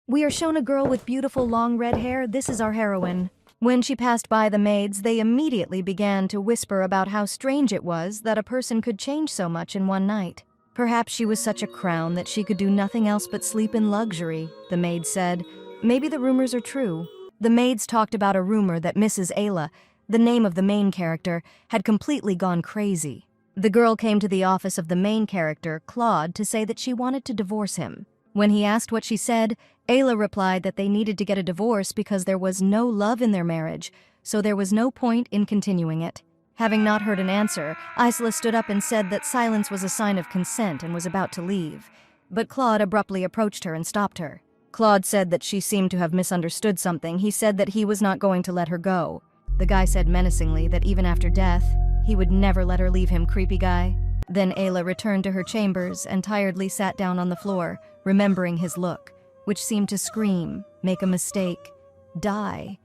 We are shown a girl with beautiful long red hair. This is our heroine. When she passed by the maids, they immediately began to whisper about how strange it was that a person could change so much in one night. Perhaps she was such a crown that she could do nothing else but sleep in luxury, the maid said. Maybe the rumors are true. The maids talked about a rumor that Mrs. Ayla, the name of the main character, had completely gone crazy. The girl came to the office of the main character, Claude, to say that she wanted to divorce him. When he asked what she said, Ayla replied that they needed to get a divorce because there was no love in their marriage, so there was no point in continuing it. Having not heard an answer, Isla stood up and said that silence was a sign of consent and was about to leave. But Claude abruptly approached her and stopped her. Claude said that she seemed to have misunderstood something. He said that he was not going to let her go. The guy said menacingly that even after death, he would never let her leave him, creepy guy. Then Ayla returned to her chambers and tiredly sat down on the floor, remembering his look, which seemed to scream, make a mistake, die.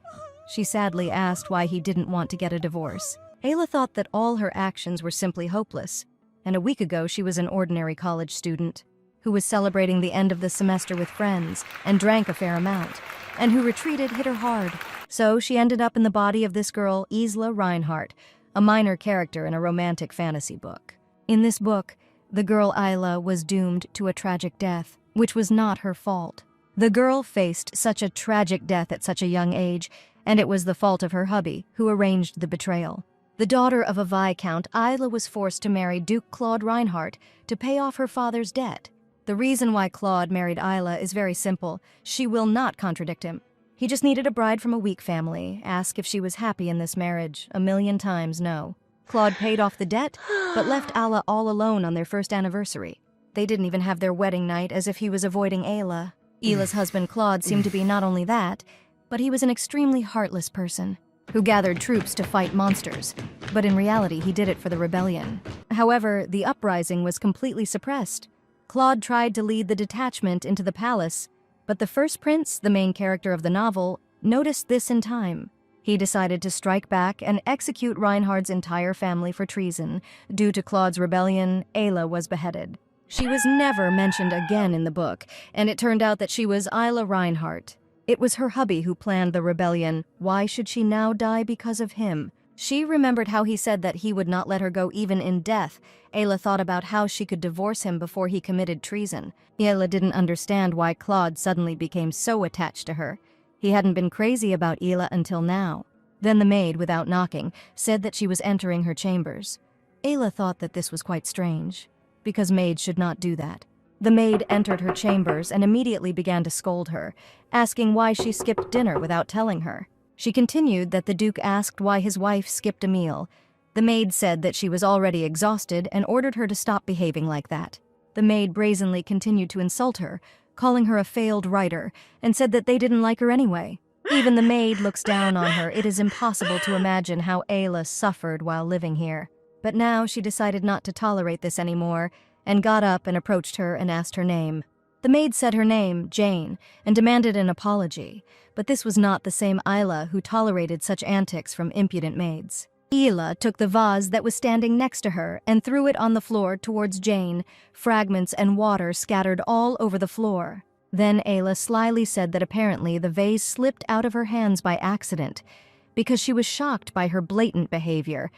She sadly asked why he didn't want to get a divorce. Ayla thought that all her actions were simply hopeless, and a week ago she was an ordinary college student who was celebrating the end of the semester with friends and drank a fair amount, and who retreated hit her hard. So she ended up in the body of this girl, Isla Reinhardt, a minor character in a romantic fantasy book. In this book, the girl Isla was doomed to a tragic death, which was not her fault. The girl faced such a tragic death at such a young age, and it was the fault of her hubby, who arranged the betrayal. The daughter of a viscount, Isla was forced to marry Duke Claude Reinhardt to pay off her father's debt. The reason why Claude married Isla is very simple. She will not contradict him. He just needed a bride from a weak family, asked if she was happy in this marriage, 1,000,000 times no. Claude paid off the debt, but left Isla all alone on their first anniversary. They didn't even have their wedding night, as if he was avoiding Ayla. Isla's husband Claude seemed to be not only that, but he was an extremely heartless person who gathered troops to fight monsters, but in reality he did it for the rebellion. However, the uprising was completely suppressed. Claude tried to lead the detachment into the palace, but the first prince, the main character of the novel, noticed this in time. He decided to strike back and execute Reinhardt's entire family for treason. Due to Claude's rebellion, Ayla was beheaded. She was never mentioned again in the book, and it turned out that she was Isla Reinhardt. It was her hubby who planned the rebellion. Why should she now die because of him? She remembered how he said that he would not let her go even in death. Ayla thought about how she could divorce him before he committed treason. Ayla didn't understand why Claude suddenly became so attached to her. He hadn't been crazy about Ayla until now. Then the maid, without knocking, said that she was entering her chambers. Ayla thought that this was quite strange, because maids should not do that. The maid entered her chambers and immediately began to scold her, asking why she skipped dinner without telling her. She continued that the Duke asked why his wife skipped a meal. The maid said that she was already exhausted and ordered her to stop behaving like that. The maid brazenly continued to insult her, calling her a failed writer, and said that they didn't like her anyway. Even the maid looks down on her. It is impossible to imagine how Ayla suffered while living here. But now she decided not to tolerate this anymore, and got up and approached her and asked her name. The maid said her name, Jane, and demanded an apology, but this was not the same Ayla who tolerated such antics from impudent maids. Ayla took the vase that was standing next to her and threw it on the floor towards Jane. Fragments and water scattered all over the floor. Then Ayla slyly said that apparently the vase slipped out of her hands by accident because she was shocked by her blatant behavior,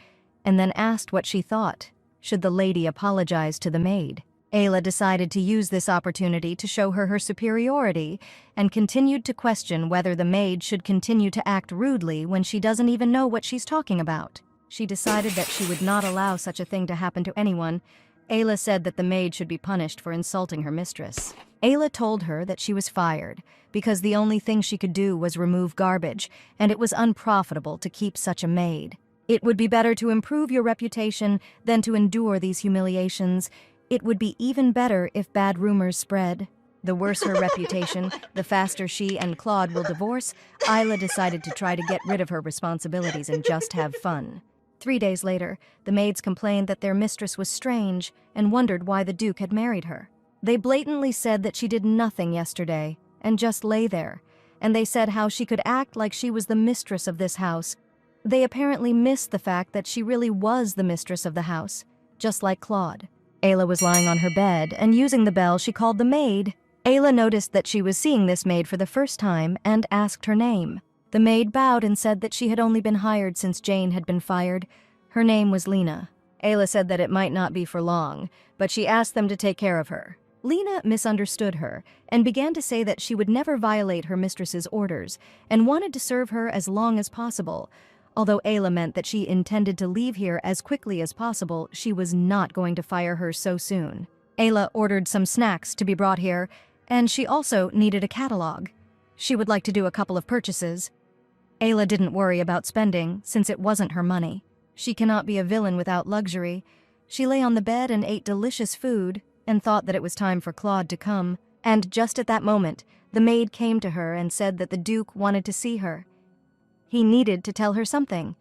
and then asked what she thought. Should the lady apologize to the maid? Ayla decided to use this opportunity to show her superiority and continued to question whether the maid should continue to act rudely when she doesn't even know what she's talking about. She decided that she would not allow such a thing to happen to anyone. Ayla said that the maid should be punished for insulting her mistress. Ayla told her that she was fired because the only thing she could do was remove garbage, and it was unprofitable to keep such a maid. It would be better to improve your reputation than to endure these humiliations. It would be even better if bad rumors spread. The worse her reputation, the faster she and Claude will divorce. Ayla decided to try to get rid of her responsibilities and just have fun. 3 days later, the maids complained that their mistress was strange and wondered why the Duke had married her. They blatantly said that she did nothing yesterday and just lay there, and they said how she could act like she was the mistress of this house. They apparently missed the fact that she really was the mistress of the house, just like Claude. Ayla was lying on her bed, and using the bell, she called the maid. Ayla noticed that she was seeing this maid for the first time and asked her name. The maid bowed and said that she had only been hired since Jane had been fired. Her name was Lena. Ayla said that it might not be for long, but she asked them to take care of her. Lena misunderstood her and began to say that she would never violate her mistress's orders and wanted to serve her as long as possible. Although Ayla meant that she intended to leave here as quickly as possible, she was not going to fire her so soon. Ayla ordered some snacks to be brought here, and she also needed a catalog. She would like to do a couple of purchases. Ayla didn't worry about spending, since it wasn't her money. She cannot be a villain without luxury. She lay on the bed and ate delicious food, and thought that it was time for Claude to come. And just at that moment, the maid came to her and said that the Duke wanted to see her. He needed to tell her something.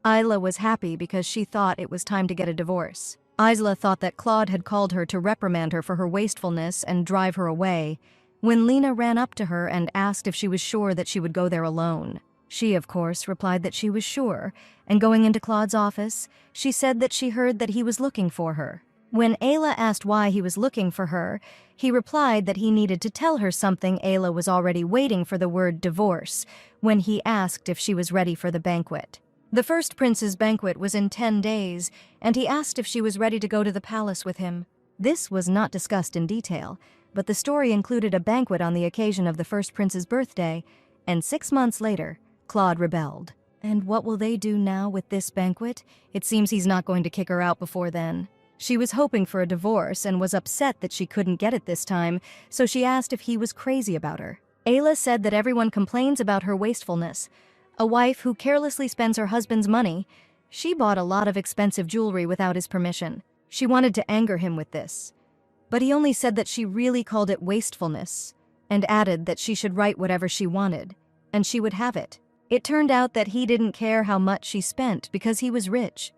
Ayla was happy because she thought it was time to get a divorce. Ayla thought that Claude had called her to reprimand her for her wastefulness and drive her away, when Lena ran up to her and asked if she was sure that she would go there alone. She, of course, replied that she was sure, and going into Claude's office, she said that she heard that he was looking for her. When Ayla asked why he was looking for her, he replied that he needed to tell her something. Ayla was already waiting for the word divorce when he asked if she was ready for the banquet. The first prince's banquet was in 10 days, and he asked if she was ready to go to the palace with him. This was not discussed in detail, but the story included a banquet on the occasion of the first prince's birthday, and 6 months later, Claude rebelled. And what will they do now with this banquet? It seems he's not going to kick her out before then. She was hoping for a divorce and was upset that she couldn't get it this time, so she asked if he was crazy about her. Ayla said that everyone complains about her wastefulness. A wife who carelessly spends her husband's money. She bought a lot of expensive jewelry without his permission. She wanted to anger him with this. But he only said that she really called it wastefulness, and added that she should write whatever she wanted, and she would have it. It turned out that he didn't care how much she spent because he was rich.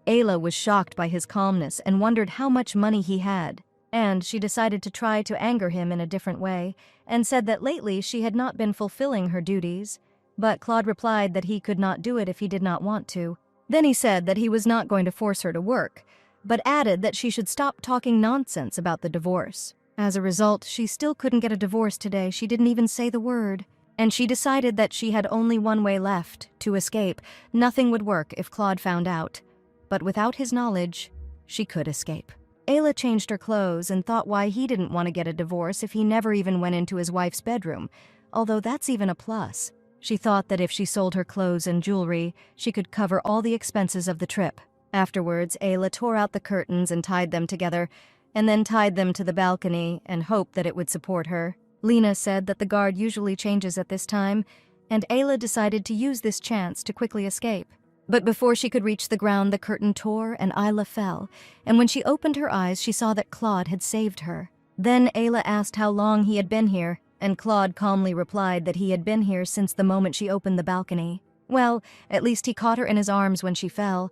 Ayla was shocked by his calmness and wondered how much money he had, and she decided to try to anger him in a different way, and said that lately she had not been fulfilling her duties, but Claude replied that he could not do it if he did not want to. Then he said that he was not going to force her to work, but added that she should stop talking nonsense about the divorce. As a result, she still couldn't get a divorce today. She didn't even say the word. And she decided that she had only one way left, to escape. Nothing would work if Claude found out. But without his knowledge, she could escape. Ayla changed her clothes and thought why he didn't want to get a divorce if he never even went into his wife's bedroom, although that's even a plus. She thought that if she sold her clothes and jewelry, she could cover all the expenses of the trip. Afterwards, Ayla tore out the curtains and tied them together, and then tied them to the balcony and hoped that it would support her. Lena said that the guard usually changes at this time, and Ayla decided to use this chance to quickly escape. But before she could reach the ground, the curtain tore and Ayla fell, and when she opened her eyes, she saw that Claude had saved her. Then Ayla asked how long he had been here, and Claude calmly replied that he had been here since the moment she opened the balcony. Well, at least he caught her in his arms when she fell.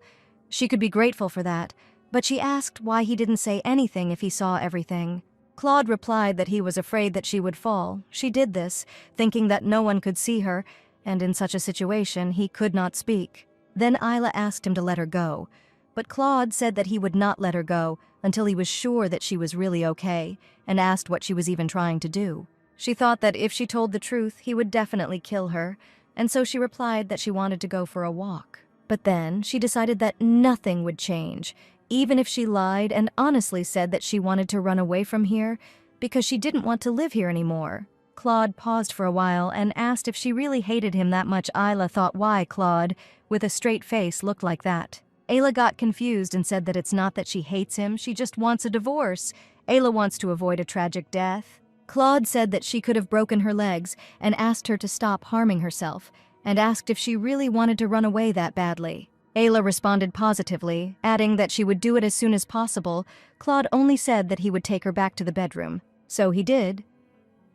She could be grateful for that, but she asked why he didn't say anything if he saw everything. Claude replied that he was afraid that she would fall. She did this, thinking that no one could see her, and in such a situation he could not speak. Then Ayla asked him to let her go, but Claude said that he would not let her go until he was sure that she was really okay, and asked what she was even trying to do. She thought that if she told the truth, he would definitely kill her, and so she replied that she wanted to go for a walk. But then she decided that nothing would change, even if she lied and honestly said that she wanted to run away from here because she didn't want to live here anymore. Claude paused for a while and asked if she really hated him that much. Ayla thought, why Claude, with a straight face, looked like that. Ayla got confused and said that it's not that she hates him, she just wants a divorce. Ayla wants to avoid a tragic death. Claude said that she could have broken her legs and asked her to stop harming herself, and asked if she really wanted to run away that badly. Ayla responded positively, adding that she would do it as soon as possible. Claude only said that he would take her back to the bedroom. So he did.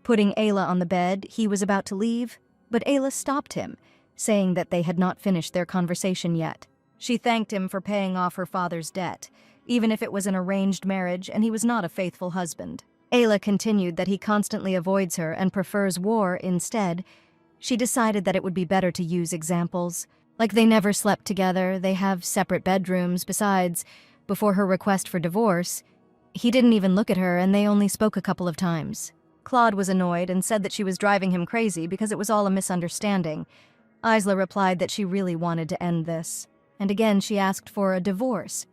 Putting Ayla on the bed, he was about to leave, but Ayla stopped him, saying that they had not finished their conversation yet. She thanked him for paying off her father's debt, even if it was an arranged marriage and he was not a faithful husband. Ayla continued that he constantly avoids her and prefers war instead. She decided that it would be better to use examples. Like they never slept together, they have separate bedrooms. Besides, before her request for divorce, he didn't even look at her and they only spoke a couple of times. Claude was annoyed and said that she was driving him crazy because it was all a misunderstanding. Isla replied that she really wanted to end this. And again she asked for a divorce.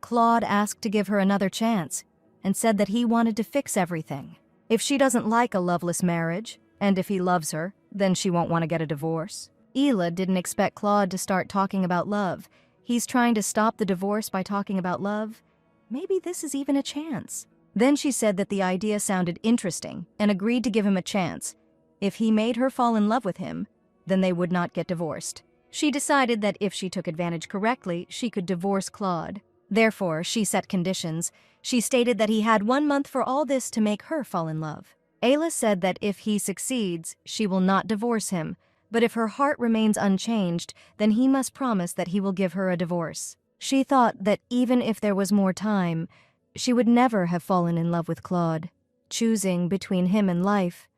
Claude asked to give her another chance and said that he wanted to fix everything. If she doesn't like a loveless marriage, and if he loves her, then she won't want to get a divorce. Ela didn't expect Claude to start talking about love. He's trying to stop the divorce by talking about love. Maybe this is even a chance. Then she said that the idea sounded interesting and agreed to give him a chance. If he made her fall in love with him, then they would not get divorced. She decided that if she took advantage correctly, she could divorce Claude. Therefore, she set conditions. She stated that he had 1 month for all this to make her fall in love. Ayla said that if he succeeds, she will not divorce him, but if her heart remains unchanged, then he must promise that he will give her a divorce. She thought that even if there was more time, she would never have fallen in love with Claude. Choosing between him and life,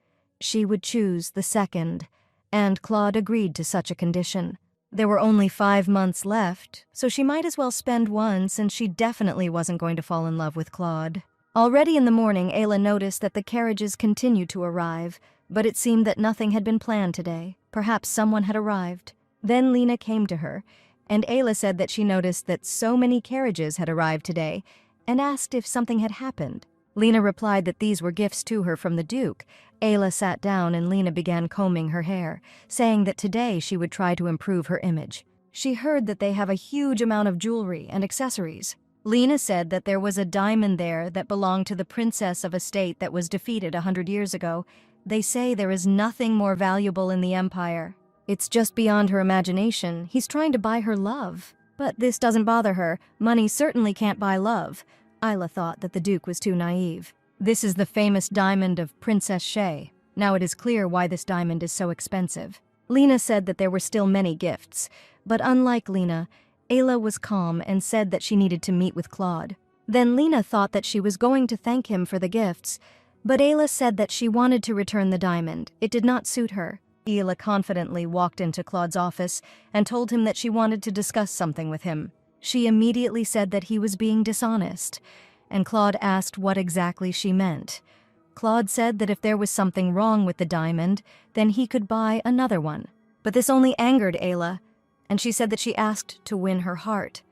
she would choose the second, and Claude agreed to such a condition. There were only 5 months left, so she might as well spend one since she definitely wasn't going to fall in love with Claude. Already in the morning, Ayla noticed that the carriages continued to arrive, but it seemed that nothing had been planned today. Perhaps someone had arrived. Then Lena came to her, and Ayla said that she noticed that so many carriages had arrived today, and asked if something had happened. Lena replied that these were gifts to her from the Duke. Ayla sat down and Lena began combing her hair, saying that today she would try to improve her image. She heard that they have a huge amount of jewelry and accessories. Lena said that there was a diamond there that belonged to the princess of a state that was defeated 100 years ago. They say there is nothing more valuable in the empire. It's just beyond her imagination. He's trying to buy her love. But this doesn't bother her. Money certainly can't buy love. Ayla thought that the Duke was too naive. This is the famous diamond of Princess Shay. Now it is clear why this diamond is so expensive. Lena said that there were still many gifts, but unlike Lena, Ayla was calm and said that she needed to meet with Claude. Then Lena thought that she was going to thank him for the gifts, but Ayla said that she wanted to return the diamond. It did not suit her. Ayla confidently walked into Claude's office and told him that she wanted to discuss something with him. She immediately said that he was being dishonest, and Claude asked what exactly she meant. Claude said that if there was something wrong with the diamond, then he could buy another one. But this only angered Ayla, and she said that she asked to win her heart.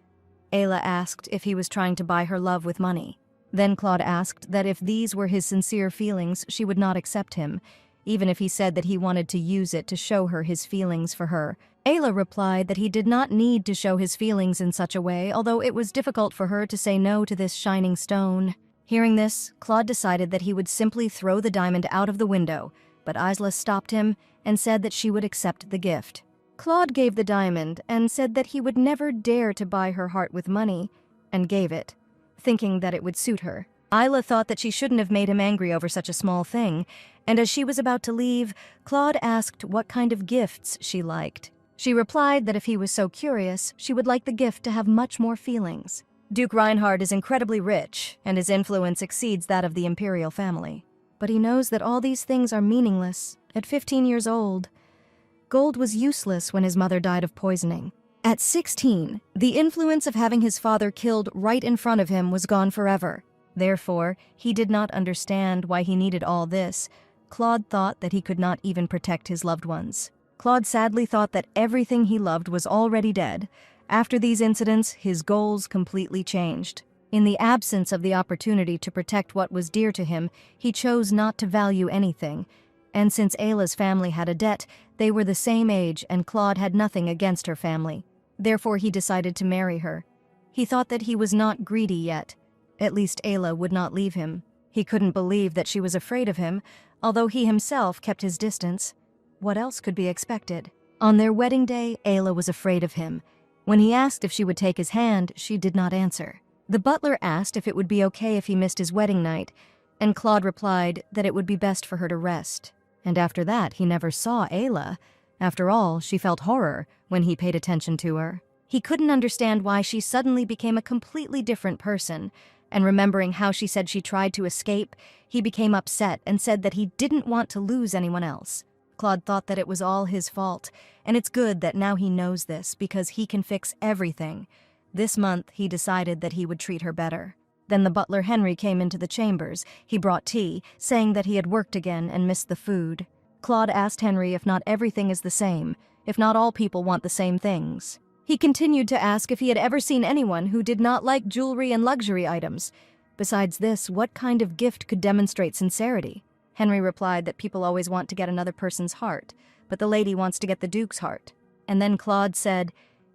Ayla asked if he was trying to buy her love with money. Then Claude asked that if these were his sincere feelings, she would not accept him, even if he said that he wanted to use it to show her his feelings for her. Ayla replied that he did not need to show his feelings in such a way, although it was difficult for her to say no to this shining stone. Hearing this, Claude decided that he would simply throw the diamond out of the window, but Isla stopped him and said that she would accept the gift. Claude gave the diamond and said that he would never dare to buy her heart with money, and gave it, thinking that it would suit her. Isla thought that she shouldn't have made him angry over such a small thing, and as she was about to leave, Claude asked what kind of gifts she liked. She replied that if he was so curious, she would like the gift to have much more feelings. Duke Reinhard is incredibly rich, and his influence exceeds that of the imperial family. But he knows that all these things are meaningless. At 15 years old, gold was useless when his mother died of poisoning. At 16, the influence of having his father killed right in front of him was gone forever. Therefore, he did not understand why he needed all this. Claude thought that he could not even protect his loved ones. Claude sadly thought that everything he loved was already dead. After these incidents, his goals completely changed. In the absence of the opportunity to protect what was dear to him, he chose not to value anything. And since Ayla's family had a debt, they were the same age and Claude had nothing against her family. Therefore, he decided to marry her. He thought that he was not greedy yet. At least Ayla would not leave him. He couldn't believe that she was afraid of him, although he himself kept his distance. What else could be expected? On their wedding day, Ayla was afraid of him. When he asked if she would take his hand, she did not answer. The butler asked if it would be okay if he missed his wedding night, and Claude replied that it would be best for her to rest. And after that, he never saw Ayla. After all, she felt horror when he paid attention to her. He couldn't understand why she suddenly became a completely different person, and remembering how she said she tried to escape, he became upset and said that he didn't want to lose anyone else. Claude thought that it was all his fault, and it's good that now he knows this because he can fix everything. This month, he decided that he would treat her better. Then the butler Henry came into the chambers. He brought tea, saying that he had worked again and missed the food. Claude asked Henry if not everything is the same, if not all people want the same things. He continued to ask if he had ever seen anyone who did not like jewelry and luxury items. Besides this, what kind of gift could demonstrate sincerity? Henry replied that people always want to get another person's heart, but the lady wants to get the Duke's heart. And then Claude said,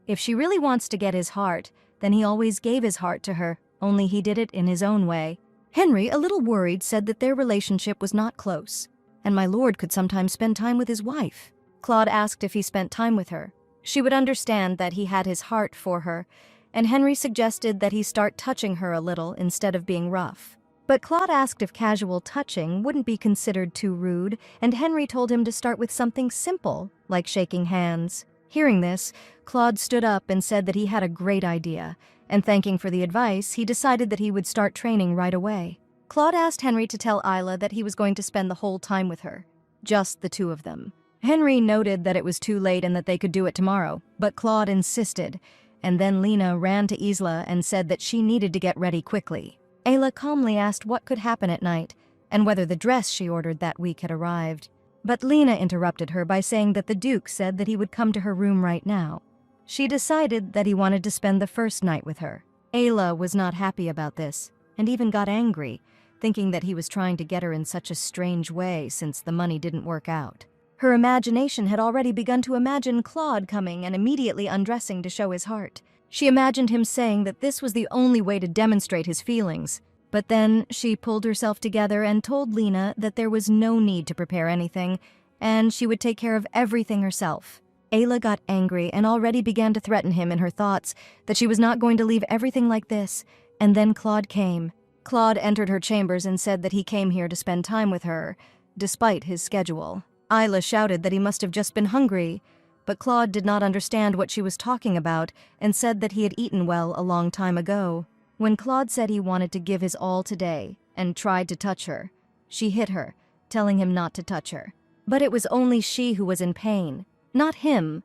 if she really wants to get his heart, then he always gave his heart to her, only he did it in his own way. Henry, a little worried, said that their relationship was not close, and my lord could sometimes spend time with his wife. Claude asked if he spent time with her. She would understand that he had his heart for her, and Henry suggested that he start touching her a little instead of being rough. But Claude asked if casual touching wouldn't be considered too rude, and Henry told him to start with something simple, like shaking hands. Hearing this, Claude stood up and said that he had a great idea, and thanking for the advice, he decided that he would start training right away. Claude asked Henry to tell Isla that he was going to spend the whole time with her, just the two of them. Henry noted that it was too late and that they could do it tomorrow, but Claude insisted, and then Lena ran to Isla and said that she needed to get ready quickly. Ayla calmly asked what could happen at night, and whether the dress she ordered that week had arrived. But Lena interrupted her by saying that the Duke said that he would come to her room right now. She decided that he wanted to spend the first night with her. Ayla was not happy about this, and even got angry, thinking that he was trying to get her in such a strange way since the money didn't work out. Her imagination had already begun to imagine Claude coming and immediately undressing to show his heart. She imagined him saying that this was the only way to demonstrate his feelings. But then she pulled herself together and told Lena that there was no need to prepare anything, and she would take care of everything herself. Ayla got angry and already began to threaten him in her thoughts that she was not going to leave everything like this, and then Claude came. Claude entered her chambers and said that he came here to spend time with her, despite his schedule. Ayla shouted that he must have just been hungry, but Claude did not understand what she was talking about and said that he had eaten well a long time ago. When Claude said he wanted to give his all today and tried to touch her, she hit her, telling him not to touch her. But it was only she who was in pain, not him.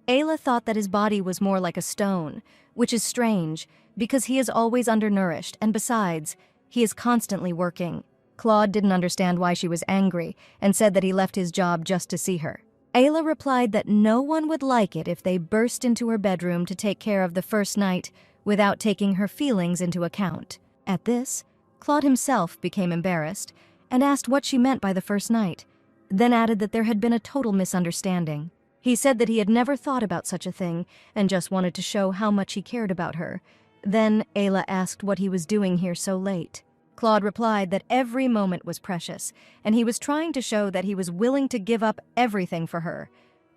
Ayla thought that his body was more like a stone, which is strange because he is always undernourished, and besides, he is constantly working. Claude didn't understand why she was angry and said that he left his job just to see her. Ayla replied that no one would like it if they burst into her bedroom to take care of the first night without taking her feelings into account. At this, Claude himself became embarrassed and asked what she meant by the first night, then added that there had been a total misunderstanding. He said that he had never thought about such a thing and just wanted to show how much he cared about her. Then Ayla asked what he was doing here so late. Claude replied that every moment was precious, and he was trying to show that he was willing to give up everything for her,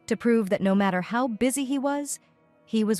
to prove that no matter how busy he was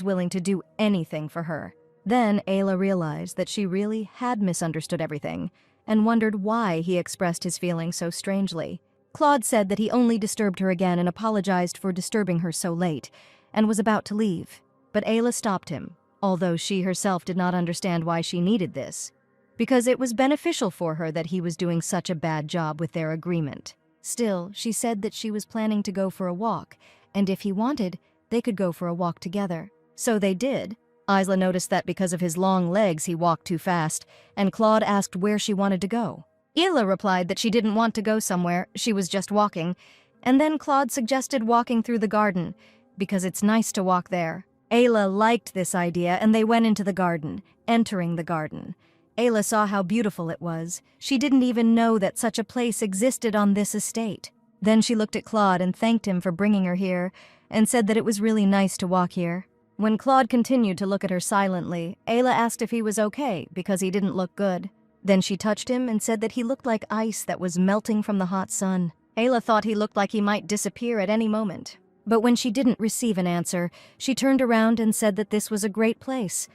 willing to do anything for her. Then Ayla realized that she really had misunderstood everything, and wondered why he expressed his feelings so strangely. Claude said that he only disturbed her again and apologized for disturbing her so late, and was about to leave. But Ayla stopped him, although she herself did not understand why she needed this, because it was beneficial for her that he was doing such a bad job with their agreement. Still, she said that she was planning to go for a walk, and if he wanted, they could go for a walk together. So they did. Isla noticed that because of his long legs he walked too fast, and Claude asked where she wanted to go. Ayla replied that she didn't want to go somewhere, she was just walking, and then Claude suggested walking through the garden, because it's nice to walk there. Ayla liked this idea, and they went into the garden, entering the garden. Ayla saw how beautiful it was. She didn't even know that such a place existed on this estate. Then she looked at Claude and thanked him for bringing her here, and said that it was really nice to walk here. When Claude continued to look at her silently, Ayla asked if he was okay because he didn't look good. Then she touched him and said that he looked like ice that was melting from the hot sun. Ayla thought he looked like he might disappear at any moment. But when she didn't receive an answer, she turned around and said that this was a great place.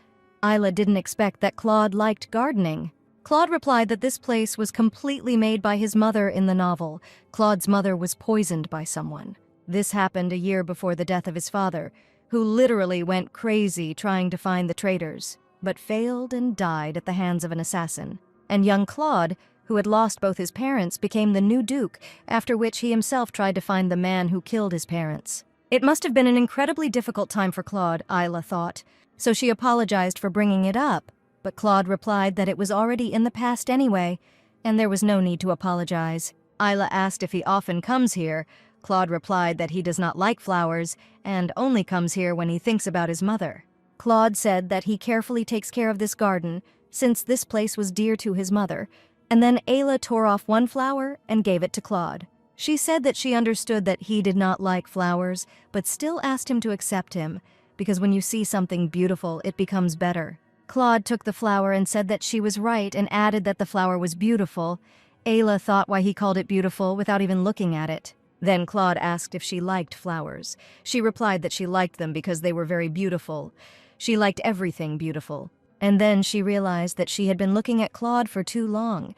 Ayla didn't expect that Claude liked gardening. Claude replied that this place was completely made by his mother in the novel. Claude's mother was poisoned by someone. This happened a year before the death of his father, who literally went crazy trying to find the traitors, but failed and died at the hands of an assassin. And young Claude, who had lost both his parents, became the new duke, after which he himself tried to find the man who killed his parents. It must have been an incredibly difficult time for Claude, Ayla thought, so she apologized for bringing it up, but Claude replied that it was already in the past anyway, and there was no need to apologize. Isla asked if he often comes here. Claude replied that he does not like flowers and only comes here when he thinks about his mother. Claude said that he carefully takes care of this garden since this place was dear to his mother, and then Ayla tore off one flower and gave it to Claude. She said that she understood that he did not like flowers, but still asked him to accept him, because when you see something beautiful, it becomes better. Claude took the flower and said that she was right and added that the flower was beautiful. Ayla thought why he called it beautiful without even looking at it. Then Claude asked if she liked flowers. She replied that she liked them because they were very beautiful. She liked everything beautiful. And then she realized that she had been looking at Claude for too long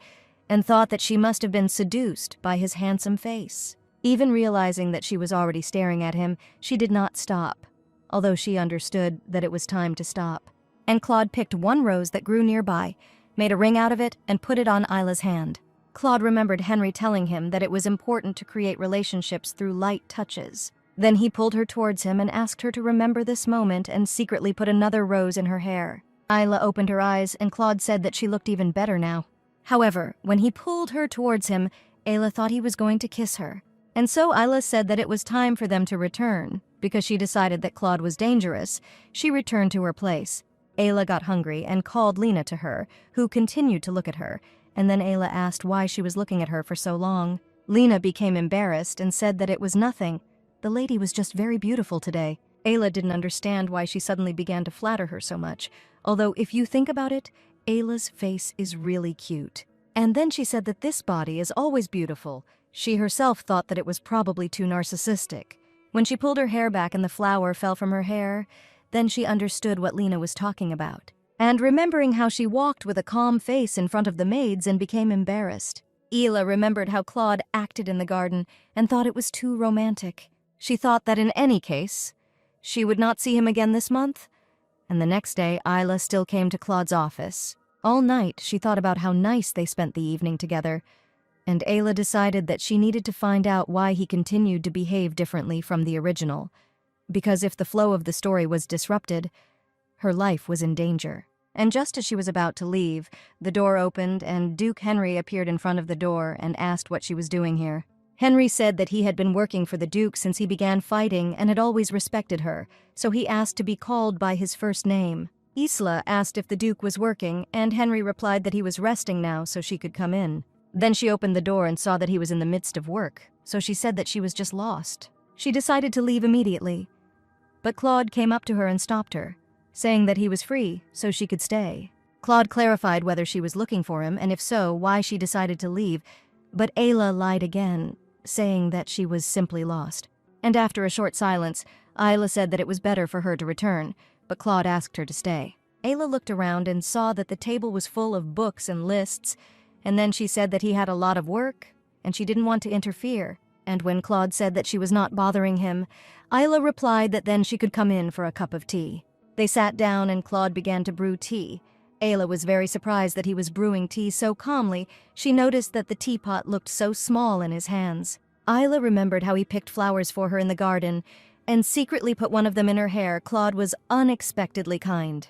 and thought that she must have been seduced by his handsome face. Even realizing that she was already staring at him, she did not stop, although she understood that it was time to stop. And Claude picked one rose that grew nearby, made a ring out of it, and put it on Isla's hand. Claude remembered Henry telling him that it was important to create relationships through light touches. Then he pulled her towards him and asked her to remember this moment and secretly put another rose in her hair. Isla opened her eyes, and Claude said that she looked even better now. However, when he pulled her towards him, Ayla thought he was going to kiss her. And so Isla said that it was time for them to return. Because she decided that Claude was dangerous, she returned to her place. Ayla got hungry and called Lena to her, who continued to look at her, and then Ayla asked why she was looking at her for so long. Lena became embarrassed and said that it was nothing. The lady was just very beautiful today. Ayla didn't understand why she suddenly began to flatter her so much, although if you think about it, Ayla's face is really cute. And then she said that this body is always beautiful. She herself thought that it was probably too narcissistic. When she pulled her hair back and the flower fell from her hair, then she understood what Lena was talking about. And remembering how she walked with a calm face in front of the maids and became embarrassed. Ayla remembered how Claude acted in the garden and thought it was too romantic. She thought that in any case, she would not see him again this month. And the next day, Ayla still came to Claude's office. All night, she thought about how nice they spent the evening together. And Ayla decided that she needed to find out why he continued to behave differently from the original. Because if the flow of the story was disrupted, her life was in danger. And just as she was about to leave, the door opened and Duke Henry appeared in front of the door and asked what she was doing here. Henry said that he had been working for the Duke since he began fighting and had always respected her, so he asked to be called by his first name. Isla asked if the Duke was working, and Henry replied that he was resting now so she could come in. Then she opened the door and saw that he was in the midst of work, so she said that she was just lost. She decided to leave immediately. But Claude came up to her and stopped her, saying that he was free so she could stay. Claude clarified whether she was looking for him, and if so, why she decided to leave, but Ayla lied again, saying that she was simply lost. And after a short silence, Ayla said that it was better for her to return, but Claude asked her to stay. Ayla looked around and saw that the table was full of books and lists, and then she said that he had a lot of work, and she didn't want to interfere. And when Claude said that she was not bothering him, Ayla replied that then she could come in for a cup of tea. They sat down and Claude began to brew tea. Ayla was very surprised that he was brewing tea so calmly. She noticed that the teapot looked so small in his hands. Ayla remembered how he picked flowers for her in the garden and secretly put one of them in her hair. Claude was unexpectedly kind.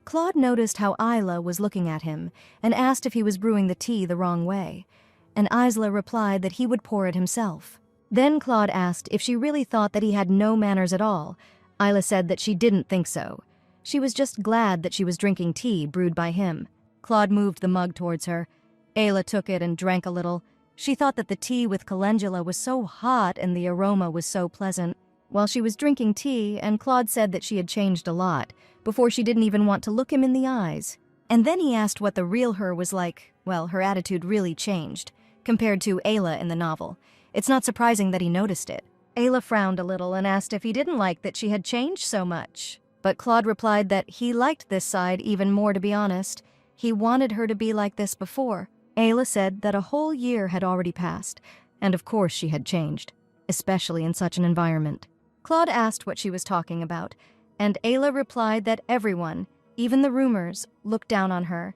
Claude noticed how Ayla was looking at him and asked if he was brewing the tea the wrong way, and Ayla replied that he would pour it himself. Then Claude asked if she really thought that he had no manners at all. Ayla said that she didn't think so. She was just glad that she was drinking tea brewed by him. Claude moved the mug towards her. Ayla took it and drank a little. She thought that the tea with calendula was so hot and the aroma was so pleasant. While she was drinking tea, and Claude said that she had changed a lot, before she didn't even want to look him in the eyes. And then he asked what the real her was like. Well, her attitude really changed, compared to Ayla in the novel. It's not surprising that he noticed it. Ayla frowned a little and asked if he didn't like that she had changed so much. But Claude replied that he liked this side even more, to be honest. He wanted her to be like this before. Ayla said that a whole year had already passed, and of course she had changed, especially in such an environment. Claude asked what she was talking about, and Ayla replied that everyone, even the roomers, looked down on her.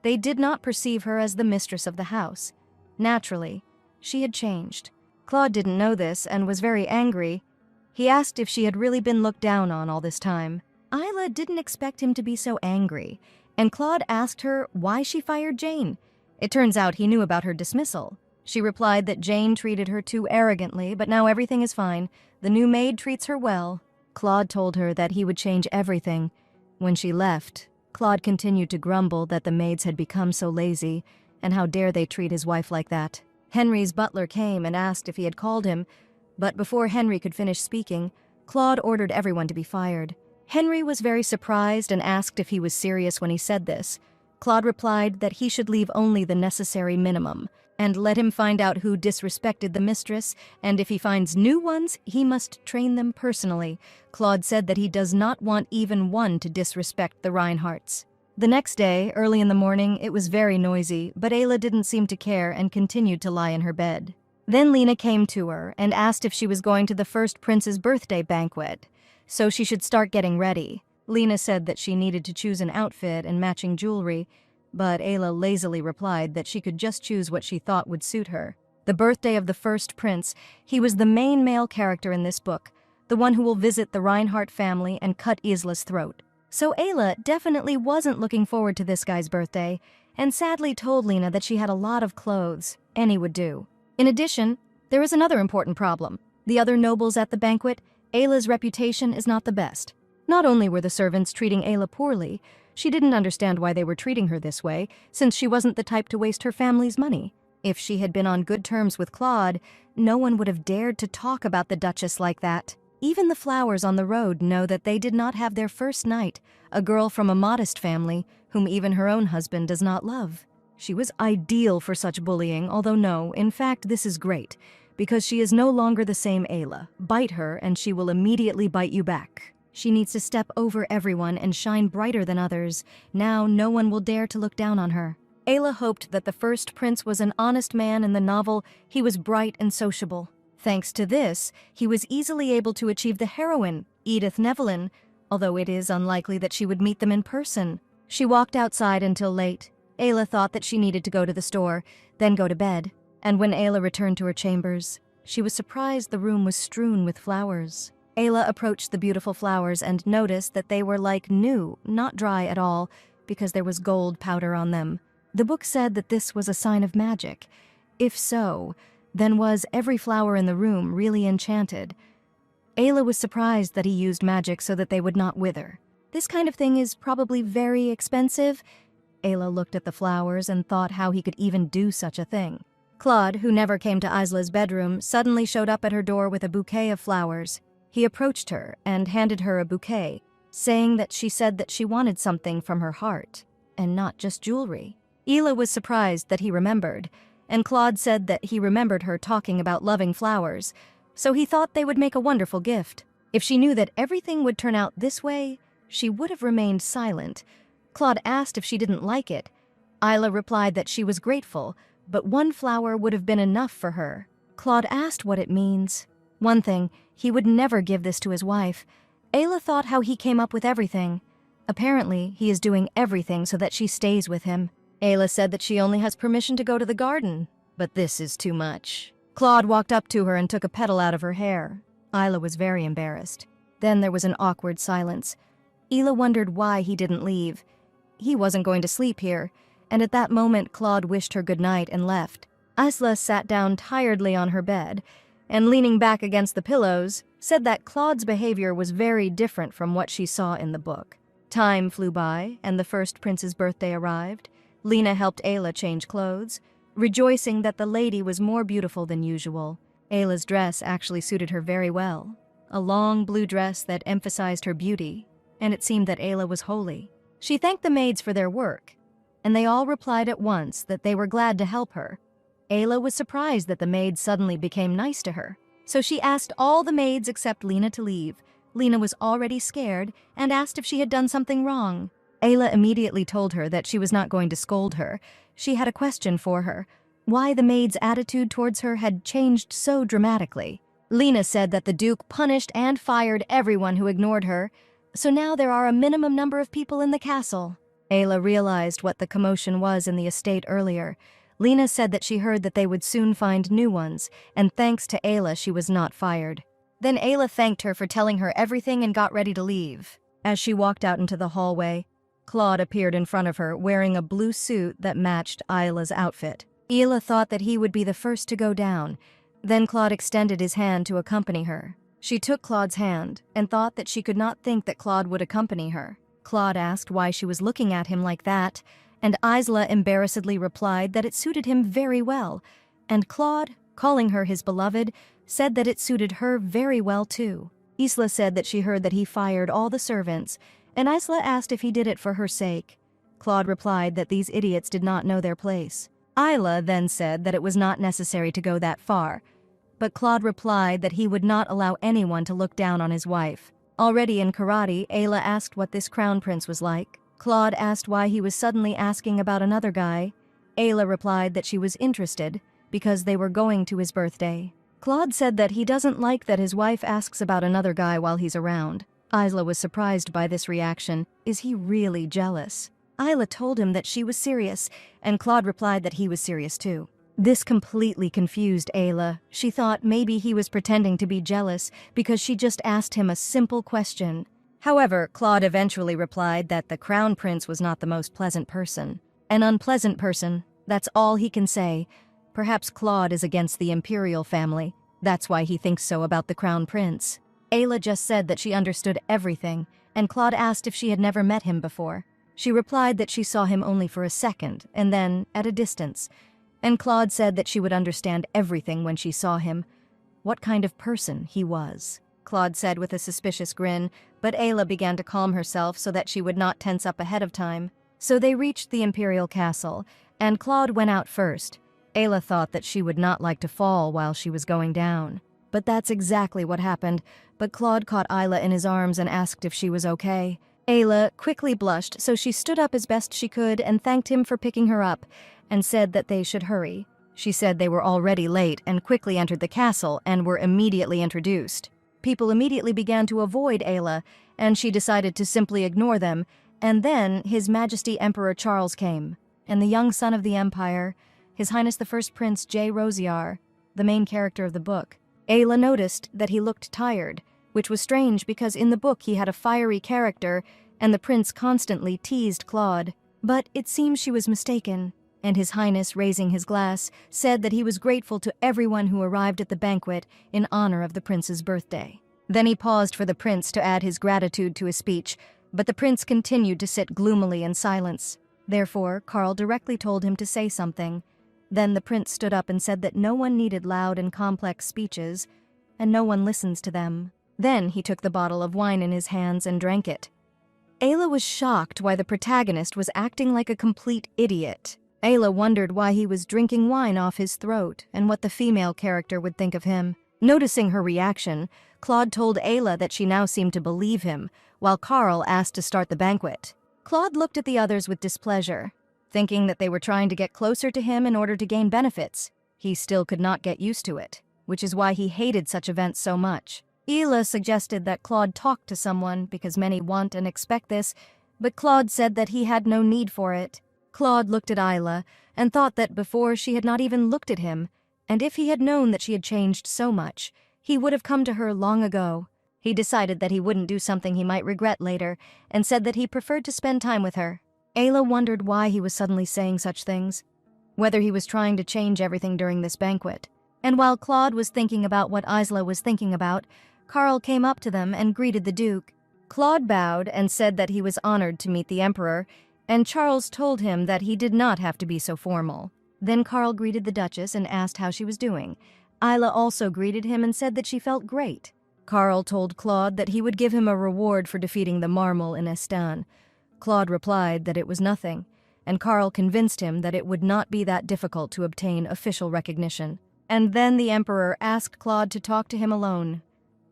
They did not perceive her as the mistress of the house. Naturally, she had changed. Claude didn't know this and was very angry. He asked if she had really been looked down on all this time. Ayla didn't expect him to be so angry, and Claude asked her why she fired Jane. It turns out he knew about her dismissal. She replied that Jane treated her too arrogantly, but now everything is fine. The new maid treats her well. Claude told her that he would change everything. When she left, Claude continued to grumble that the maids had become so lazy, and how dare they treat his wife like that. Henry's butler came and asked if he had called him, but before Henry could finish speaking, Claude ordered everyone to be fired. Henry was very surprised and asked if he was serious when he said this. Claude replied that he should leave only the necessary minimum, and let him find out who disrespected the mistress, and if he finds new ones, he must train them personally. Claude said that he does not want even one to disrespect the Reinhardts. The next day, early in the morning, it was very noisy, but Ayla didn't seem to care and continued to lie in her bed. Then Lena came to her and asked if she was going to the first prince's birthday banquet, so she should start getting ready. Lena said that she needed to choose an outfit and matching jewelry, but Ayla lazily replied that she could just choose what she thought would suit her. The birthday of the first prince, he was the main male character in this book, the one who will visit the Reinhardt family and cut Isla's throat. So Ayla definitely wasn't looking forward to this guy's birthday, and sadly told Lena that she had a lot of clothes, any would do. In addition, there is another important problem. The other nobles at the banquet, Ayla's reputation is not the best. Not only were the servants treating Ayla poorly, she didn't understand why they were treating her this way, since she wasn't the type to waste her family's money. If she had been on good terms with Claude, no one would have dared to talk about the Duchess like that. Even the flowers on the road know that they did not have their first night, a girl from a modest family, whom even her own husband does not love. She was ideal for such bullying, although no, in fact, this is great, because she is no longer the same Ayla. Bite her, and she will immediately bite you back. She needs to step over everyone and shine brighter than others. Now no one will dare to look down on her. Ayla hoped that the first prince was an honest man in the novel. He was bright and sociable. Thanks to this, he was easily able to achieve the heroine, Edith Nevelyn, although it is unlikely that she would meet them in person. She walked outside until late. Ayla thought that she needed to go to the store, then go to bed. And when Ayla returned to her chambers, she was surprised the room was strewn with flowers. Ayla approached the beautiful flowers and noticed that they were like new, not dry at all, because there was gold powder on them. The book said that this was a sign of magic. If so, then was every flower in the room really enchanted? Ayla was surprised that he used magic so that they would not wither. This kind of thing is probably very expensive. Ayla looked at the flowers and thought how he could even do such a thing. Claude, who never came to Isla's bedroom, suddenly showed up at her door with a bouquet of flowers. He approached her and handed her a bouquet, saying that she said that she wanted something from her heart, and not just jewelry. Ayla was surprised that he remembered, and Claude said that he remembered her talking about loving flowers, so he thought they would make a wonderful gift. If she knew that everything would turn out this way, she would have remained silent. Claude asked if she didn't like it. Ayla replied that she was grateful, but one flower would have been enough for her. Claude asked what it means. One thing, he would never give this to his wife. Ayla thought how he came up with everything. Apparently, he is doing everything so that she stays with him. Ayla said that she only has permission to go to the garden, but this is too much. Claude walked up to her and took a petal out of her hair. Ayla was very embarrassed. Then there was an awkward silence. Ayla wondered why he didn't leave. He wasn't going to sleep here, and at that moment Claude wished her good night and left. Isla sat down tiredly on her bed, and leaning back against the pillows, said that Claude's behavior was very different from what she saw in the book. Time flew by, and the first prince's birthday arrived. Lena helped Ayla change clothes, rejoicing that the lady was more beautiful than usual. Ayla's dress actually suited her very well, a long blue dress that emphasized her beauty, and it seemed that Ayla was holy. She thanked the maids for their work, and they all replied at once that they were glad to help her. Ayla was surprised that the maids suddenly became nice to her, so she asked all the maids except Lena to leave. Lena was already scared and asked if she had done something wrong. Ayla immediately told her that she was not going to scold her. She had a question for her, why the maid's attitude towards her had changed so dramatically. Lena said that the Duke punished and fired everyone who ignored her, so now there are a minimum number of people in the castle. Ayla realized what the commotion was in the estate earlier. Lena said that she heard that they would soon find new ones, and thanks to Ayla, she was not fired. Then Ayla thanked her for telling her everything and got ready to leave. As she walked out into the hallway, Claude appeared in front of her wearing a blue suit that matched Isla's outfit. Ayla thought that he would be the first to go down. Then Claude extended his hand to accompany her. She took Claude's hand and thought that she could not think that Claude would accompany her. Claude asked why she was looking at him like that, and Isla embarrassedly replied that it suited him very well, and Claude, calling her his beloved, said that it suited her very well too. Isla said that she heard that he fired all the servants, and Isla asked if he did it for her sake. Claude replied that these idiots did not know their place. Isla then said that it was not necessary to go that far, but Claude replied that he would not allow anyone to look down on his wife. Already in karate, Ayla asked what this crown prince was like. Claude asked why he was suddenly asking about another guy. Ayla replied that she was interested because they were going to his birthday. Claude said that he doesn't like that his wife asks about another guy while he's around. Isla was surprised by this reaction. Is he really jealous? Isla told him that she was serious, and Claude replied that he was serious too. This completely confused Ayla. She thought maybe he was pretending to be jealous because she just asked him a simple question. However, Claude eventually replied that the crown prince was not the most pleasant person. An unpleasant person, that's all he can say. Perhaps Claude is against the imperial family. That's why he thinks so about the crown prince. Ayla just said that she understood everything, and Claude asked if she had never met him before. She replied that she saw him only for a second, and then at a distance. And Claude said that she would understand everything when she saw him. What kind of person he was. Claude said with a suspicious grin, but Ayla began to calm herself so that she would not tense up ahead of time. So they reached the imperial castle, and Claude went out first. Ayla thought that she would not like to fall while she was going down. But that's exactly what happened, but Claude caught Ayla in his arms and asked if she was okay. Ayla quickly blushed, so she stood up as best she could and thanked him for picking her up, and said that they should hurry. She said they were already late and quickly entered the castle and were immediately introduced. People immediately began to avoid Ayla, and she decided to simply ignore them, and then His Majesty Emperor Charles came, and the young son of the Empire, His Highness the First Prince J. Rosier, the main character of the book. Ayla noticed that he looked tired, which was strange because in the book he had a fiery character, and the prince constantly teased Claude. But it seems she was mistaken, and His Highness, raising his glass, said that he was grateful to everyone who arrived at the banquet in honor of the prince's birthday. Then he paused for the prince to add his gratitude to his speech, but the prince continued to sit gloomily in silence. Therefore, Carl directly told him to say something. Then the prince stood up and said that no one needed loud and complex speeches, and no one listens to them. Then he took the bottle of wine in his hands and drank it. Ayla was shocked why the protagonist was acting like a complete idiot. Ayla wondered why he was drinking wine off his throat and what the female character would think of him. Noticing her reaction, Claude told Ayla that she now seemed to believe him, while Carl asked to start the banquet. Claude looked at the others with displeasure, thinking that they were trying to get closer to him in order to gain benefits. He still could not get used to it, which is why he hated such events so much. Ayla suggested that Claude talk to someone because many want and expect this, but Claude said that he had no need for it. Claude looked at Ayla and thought that before she had not even looked at him, and if he had known that she had changed so much, he would have come to her long ago. He decided that he wouldn't do something he might regret later, and said that he preferred to spend time with her. Ayla wondered why he was suddenly saying such things, whether he was trying to change everything during this banquet. And while Claude was thinking about what Isla was thinking about, Carl came up to them and greeted the Duke. Claude bowed and said that he was honored to meet the Emperor, and Charles told him that he did not have to be so formal. Then Carl greeted the Duchess and asked how she was doing. Ayla also greeted him and said that she felt great. Carl told Claude that he would give him a reward for defeating the Marmel in Estan. Claude replied that it was nothing, and Carl convinced him that it would not be that difficult to obtain official recognition. And then the Emperor asked Claude to talk to him alone.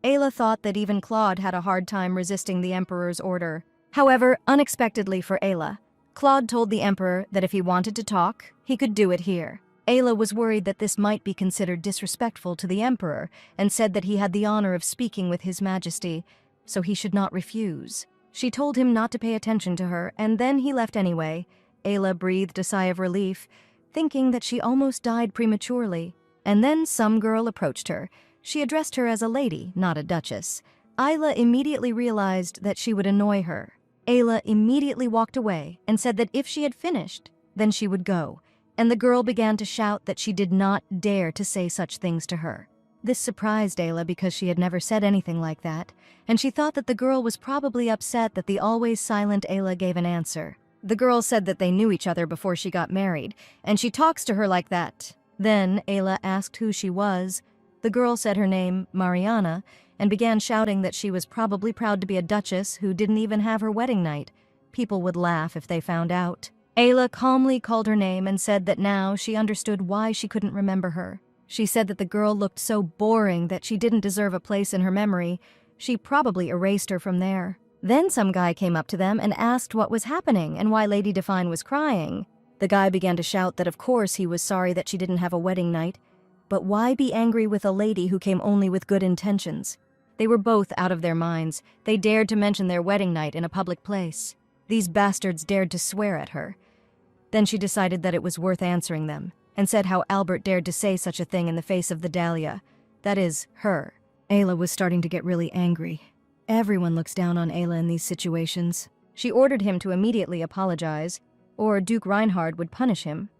Ayla thought that even Claude had a hard time resisting the Emperor's order. However, unexpectedly for Ayla, Claude told the Emperor that if he wanted to talk, he could do it here. Ayla was worried that this might be considered disrespectful to the Emperor and said that he had the honor of speaking with His Majesty, so he should not refuse. She told him not to pay attention to her, and then he left anyway. Ayla breathed a sigh of relief, thinking that she almost died prematurely. And then some girl approached her. She addressed her as a lady, not a duchess. Ayla immediately realized that she would annoy her. Ayla immediately walked away and said that if she had finished, then she would go, and the girl began to shout that she did not dare to say such things to her. This surprised Ayla because she had never said anything like that, and she thought that the girl was probably upset that the always silent Ayla gave an answer. The girl said that they knew each other before she got married, and she talks to her like that. Then Ayla asked who she was. The girl said her name, Mariana, and began shouting that she was probably proud to be a duchess who didn't even have her wedding night. People would laugh if they found out. Ayla calmly called her name and said that now she understood why she couldn't remember her. She said that the girl looked so boring that she didn't deserve a place in her memory. She probably erased her from there. Then some guy came up to them and asked what was happening and why Lady Define was crying. The guy began to shout that of course he was sorry that she didn't have a wedding night, but why be angry with a lady who came only with good intentions? They were both out of their minds. They dared to mention their wedding night in a public place. These bastards dared to swear at her. Then she decided that it was worth answering them, and said how Albert dared to say such a thing in the face of the Dahlia. That is, her. Ayla was starting to get really angry. Everyone looks down on Ayla in these situations. She ordered him to immediately apologize, or Duke Reinhard would punish him.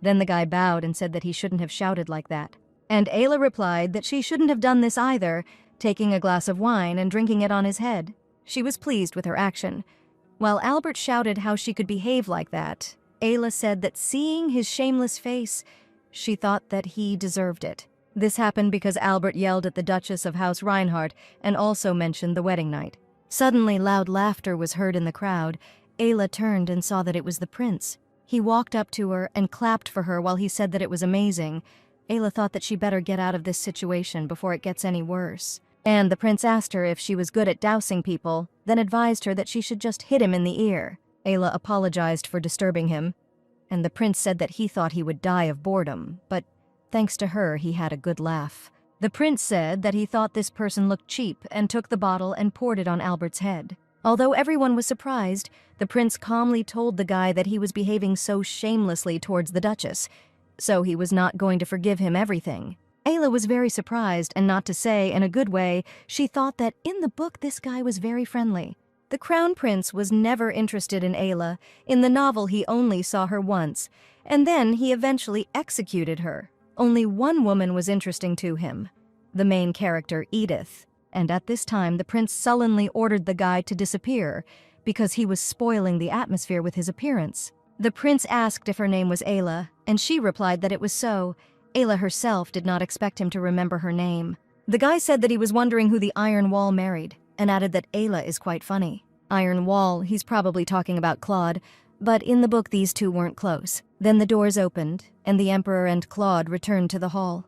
Then the guy bowed and said that he shouldn't have shouted like that. And Ayla replied that she shouldn't have done this either, taking a glass of wine and drinking it on his head. She was pleased with her action. While Albert shouted how she could behave like that, Ayla said that seeing his shameless face, she thought that he deserved it. This happened because Albert yelled at the Duchess of House Reinhardt and also mentioned the wedding night. Suddenly, loud laughter was heard in the crowd. Ayla turned and saw that it was the prince. He walked up to her and clapped for her while he said that it was amazing. Ayla thought that she better get out of this situation before it gets any worse. And the prince asked her if she was good at dousing people, then advised her that she should just hit him in the ear. Ayla apologized for disturbing him, and the prince said that he thought he would die of boredom, but thanks to her, he had a good laugh. The prince said that he thought this person looked cheap and took the bottle and poured it on Albert's head. Although everyone was surprised, the prince calmly told the guy that he was behaving so shamelessly towards the duchess, so he was not going to forgive him everything. Ayla was very surprised, and not to say in a good way, she thought that in the book this guy was very friendly. The crown prince was never interested in Ayla. In the novel he only saw her once, and then he eventually executed her. Only one woman was interesting to him, the main character Edith, and at this time the prince sullenly ordered the guy to disappear because he was spoiling the atmosphere with his appearance. The prince asked if her name was Ayla, and she replied that it was so. Ayla herself did not expect him to remember her name. The guy said that he was wondering who the Iron Wall married, and added that Ayla is quite funny. Iron Wall, he's probably talking about Claude, but in the book these two weren't close. Then the doors opened, and the Emperor and Claude returned to the hall.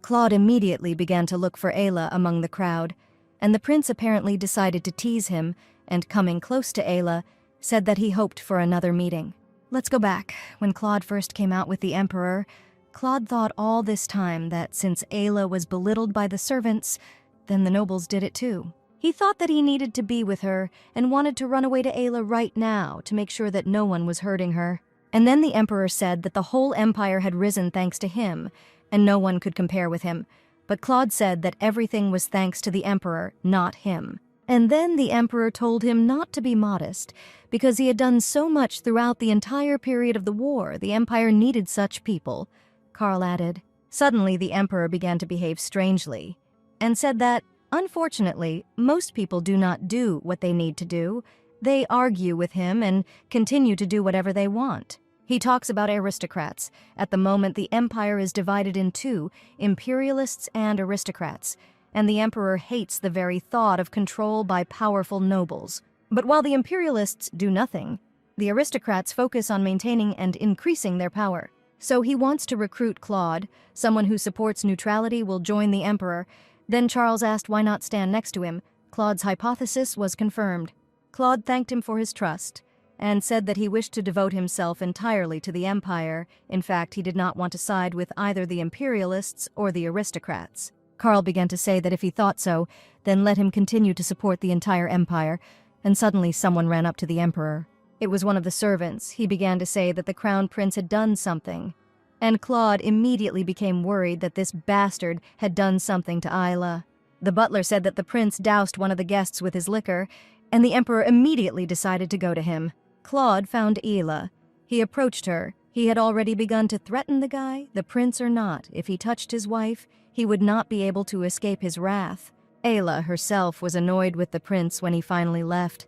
Claude immediately began to look for Ayla among the crowd, and the prince apparently decided to tease him, and coming close to Ayla, said that he hoped for another meeting. Let's go back. When Claude first came out with the Emperor, Claude thought all this time that since Ayla was belittled by the servants, then the nobles did it too. He thought that he needed to be with her and wanted to run away to Ayla right now to make sure that no one was hurting her. And then the Emperor said that the whole empire had risen thanks to him, and no one could compare with him. But Claude said that everything was thanks to the Emperor, not him. And then the Emperor told him not to be modest, because he had done so much throughout the entire period of the war, the empire needed such people. Karl added. Suddenly the Emperor began to behave strangely, and said that, unfortunately, most people do not do what they need to do. They argue with him and continue to do whatever they want. He talks about aristocrats. At the moment, the empire is divided in two, imperialists and aristocrats, and the Emperor hates the very thought of control by powerful nobles. But while the imperialists do nothing, the aristocrats focus on maintaining and increasing their power. So he wants to recruit Claude. Someone who supports neutrality will join the Emperor. Then Charles asked why not stand next to him. Claude's hypothesis was confirmed. Claude thanked him for his trust, and said that he wished to devote himself entirely to the empire. In fact, he did not want to side with either the imperialists or the aristocrats. Karl began to say that if he thought so, then let him continue to support the entire empire, and suddenly someone ran up to the Emperor. It was one of the servants. He began to say that the crown prince had done something, and Claude immediately became worried that this bastard had done something to Ayla. The butler said that the prince doused one of the guests with his liquor, and the emperor immediately decided to go to him. Claude found Ela. He approached her. He had already begun to threaten the guy, the prince or not. If he touched his wife, he would not be able to escape his wrath. Ela herself was annoyed with the prince when he finally left.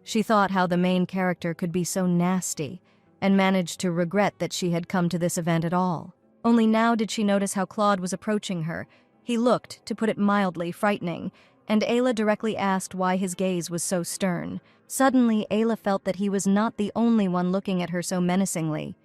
She thought how the main character could be so nasty, and managed to regret that she had come to this event at all. Only now did she notice how Claude was approaching her. He looked, to put it mildly, frightening, and Ela directly asked why his gaze was so stern. Suddenly, Ela felt that he was not the only one looking at her so menacingly,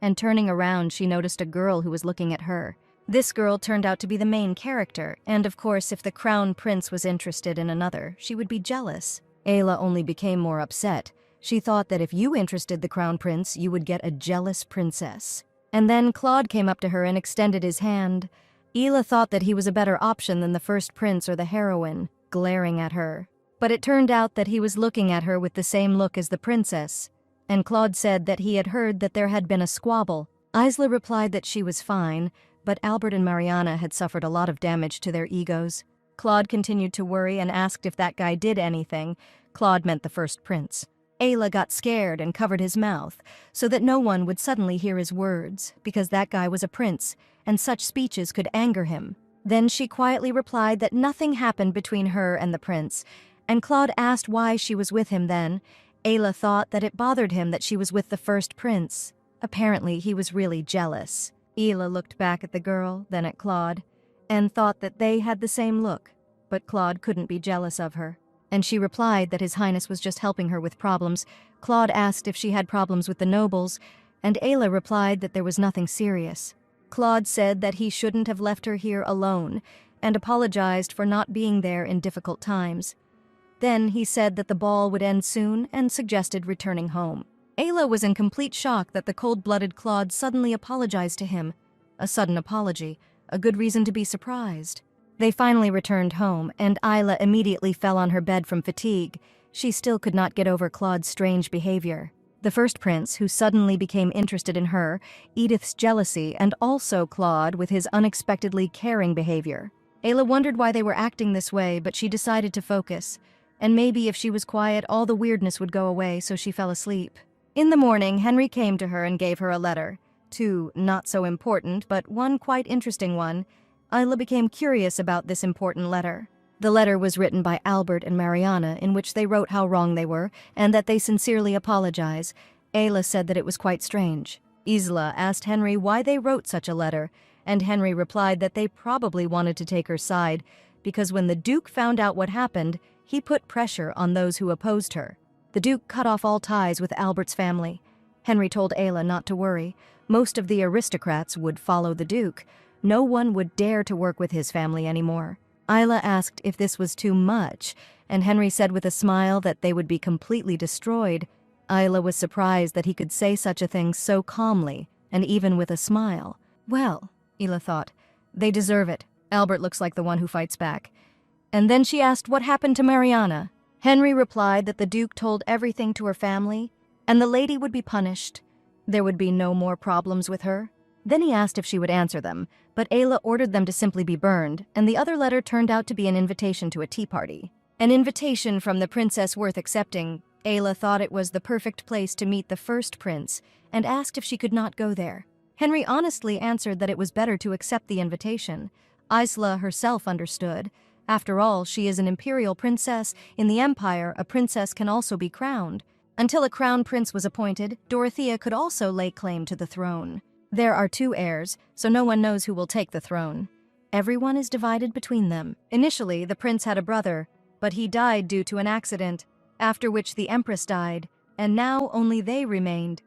and turning around, she noticed a girl who was looking at her. This girl turned out to be the main character, and of course, if the crown prince was interested in another, she would be jealous. Ela only became more upset. She thought that if you interested the crown prince, you would get a jealous princess. And then Claude came up to her and extended his hand. Ela thought that he was a better option than the first prince or the heroine, glaring at her. But it turned out that he was looking at her with the same look as the princess, and Claude said that he had heard that there had been a squabble. Isla replied that she was fine, but Albert and Mariana had suffered a lot of damage to their egos. Claude continued to worry and asked if that guy did anything. Claude meant the first prince. Ela got scared and covered his mouth, so that no one would suddenly hear his words, because that guy was a prince, and such speeches could anger him. Then she quietly replied that nothing happened between her and the prince, and Claude asked why she was with him then. Ela thought that it bothered him that she was with the first prince. Apparently, he was really jealous. Ela looked back at the girl, then at Claude, and thought that they had the same look, but Claude couldn't be jealous of her. And she replied that His Highness was just helping her with problems. Claude asked if she had problems with the nobles, and Ela replied that there was nothing serious. Claude said that he shouldn't have left her here alone, and apologized for not being there in difficult times. Then he said that the ball would end soon and suggested returning home. Ela was in complete shock that the cold-blooded Claude suddenly apologized to him. A sudden apology, a good reason to be surprised. They finally returned home, and Isla immediately fell on her bed from fatigue. She still could not get over Claude's strange behavior. The first prince, who suddenly became interested in her, Edith's jealousy, and also Claude with his unexpectedly caring behavior. Ayla wondered why they were acting this way, but she decided to focus. And maybe if she was quiet, all the weirdness would go away, so she fell asleep. In the morning, Henry came to her and gave her a letter. Two not so important, but one quite interesting one. Isla became curious about this important letter. The letter was written by Albert and Mariana, in which they wrote how wrong they were, and that they sincerely apologize. Ayla said that it was quite strange. Isla asked Henry why they wrote such a letter, and Henry replied that they probably wanted to take her side, because when the Duke found out what happened, he put pressure on those who opposed her. The Duke cut off all ties with Albert's family. Henry told Ayla not to worry. Most of the aristocrats would follow the Duke. No one would dare to work with his family anymore. Isla asked if this was too much, and Henry said with a smile that they would be completely destroyed. Isla was surprised that he could say such a thing so calmly, and even with a smile. Well, Isla thought, they deserve it. Albert looks like the one who fights back. And then she asked what happened to Mariana. Henry replied that the Duke told everything to her family, and the lady would be punished. There would be no more problems with her. Then he asked if she would answer them, but Ayla ordered them to simply be burned, and the other letter turned out to be an invitation to a tea party. An invitation from the princess worth accepting. Ayla thought it was the perfect place to meet the first prince, and asked if she could not go there. Henry honestly answered that it was better to accept the invitation. Isla herself understood. After all, she is an imperial princess. In the Empire, a princess can also be crowned. Until a crown prince was appointed, Dorothea could also lay claim to the throne. There are two heirs, so no one knows who will take the throne. Everyone is divided between them. Initially, the prince had a brother, but he died due to an accident, after which the empress died, and now only they remained.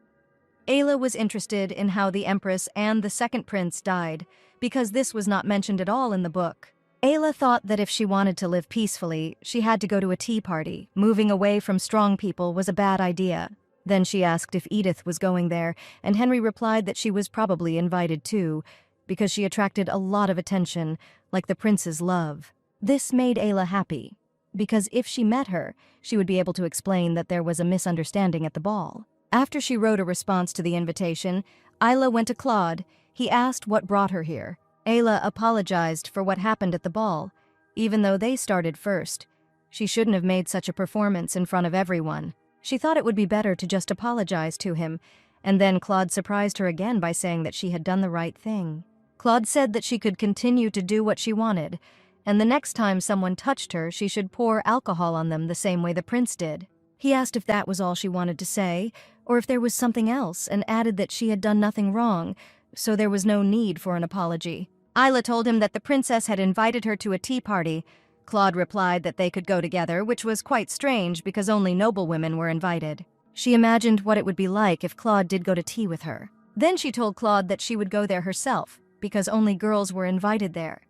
Ayla was interested in how the empress and the second prince died, because this was not mentioned at all in the book. Ayla thought that if she wanted to live peacefully, she had to go to a tea party. Moving away from strong people was a bad idea. Then she asked if Edith was going there, and Henry replied that she was probably invited too, because she attracted a lot of attention, like the prince's love. This made Ayla happy, because if she met her, she would be able to explain that there was a misunderstanding at the ball. After she wrote a response to the invitation, Ayla went to Claude. He asked what brought her here. Ayla apologized for what happened at the ball. Even though they started first, She shouldn't have made such a performance in front of everyone. She thought it would be better to just apologize to him, and then Claude surprised her again by saying that she had done the right thing. Claude said that she could continue to do what she wanted, and the next time someone touched her, she should pour alcohol on them the same way the prince did. He asked if that was all she wanted to say, or if there was something else, and added that she had done nothing wrong, so there was no need for an apology. Isla told him that the princess had invited her to a tea party. Claude replied that they could go together, which was quite strange because only noblewomen were invited. She imagined what it would be like if Claude did go to tea with her. Then she told Claude that she would go there herself, because only girls were invited there.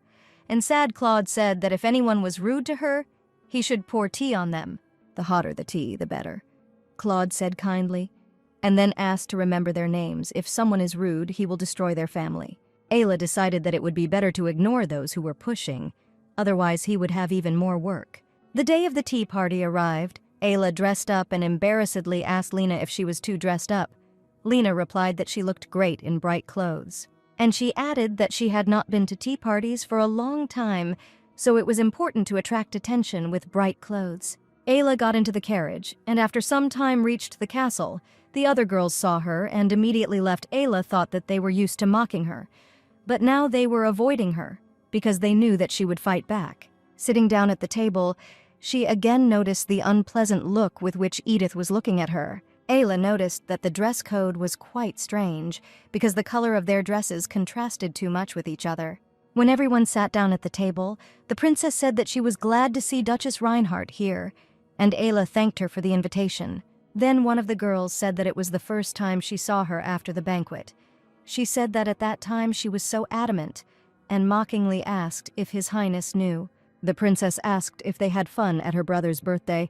And sad Claude said that if anyone was rude to her, he should pour tea on them. The hotter the tea, the better, Claude said kindly, and then asked to remember their names. If someone is rude, he will destroy their family. Ayla decided that it would be better to ignore those who were pushing, otherwise he would have even more work. The day of the tea party arrived. Ayla dressed up and embarrassedly asked Lena if she was too dressed up. Lena replied that she looked great in bright clothes. And she added that she had not been to tea parties for a long time, so it was important to attract attention with bright clothes. Ayla got into the carriage, and after some time reached the castle. The other girls saw her and immediately left. Ayla thought that they were used to mocking her, but now they were avoiding her, because they knew that she would fight back. Sitting down at the table, she again noticed the unpleasant look with which Edith was looking at her. Ayla noticed that the dress code was quite strange, because the color of their dresses contrasted too much with each other. When everyone sat down at the table, the princess said that she was glad to see Duchess Reinhardt here, and Ayla thanked her for the invitation. Then one of the girls said that it was the first time she saw her after the banquet. She said that at that time she was so adamant, and mockingly asked if His Highness knew. The princess asked if they had fun at her brother's birthday,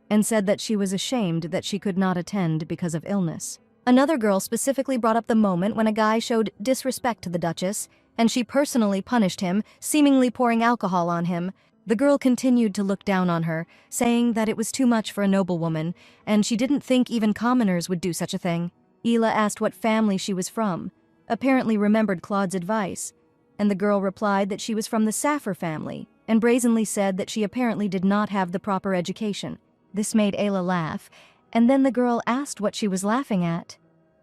and said that she was ashamed that she could not attend because of illness. Another girl specifically brought up the moment when a guy showed disrespect to the Duchess, and she personally punished him, seemingly pouring alcohol on him. The girl continued to look down on her, saying that it was too much for a noblewoman, and she didn't think even commoners would do such a thing. Ayla asked what family she was from, apparently remembered Claude's advice, and the girl replied that she was from the Sorcerer family, and brazenly said that she apparently did not have the proper education. This made Ayla laugh, and then the girl asked what she was laughing at,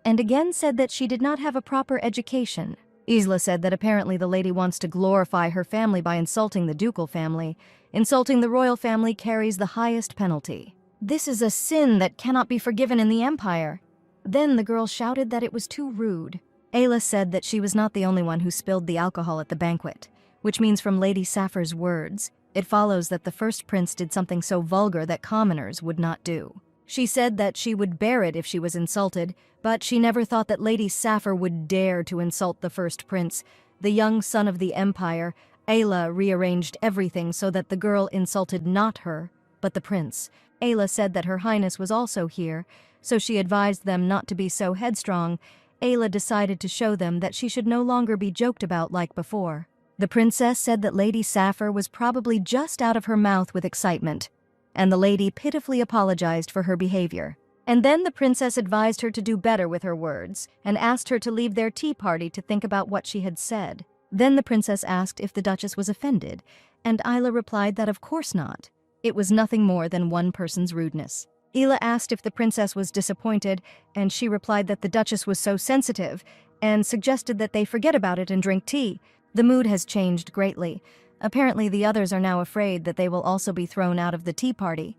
and again said that she did not have a proper education. Isla said that apparently the lady wants to glorify her family by insulting the ducal family. Insulting the royal family carries the highest penalty. This is a sin that cannot be forgiven in the Empire. Then the girl shouted that it was too rude. Ayla said that she was not the only one who spilled the alcohol at the banquet, which means from Lady Saphir's words, it follows that the first prince did something so vulgar that commoners would not do. She said that she would bear it if she was insulted, but she never thought that Lady Saphir would dare to insult the first prince, the young son of the Empire. Ayla rearranged everything so that the girl insulted not her, but the prince. Ayla said that Her Highness was also here, so she advised them not to be so headstrong. Ayla decided to show them that she should no longer be joked about like before. The princess said that Lady Saphir was probably just out of her mouth with excitement, and the lady pitifully apologized for her behavior. And then the princess advised her to do better with her words, and asked her to leave their tea party to think about what she had said. Then the princess asked if the Duchess was offended, and Ayla replied that of course not. It was nothing more than one person's rudeness. Ayla asked if the princess was disappointed, and she replied that the Duchess was so sensitive, and suggested that they forget about it and drink tea. The mood has changed greatly. Apparently the others are now afraid that they will also be thrown out of the tea party.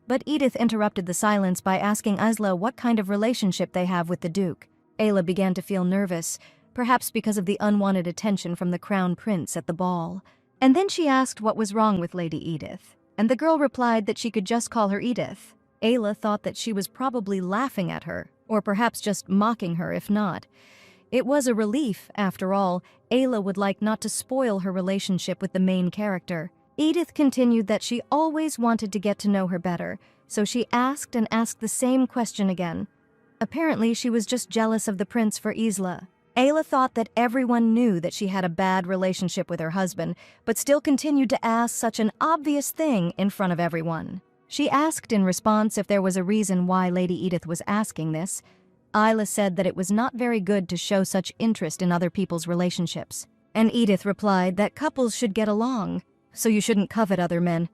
But Edith interrupted the silence by asking Isla what kind of relationship they have with the Duke. Ayla began to feel nervous, perhaps because of the unwanted attention from the crown prince at the ball. And then she asked what was wrong with Lady Edith, and the girl replied that she could just call her Edith. Ayla thought that she was probably laughing at her, or perhaps just mocking her if not. It was a relief, after all. Ayla would like not to spoil her relationship with the main character. Edith continued that she always wanted to get to know her better, so she asked and asked the same question again. Apparently she was just jealous of the prince for Isla. Ayla thought that everyone knew that she had a bad relationship with her husband, but still continued to ask such an obvious thing in front of everyone. She asked in response if there was a reason why Lady Edith was asking this. Ayla said that it was not very good to show such interest in other people's relationships. And Edith replied that couples should get along, so you shouldn't covet other men.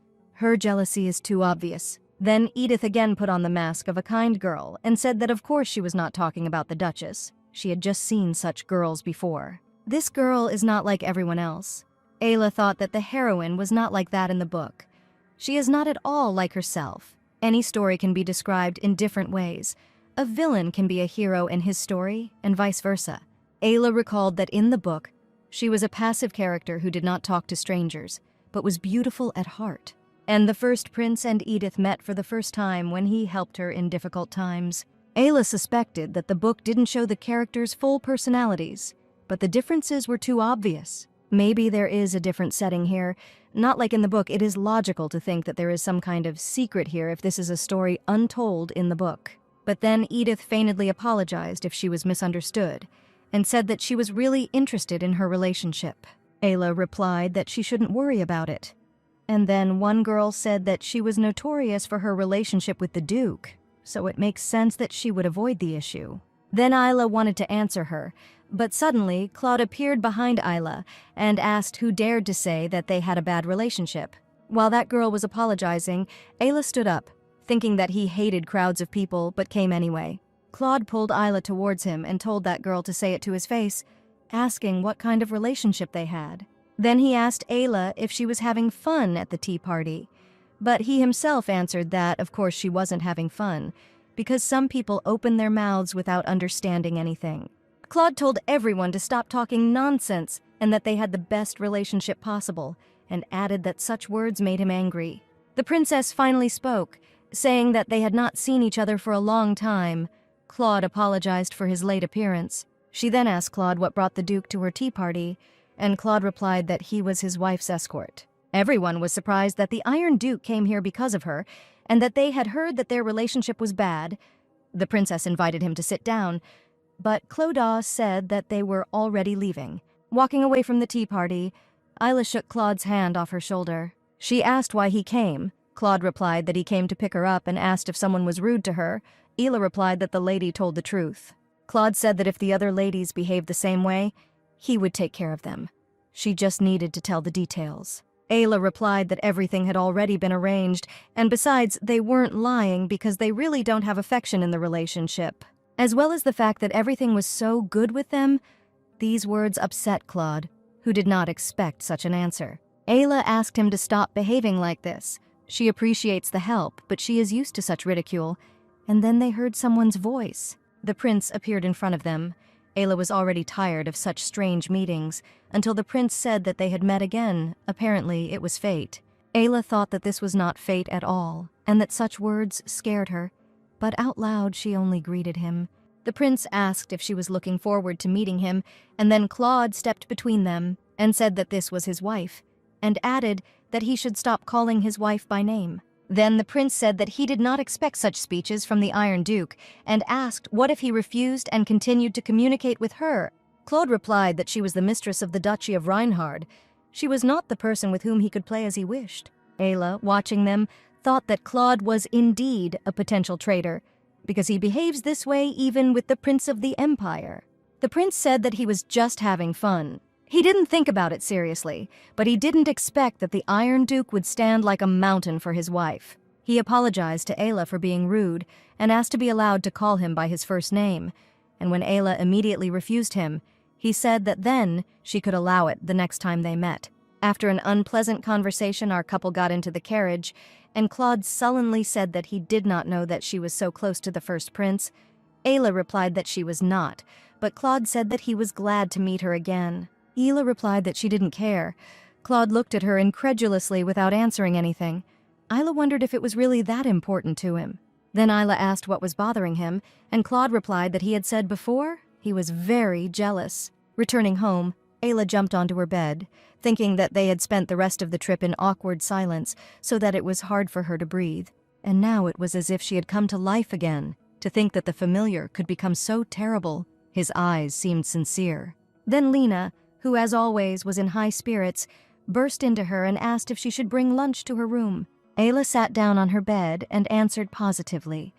Her jealousy is too obvious. Then Edith again put on the mask of a kind girl and said that of course she was not talking about the Duchess. She had just seen such girls before. This girl is not like everyone else. Ayla thought that the heroine was not like that in the book. She is not at all like herself. Any story can be described in different ways. A villain can be a hero in his story, and vice versa. Ayla recalled that in the book, she was a passive character who did not talk to strangers, but was beautiful at heart. And the first prince and Edith met for the first time when he helped her in difficult times. Ayla suspected that the book didn't show the characters' full personalities, but the differences were too obvious. Maybe there is a different setting here. Not like in the book, it is logical to think that there is some kind of secret here if this is a story untold in the book. But then Edith feignedly apologized if she was misunderstood, and said that she was really interested in her relationship. Ayla replied that she shouldn't worry about it. And then one girl said that she was notorious for her relationship with the Duke, so it makes sense that she would avoid the issue. Then Ayla wanted to answer her, but suddenly Claude appeared behind Ayla and asked who dared to say that they had a bad relationship. While that girl was apologizing, Ayla stood up, thinking that he hated crowds of people but came anyway. Claude pulled Ayla towards him and told that girl to say it to his face, asking what kind of relationship they had. Then he asked Ayla if she was having fun at the tea party, but he himself answered that, of course, she wasn't having fun, because some people open their mouths without understanding anything. Claude told everyone to stop talking nonsense and that they had the best relationship possible, and added that such words made him angry. The princess finally spoke, saying that they had not seen each other for a long time. Claude apologized for his late appearance. She then asked Claude what brought the Duke to her tea party, and Claude replied that he was his wife's escort. Everyone was surprised that the Iron Duke came here because of her, and that they had heard that their relationship was bad. The princess invited him to sit down, but Claude said that they were already leaving. Walking away from the tea party, Ayla shook Claude's hand off her shoulder. She asked why he came. Claude replied that he came to pick her up and asked if someone was rude to her. Ayla replied that the lady told the truth. Claude said that if the other ladies behaved the same way, he would take care of them. She just needed to tell the details. Ayla replied that everything had already been arranged, and besides, they weren't lying because they really don't have affection in the relationship. As well as the fact that everything was so good with them, these words upset Claude, who did not expect such an answer. Ayla asked him to stop behaving like this. She appreciates the help, but she is used to such ridicule. And then they heard someone's voice. The prince appeared in front of them. Ayla was already tired of such strange meetings, until the prince said that they had met again. Apparently, it was fate. Ayla thought that this was not fate at all, and that such words scared her. But out loud, she only greeted him. The prince asked if she was looking forward to meeting him, and then Claude stepped between them and said that this was his wife, and added that he should stop calling his wife by name. Then the prince said that he did not expect such speeches from the Iron Duke, and asked what if he refused and continued to communicate with her. Claude replied that she was the mistress of the Duchy of Reinhard. She was not the person with whom he could play as he wished. Ayla, watching them, thought that Claude was indeed a potential traitor, because he behaves this way even with the Prince of the Empire. The prince said that he was just having fun. He didn't think about it seriously, but he didn't expect that the Iron Duke would stand like a mountain for his wife. He apologized to Ayla for being rude and asked to be allowed to call him by his first name, and when Ayla immediately refused him, he said that then she could allow it the next time they met. After an unpleasant conversation, our couple got into the carriage, and Claude sullenly said that he did not know that she was so close to the first prince. Ayla replied that she was not, but Claude said that he was glad to meet her again. Ayla replied that she didn't care. Claude looked at her incredulously without answering anything. Ayla wondered if it was really that important to him. Then Ayla asked what was bothering him, and Claude replied that he had said before he was very jealous. Returning home, Ayla jumped onto her bed, thinking that they had spent the rest of the trip in awkward silence so that it was hard for her to breathe. And now it was as if she had come to life again. To think that the familiar could become so terrible. His eyes seemed sincere. Then Lena, who as always was in high spirits, burst into her and asked if she should bring lunch to her room. Ayla sat down on her bed and answered positively.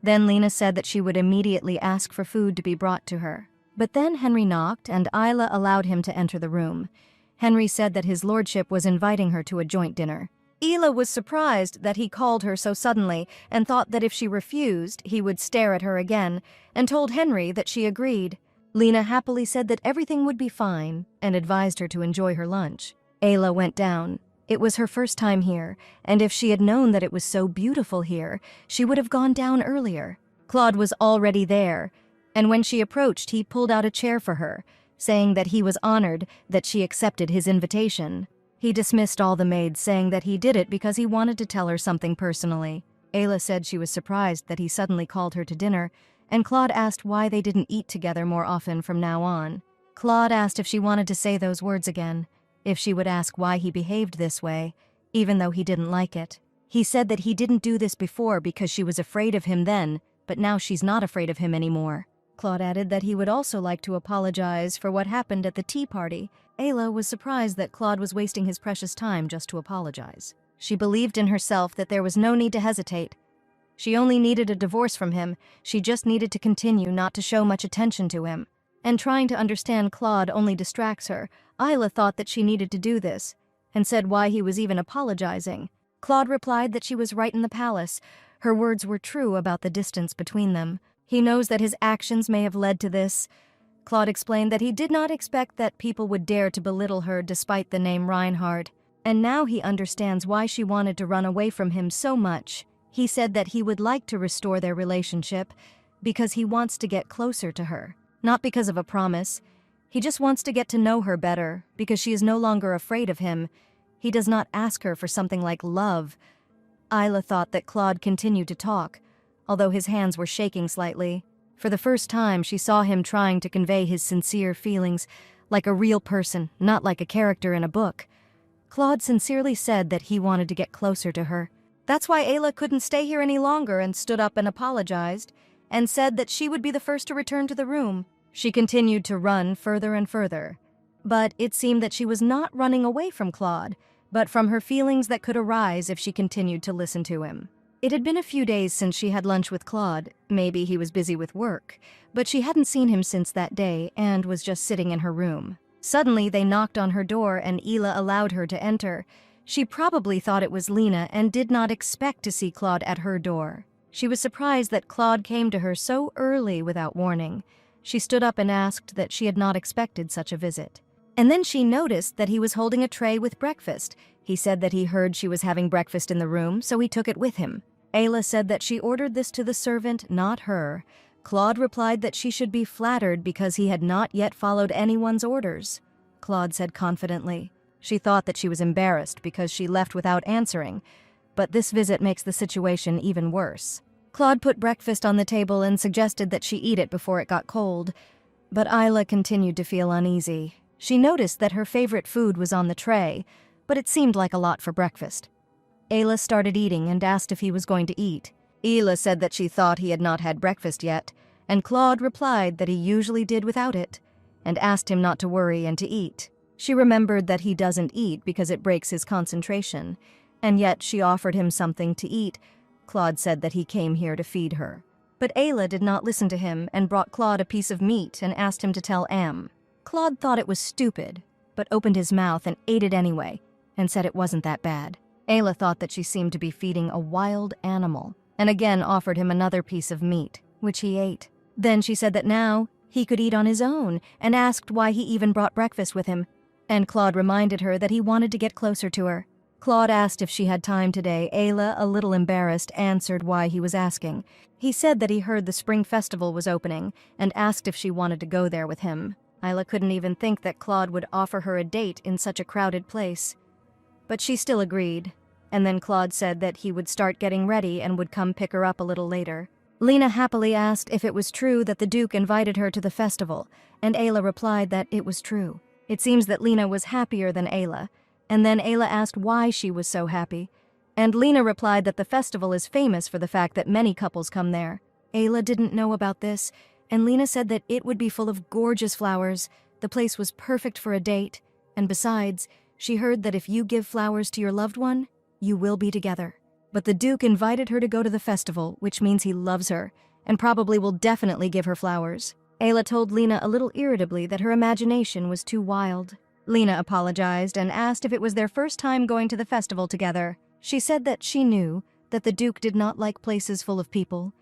Then Lena said that she would immediately ask for food to be brought to her. But then Henry knocked, and Ayla allowed him to enter the room. Henry said that his lordship was inviting her to a joint dinner. Ela was surprised that he called her so suddenly and thought that if she refused, he would stare at her again, and told Henry that she agreed. Lena happily said that everything would be fine and advised her to enjoy her lunch. Ela went down. It was her first time here, and if she had known that it was so beautiful here, she would have gone down earlier. Claude was already there, and when she approached, he pulled out a chair for her, saying that he was honored that she accepted his invitation. He dismissed all the maids, saying that he did it because he wanted to tell her something personally. Ayla said she was surprised that he suddenly called her to dinner, and Claude asked why they didn't eat together more often from now on. Claude asked if she wanted to say those words again, if she would ask why he behaved this way, even though he didn't like it. He said that he didn't do this before because she was afraid of him then, but now she's not afraid of him anymore. Claude added that he would also like to apologize for what happened at the tea party. Ayla was surprised that Claude was wasting his precious time just to apologize. She believed in herself that there was no need to hesitate. She only needed a divorce from him. She just needed to continue not to show much attention to him. And trying to understand Claude only distracts her. Ayla thought that she needed to do this, and said why he was even apologizing. Claude replied that she was right in the palace. Her words were true about the distance between them. He knows that his actions may have led to this. Claude explained that he did not expect that people would dare to belittle her despite the name Reinhardt, and now he understands why she wanted to run away from him so much. He said that he would like to restore their relationship because he wants to get closer to her, not because of a promise. He just wants to get to know her better because she is no longer afraid of him. He does not ask her for something like love. Ayla thought that Claude continued to talk, although his hands were shaking slightly. For the first time, she saw him trying to convey his sincere feelings, like a real person, not like a character in a book. Claude sincerely said that he wanted to get closer to her. That's why Ayla couldn't stay here any longer and stood up and apologized, and said that she would be the first to return to the room. She continued to run further and further. But it seemed that she was not running away from Claude, but from her feelings that could arise if she continued to listen to him. It had been a few days since she had lunch with Claude. Maybe he was busy with work, but she hadn't seen him since that day and was just sitting in her room. Suddenly, they knocked on her door and Ayla allowed her to enter. She probably thought it was Lena and did not expect to see Claude at her door. She was surprised that Claude came to her so early without warning. She stood up and asked that she had not expected such a visit. And then she noticed that he was holding a tray with breakfast. He said that he heard she was having breakfast in the room, so he took it with him. Ayla said that she ordered this to the servant, not her. Claude replied that she should be flattered because he had not yet followed anyone's orders. Claude said confidently. She thought that she was embarrassed because she left without answering, but this visit makes the situation even worse. Claude put breakfast on the table and suggested that she eat it before it got cold, but Ayla continued to feel uneasy. She noticed that her favorite food was on the tray, but it seemed like a lot for breakfast. Ayla started eating and asked if he was going to eat. Ayla said that she thought he had not had breakfast yet, and Claude replied that he usually did without it, and asked him not to worry and to eat. She remembered that he doesn't eat because it breaks his concentration, and yet she offered him something to eat. Claude said that he came here to feed her. But Ayla did not listen to him and brought Claude a piece of meat and asked him to tell Am. Claude thought it was stupid, but opened his mouth and ate it anyway, and said it wasn't that bad. Ayla thought that she seemed to be feeding a wild animal, and again offered him another piece of meat, which he ate. Then she said that now he could eat on his own, and asked why he even brought breakfast with him, and Claude reminded her that he wanted to get closer to her. Claude asked if she had time today. Ayla, a little embarrassed, answered why he was asking. He said that he heard the spring festival was opening, and asked if she wanted to go there with him. Ayla couldn't even think that Claude would offer her a date in such a crowded place. But she still agreed, and then Claude said that he would start getting ready and would come pick her up a little later. Lena happily asked if it was true that the Duke invited her to the festival, and Ayla replied that it was true. It seems that Lena was happier than Ayla, and then Ayla asked why she was so happy, and Lena replied that the festival is famous for the fact that many couples come there. Ayla didn't know about this, and Lena said that it would be full of gorgeous flowers. The place was perfect for a date, and besides, she heard that if you give flowers to your loved one, you will be together. But the Duke invited her to go to the festival, which means he loves her, and probably will definitely give her flowers. Ayla told Lena a little irritably that her imagination was too wild. Lena apologized and asked if it was their first time going to the festival together. She said that she knew that the Duke did not like places full of people,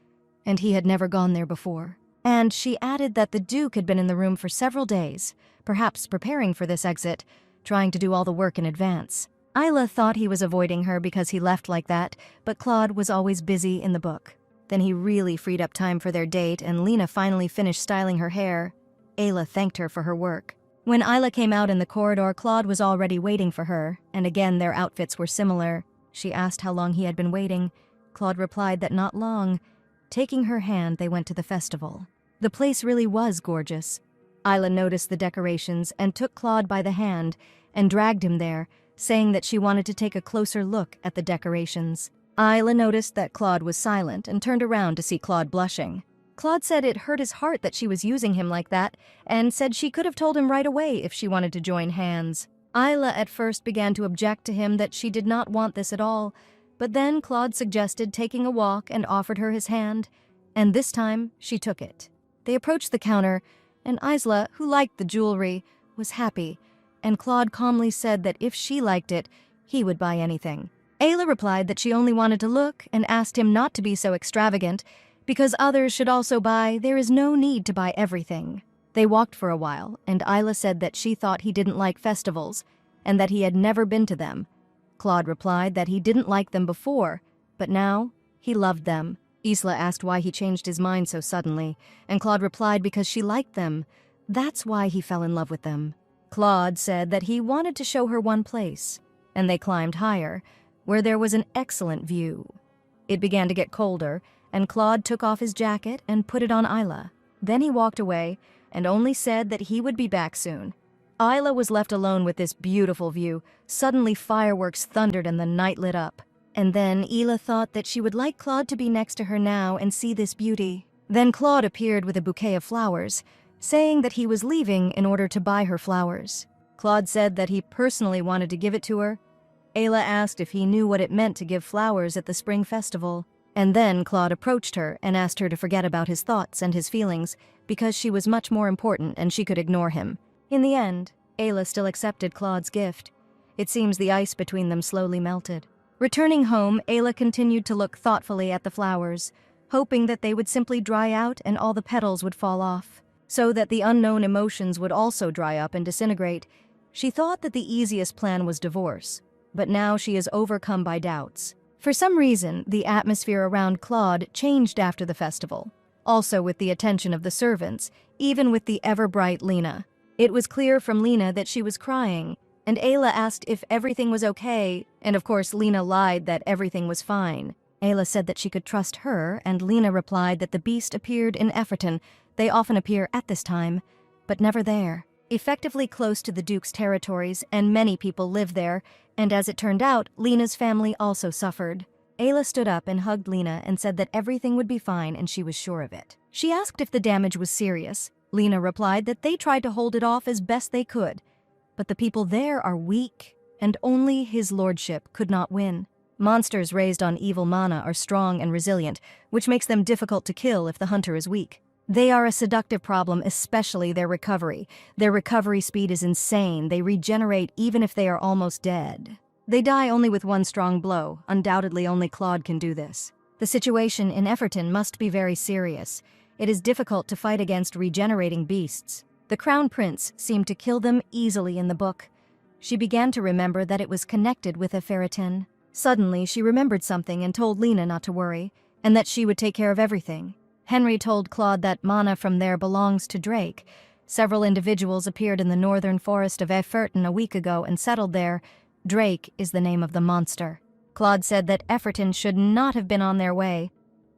and he had never gone there before. And she added that the Duke had been in the room for several days, perhaps preparing for this exit, trying to do all the work in advance. Isla thought he was avoiding her because he left like that, but Claude was always busy in the book. Then he really freed up time for their date, and Lena finally finished styling her hair. Ayla thanked her for her work. When Isla came out in the corridor, Claude was already waiting for her, and again their outfits were similar. She asked how long he had been waiting. Claude replied that not long. Taking her hand, they went to the festival. The place really was gorgeous. Isla noticed the decorations and took Claude by the hand and dragged him there, saying that she wanted to take a closer look at the decorations. Isla noticed that Claude was silent and turned around to see Claude blushing. Claude said it hurt his heart that she was using him like that, and said she could have told him right away if she wanted to join hands. Isla at first began to object to him that she did not want this at all, but then Claude suggested taking a walk and offered her his hand, and this time she took it. They approached the counter, and Isla, who liked the jewelry, was happy, and Claude calmly said that if she liked it, he would buy anything. Ayla replied that she only wanted to look and asked him not to be so extravagant, because others should also buy. There is no need to buy everything. They walked for a while, and Isla said that she thought he didn't like festivals, and that he had never been to them. Claude replied that he didn't like them before, but now he loved them. Isla asked why he changed his mind so suddenly, and Claude replied because she liked them. That's why he fell in love with them. Claude said that he wanted to show her one place, and they climbed higher, where there was an excellent view. It began to get colder, and Claude took off his jacket and put it on Isla. Then he walked away and only said that he would be back soon. Isla was left alone with this beautiful view. Suddenly fireworks thundered and the night lit up. And then Isla thought that she would like Claude to be next to her now and see this beauty. Then Claude appeared with a bouquet of flowers, saying that he was leaving in order to buy her flowers. Claude said that he personally wanted to give it to her. Ayla asked if he knew what it meant to give flowers at the spring festival. And then Claude approached her and asked her to forget about his thoughts and his feelings, because she was much more important and she could ignore him. In the end, Ayla still accepted Claude's gift. It seems the ice between them slowly melted. Returning home, Ayla continued to look thoughtfully at the flowers, hoping that they would simply dry out and all the petals would fall off, so that the unknown emotions would also dry up and disintegrate. She thought that the easiest plan was divorce, but now she is overcome by doubts. For some reason, the atmosphere around Claude changed after the festival, also with the attention of the servants, even with the ever-bright Lena. It was clear from Lena that she was crying, and Ayla asked if everything was okay, and of course Lena lied that everything was fine. Ayla said that she could trust her, and Lena replied that the beast appeared in Efferton. They often appear at this time, but never there. Effectively close to the Duke's territories, and many people live there, and as it turned out, Lena's family also suffered. Ayla stood up and hugged Lena and said that everything would be fine and she was sure of it. She asked if the damage was serious. Lena replied that they tried to hold it off as best they could, but the people there are weak, and only his lordship could not win. Monsters raised on evil mana are strong and resilient, which makes them difficult to kill if the hunter is weak. They are a seductive problem, especially their recovery. Their recovery speed is insane. They regenerate even if they are almost dead. They die only with one strong blow. Undoubtedly, only Claude can do this. The situation in Efferton must be very serious. It is difficult to fight against regenerating beasts. The Crown Prince seemed to kill them easily in the book. She began to remember that it was connected with Efferton. Suddenly, she remembered something and told Lena not to worry, and that she would take care of everything. Henry told Claude that mana from there belongs to Drake. Several individuals appeared in the northern forest of Efferton a week ago and settled there. Drake is the name of the monster. Claude said that Efferton should not have been on their way.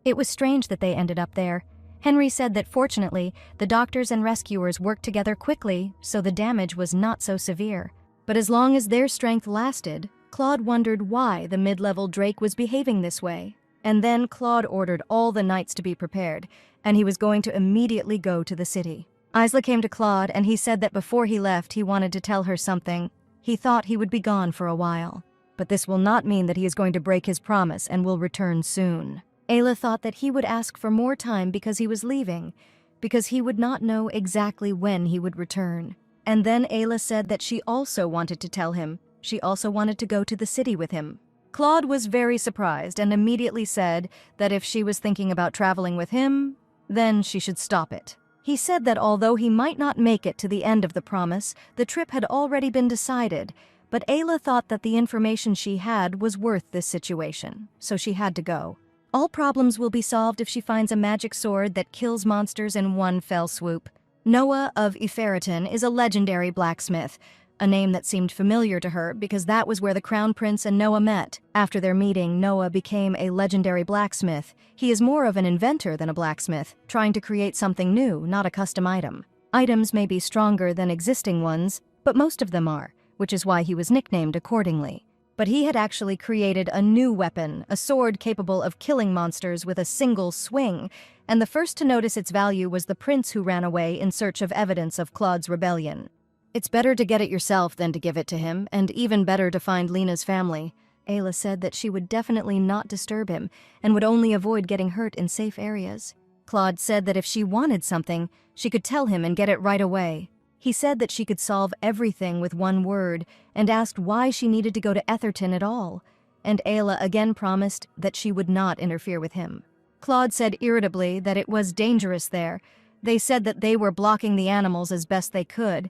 It was strange that they ended up there. Henry said that fortunately, the doctors and rescuers worked together quickly, so the damage was not so severe. But as long as their strength lasted, Claude wondered why the mid-level Drake was behaving this way. And then Claude ordered all the knights to be prepared, and he was going to immediately go to the city. Isla came to Claude, and he said that before he left, he wanted to tell her something. He thought he would be gone for a while. But this will not mean that he is going to break his promise and will return soon. Ayla thought that he would ask for more time because he was leaving, because he would not know exactly when he would return. And then Ayla said that she also wanted to tell him. She also wanted to go to the city with him. Claude was very surprised and immediately said that if she was thinking about traveling with him, then she should stop it. He said that although he might not make it to the end of the promise, the trip had already been decided, but Ayla thought that the information she had was worth this situation, so she had to go. All problems will be solved if she finds a magic sword that kills monsters in one fell swoop. Noah of Iferiton is a legendary blacksmith, a name that seemed familiar to her because that was where the Crown Prince and Noah met. After their meeting, Noah became a legendary blacksmith. He is more of an inventor than a blacksmith, trying to create something new, not a custom item. Items may be stronger than existing ones, but most of them are, which is why he was nicknamed accordingly. But he had actually created a new weapon, a sword capable of killing monsters with a single swing, and the first to notice its value was the prince who ran away in search of evidence of Claude's rebellion. It's better to get it yourself than to give it to him, and even better to find Lena's family. Ayla said that she would definitely not disturb him, and would only avoid getting hurt in safe areas. Claude said that if she wanted something, she could tell him and get it right away. He said that she could solve everything with one word, and asked why she needed to go to Etherton at all, and Ayla again promised that she would not interfere with him. Claude said irritably that it was dangerous there. They said that they were blocking the animals as best they could,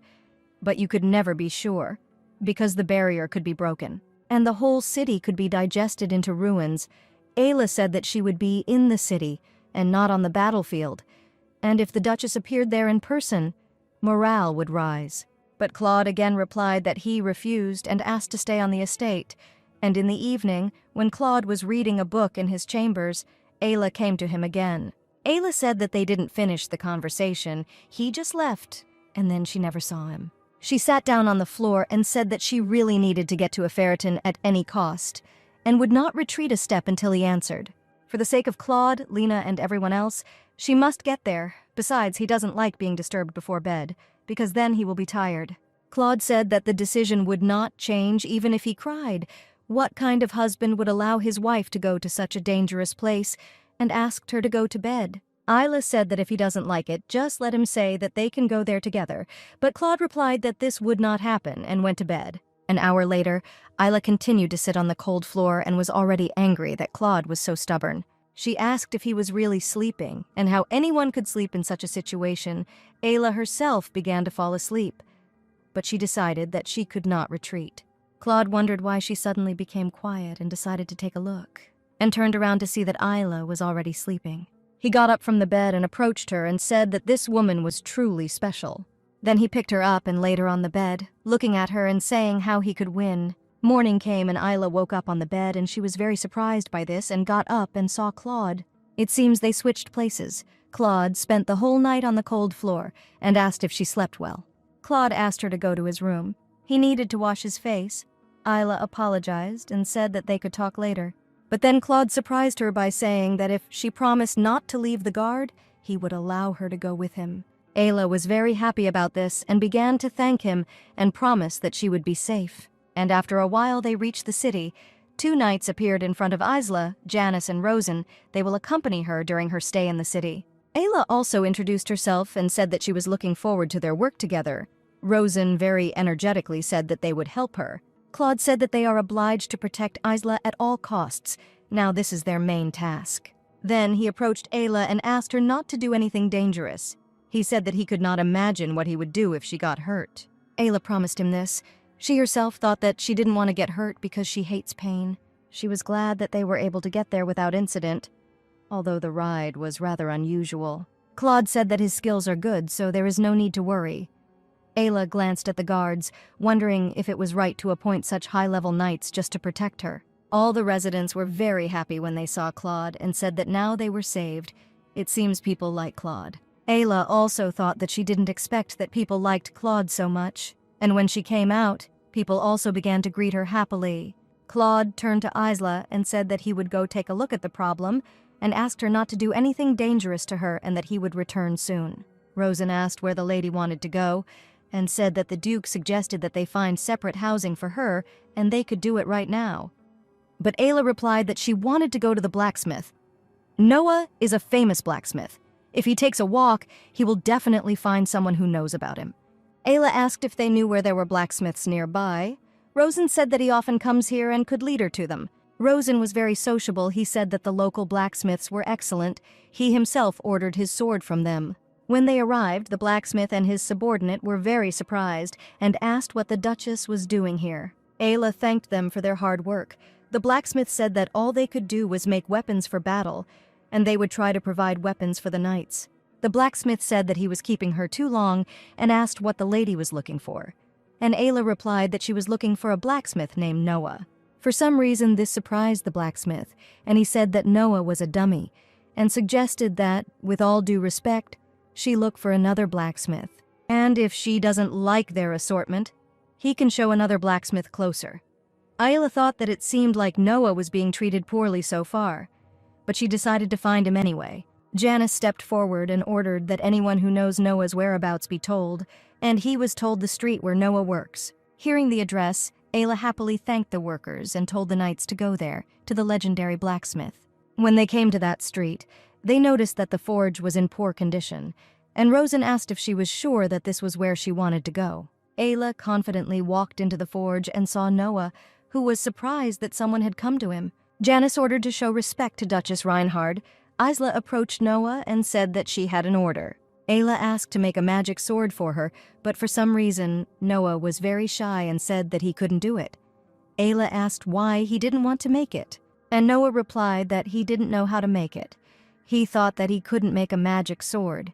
but you could never be sure, because the barrier could be broken, and the whole city could be digested into ruins. Ayla said that she would be in the city, and not on the battlefield, and if the Duchess appeared there in person, morale would rise. But Claude again replied that he refused and asked to stay on the estate, and in the evening, when Claude was reading a book in his chambers, Ayla came to him again. Ayla said that they didn't finish the conversation, he just left, and then she never saw him. She sat down on the floor and said that she really needed to get to Iferiton at any cost, and would not retreat a step until he answered. For the sake of Claude, Lena, and everyone else, she must get there. Besides, he doesn't like being disturbed before bed, because then he will be tired. Claude said that the decision would not change even if he cried. What kind of husband would allow his wife to go to such a dangerous place, and asked her to go to bed? Ayla said that if he doesn't like it, just let him say that they can go there together, but Claude replied that this would not happen and went to bed. An hour later, Ayla continued to sit on the cold floor and was already angry that Claude was so stubborn. She asked if he was really sleeping, and how anyone could sleep in such a situation. Ayla herself began to fall asleep, but she decided that she could not retreat. Claude wondered why she suddenly became quiet and decided to take a look, and turned around to see that Ayla was already sleeping. He got up from the bed and approached her and said that this woman was truly special. Then he picked her up and laid her on the bed, looking at her and saying how he could win. Morning came and Ayla woke up on the bed, and she was very surprised by this and got up and saw Claude. It seems they switched places. Claude spent the whole night on the cold floor and asked if she slept well. Claude asked her to go to his room. He needed to wash his face. Ayla apologized and said that they could talk later. But then Claude surprised her by saying that if she promised not to leave the guard, he would allow her to go with him. Ayla was very happy about this and began to thank him and promised that she would be safe. And after a while they reached the city. 2 knights appeared in front of Isla, Janice and Rosen. They will accompany her during her stay in the city. Ayla also introduced herself and said that she was looking forward to their work together. Rosen very energetically said that they would help her. Claude said that they are obliged to protect Isla at all costs. Now this is their main task. Then he approached Ayla and asked her not to do anything dangerous. He said that he could not imagine what he would do if she got hurt. Ayla promised him this. She herself thought that she didn't want to get hurt because she hates pain. She was glad that they were able to get there without incident, although the ride was rather unusual. Claude said that his skills are good, so there is no need to worry. Ayla glanced at the guards, wondering if it was right to appoint such high-level knights just to protect her. All the residents were very happy when they saw Claude and said that now they were saved. It seems people like Claude. Ayla also thought that she didn't expect that people liked Claude so much, and when she came out, people also began to greet her happily. Claude turned to Isla and said that he would go take a look at the problem and asked her not to do anything dangerous to her and that he would return soon. Rosen asked where the lady wanted to go, and said that the Duke suggested that they find separate housing for her, and they could do it right now. But Ayla replied that she wanted to go to the blacksmith. Noah is a famous blacksmith. If he takes a walk, he will definitely find someone who knows about him. Ayla asked if they knew where there were blacksmiths nearby. Rosen said that he often comes here and could lead her to them. Rosen was very sociable. He said that the local blacksmiths were excellent. He himself ordered his sword from them. When they arrived, the blacksmith and his subordinate were very surprised and asked what the Duchess was doing here. Ayla thanked them for their hard work. The blacksmith said that all they could do was make weapons for battle, and they would try to provide weapons for the knights. The blacksmith said that he was keeping her too long and asked what the lady was looking for. And Ayla replied that she was looking for a blacksmith named Noah. For some reason, this surprised the blacksmith, and he said that Noah was a dummy, and suggested that, with all due respect, she look for another blacksmith. And if she doesn't like their assortment, he can show another blacksmith closer. Ayla thought that it seemed like Noah was being treated poorly so far, but she decided to find him anyway. Janice stepped forward and ordered that anyone who knows Noah's whereabouts be told, and he was told the street where Noah works. Hearing the address, Ayla happily thanked the workers and told the knights to go there, to the legendary blacksmith. When they came to that street, they noticed that the forge was in poor condition, and Rosen asked if she was sure that this was where she wanted to go. Ayla confidently walked into the forge and saw Noah, who was surprised that someone had come to him. Janice ordered to show respect to Duchess Reinhard. Isla approached Noah and said that she had an order. Ayla asked to make a magic sword for her, but for some reason, Noah was very shy and said that he couldn't do it. Ayla asked why he didn't want to make it, and Noah replied that he didn't know how to make it. He thought that he couldn't make a magic sword.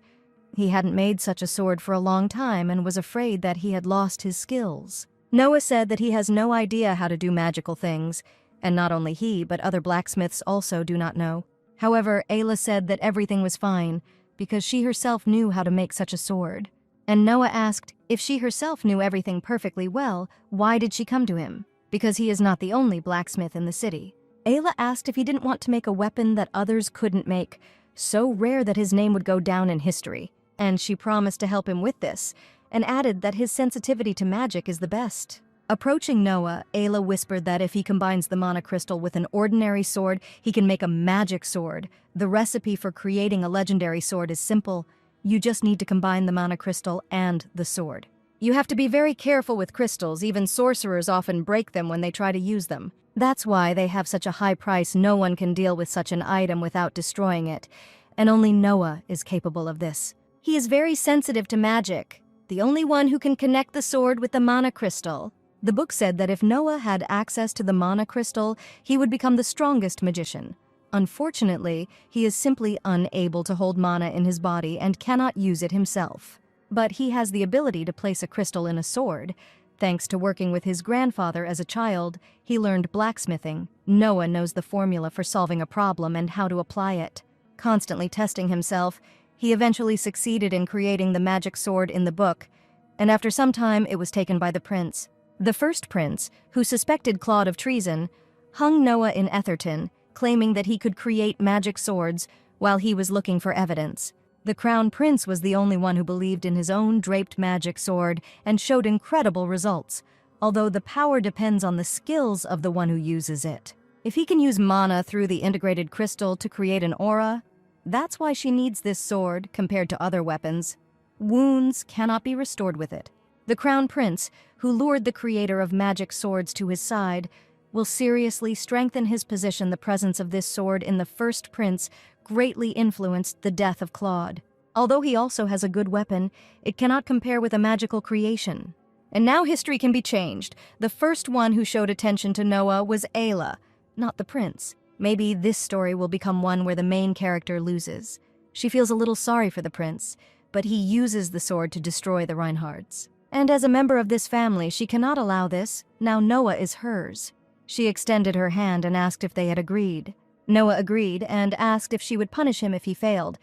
He hadn't made such a sword for a long time and was afraid that he had lost his skills. Noah said that he has no idea how to do magical things, and not only he, but other blacksmiths also do not know. However, Ayla said that everything was fine, because she herself knew how to make such a sword. And Noah asked if she herself knew everything perfectly well, why did she come to him? Because he is not the only blacksmith in the city. Ayla asked if he didn't want to make a weapon that others couldn't make, so rare that his name would go down in history. And she promised to help him with this, and added that his sensitivity to magic is the best. Approaching Noah, Ayla whispered that if he combines the mana crystal with an ordinary sword, he can make a magic sword. The recipe for creating a legendary sword is simple. You just need to combine the mana crystal and the sword. You have to be very careful with crystals. Even sorcerers often break them when they try to use them. That's why they have such a high price. No one can deal with such an item without destroying it, and only Noah is capable of this. He is very sensitive to magic, the only one who can connect the sword with the mana crystal. The book said that if Noah had access to the mana crystal, he would become the strongest magician. Unfortunately, he is simply unable to hold mana in his body and cannot use it himself. But he has the ability to place a crystal in a sword. Thanks to working with his grandfather as a child, he learned blacksmithing. Noah knows the formula for solving a problem and how to apply it. Constantly testing himself, he eventually succeeded in creating the magic sword in the book, and after some time it was taken by the prince. The first prince, who suspected Claude of treason, hung Noah in Etherton, claiming that he could create magic swords while he was looking for evidence. The crown prince was the only one who believed in his own draped magic sword and showed incredible results, although the power depends on the skills of the one who uses it. If he can use mana through the integrated crystal to create an aura, that's why she needs this sword compared to other weapons. Wounds cannot be restored with it. The crown prince, who lured the creator of magic swords to his side, will seriously strengthen his position. The presence of this sword in the first prince greatly influenced the death of Claude. Although he also has a good weapon, it cannot compare with a magical creation. And now history can be changed. The first one who showed attention to Noah was Ayla, not the prince. Maybe this story will become one where the main character loses. She feels a little sorry for the prince, but he uses the sword to destroy the Reinhards. And as a member of this family, she cannot allow this. Now Noah is hers. She extended her hand and asked if they had agreed. Noah agreed and asked if she would punish him if he failed.